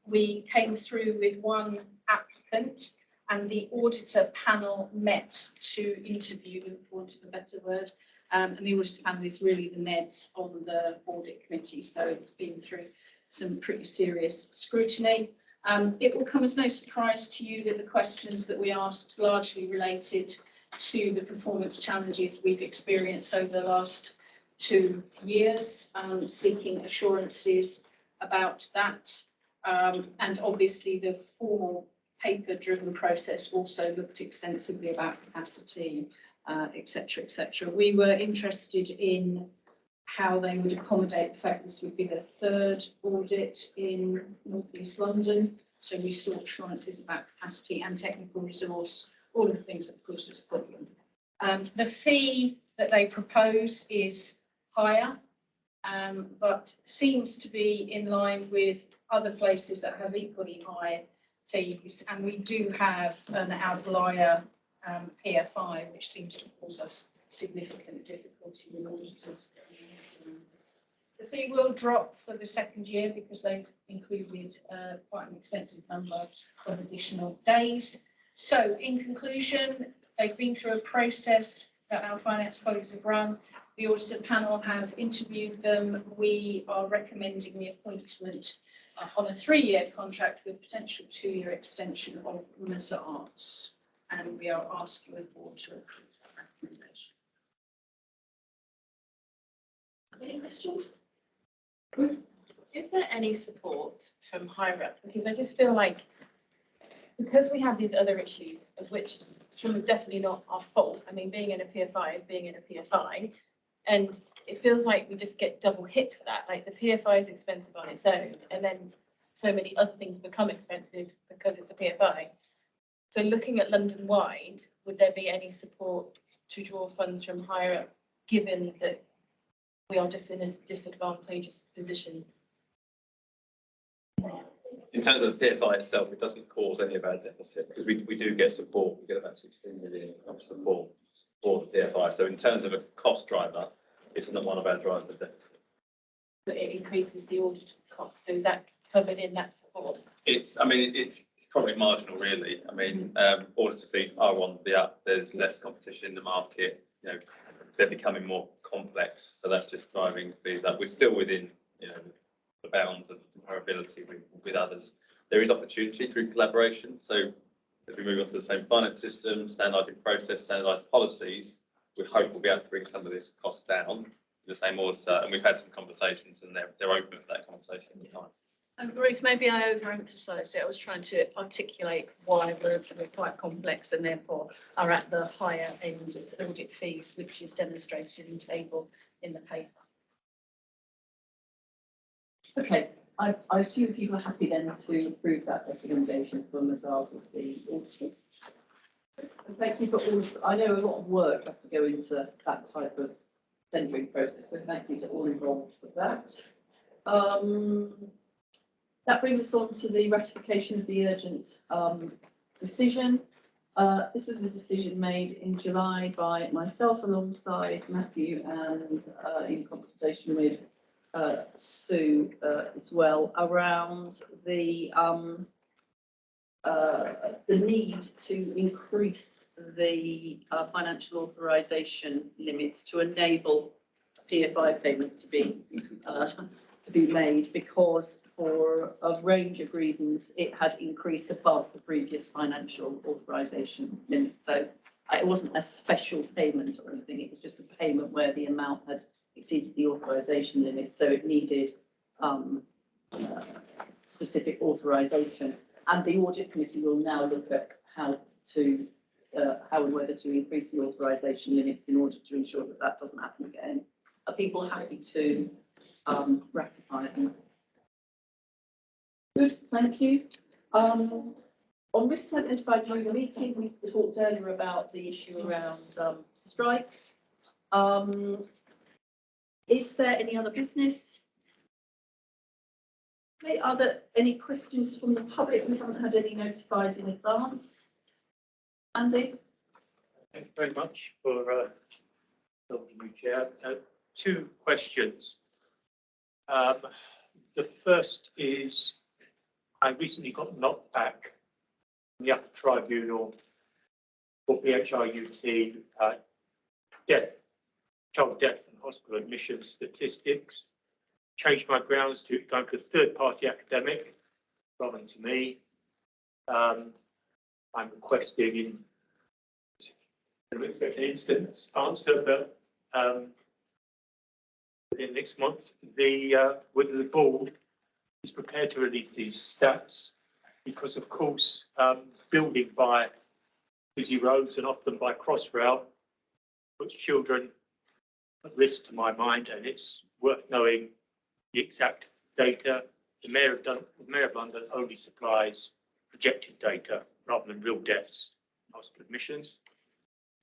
We came through with one applicant, and the auditor panel met to interview them, for want of a better word. And the auditor panel is really the NEDs on the audit committee, so it's been through some pretty serious scrutiny. It will come as no surprise to you that the questions that we asked largely related to the performance challenges we've experienced over the last 2 years, seeking assurances about that. And obviously the formal paper-driven process also looked extensively about capacity, et cetera, et cetera. We were interested in how they would accommodate the fact this would be the third audit in North East London. So we sought assurances about capacity and technical resource, all of the things that of course was a problem. The fee that they propose is higher, but seems to be in line with other places that have equally high fees. And we do have an outlier PFI, which seems to cause us significant difficulty with auditors. The fee will drop for the second year because they've included quite an extensive number of additional days. So in conclusion, they've been through a process that our finance colleagues have run. The auditor panel have interviewed them. We are recommending the appointment on a 3-year contract with potential 2-year extension of Mazars. And we are asking the board to approve that recommendation. Any questions? Is there any support from higher up? Because I just feel like, because we have these other issues, of which some are definitely not our fault. I mean, being in a PFI is being in a PFI. And it feels like we just get double hit for that. Like the PFI is expensive on its own, and then so many other things become expensive because it's a PFI. So looking at London-wide, would there be any support to draw funds from higher up, given that we are just in a disadvantageous position? In terms of the PFI itself, it doesn't cause any of our deficit because we do get support. We get about 16 million of support for the PFI. So in terms of a cost driver, it's not one of our drivers. But it increases the audit cost. So is that covered in that support? It's probably marginal, really. I mean, auditor fees are on the up. There's less competition in the market. You know, they're becoming more complex. So that's just driving fees up. We're still within, the bounds of comparability with others. There is opportunity through collaboration. So as we move on to the same finance system, standardising process, standardised policies, we hope we'll be able to bring some of this cost down to the same auditor. And we've had some conversations, and they're open for that conversation at the time. Ruth, maybe I overemphasised it. I was trying to articulate why we're quite complex and therefore are at the higher end of audit fees, which is demonstrated in the table in the paper. Okay, I assume people are happy then to approve that recommendation from Mazars as the auditors. Thank you for all, I know a lot of work has to go into that type of tendering process, so thank you to all involved for that. That brings us on to the ratification of the urgent decision. This was a decision made in July by myself alongside Matthew and in consultation with Sue as well around the need to increase the financial authorisation limits to enable PFI payment to be made, because for a range of reasons it had increased above the previous financial authorisation limits. So it wasn't a special payment or anything, it was just a payment where the amount had exceeded the authorisation limit, so it needed specific authorisation. And the audit committee will now look at how to how and whether to increase the authorisation limits in order to ensure that that doesn't happen again. Are people happy to ratify them? Good, thank you. On risks identified during the meeting, we talked earlier about the issue around strikes. Is there any other business? Okay, are there any questions from the public? We haven't had any notified in advance. Andy? Thank you very much for the new chair. Two questions. The first is, I recently got knocked back from the upper tribunal for PHRUT death, child death and hospital admission statistics. Changed my grounds to going to a third-party academic rather than to me. I'm requesting in an instant answer, but within next month, whether the board is prepared to release these stats, because of course, building by busy roads and often by Crossrail puts children at risk to my mind, and it's worth knowing the exact data. The Mayor of London only supplies projected data rather than real deaths, hospital admissions.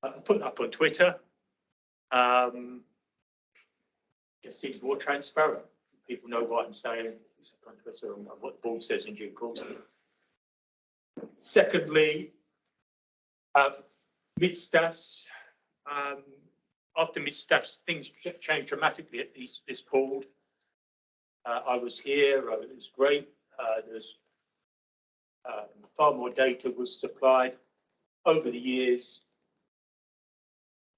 I can put that up on Twitter. Just seems more transparent. People know what I'm saying. It's up on Twitter and what the board says in due course. Secondly, mid-staffs. After mid-staffs, things changed dramatically at this board. I was here, it was great. There's far more data was supplied over the years,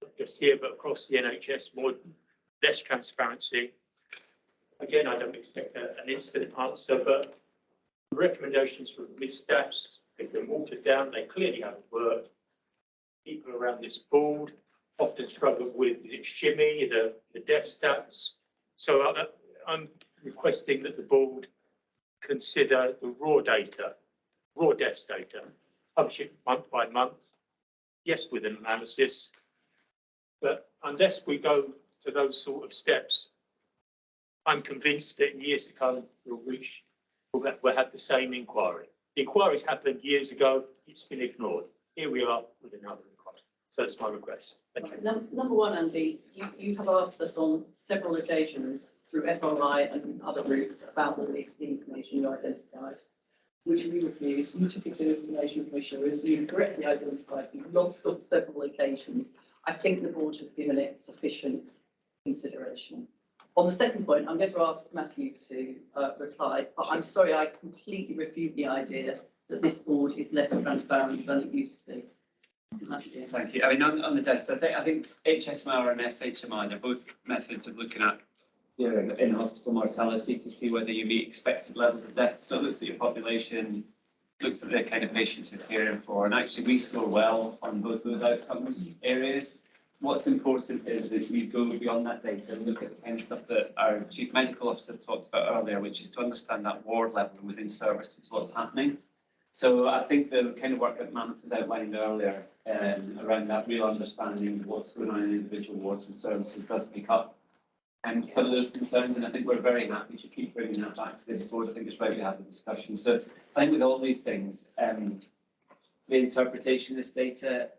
not just here, but across the NHS, less transparency. Again, I don't expect an instant answer, but the recommendations from mid-staffs, they've been watered down, they clearly haven't worked. People around this board often struggle with shimmy, the death stats. So I'm requesting that the board consider the raw data, raw deaths data, publish it month by month, yes, with an analysis, but unless we go to those sort of steps, I'm convinced that in years to come, we'll have the same inquiry. The inquiries happened years ago, it's been ignored. Here we are with another inquiry. So that's my request. Thank you. Number one, Andy, you have asked us on several occasions through FRI and other routes about the list of information you identified, which we refused. You took it to Information Commissioner, as you correctly identified, you've lost on several occasions. I think the board has given it sufficient consideration. On the second point, I'm going to ask Matthew to reply, but I'm sorry, I completely refute the idea that this board is less transparent than it used to be. Matthew. Thank you. I mean, on the deaths, I think HSMR and SHMI, they're both methods of looking at in-hospital mortality to see whether you meet expected levels of death. So it looks at your population, looks at the kind of patients you're caring for, and actually we score well on both those outcomes areas. What's important is that we go beyond that data and look at the kind of stuff that our Chief Medical Officer talked about earlier, which is to understand that ward level within services, what's happening. So I think the kind of work that Mammoth has outlined earlier around that real understanding of what's going on in individual wards and services does pick up some of those concerns, and I think we're very happy to keep bringing that back to this board. I think it's right we have the discussion. So I think with all these things, the interpretation of this data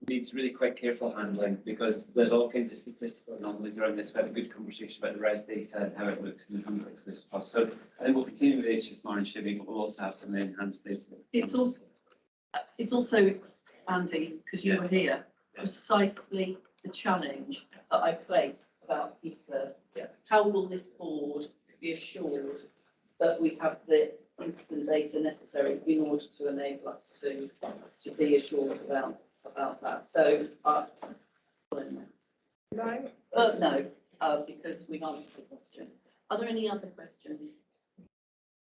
needs really quite careful handling, because there's all kinds of statistical anomalies around this. We had a good conversation about the RES data and how it looks in the context of this cost. So I think we'll continue with HSMR and Shimmy, but we'll also have some enhanced data. It's also, Andy, because you were here, precisely the challenge that I placed about PISA. How will this board be assured that we have the instant data necessary in order to enable us to be assured about that? So, no, because we've answered the question. Are there any other questions?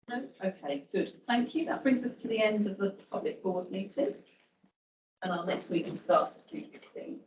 No? Okay, good. Thank you. That brings us to the end of the public board meeting. And our next meeting starts at 2:15.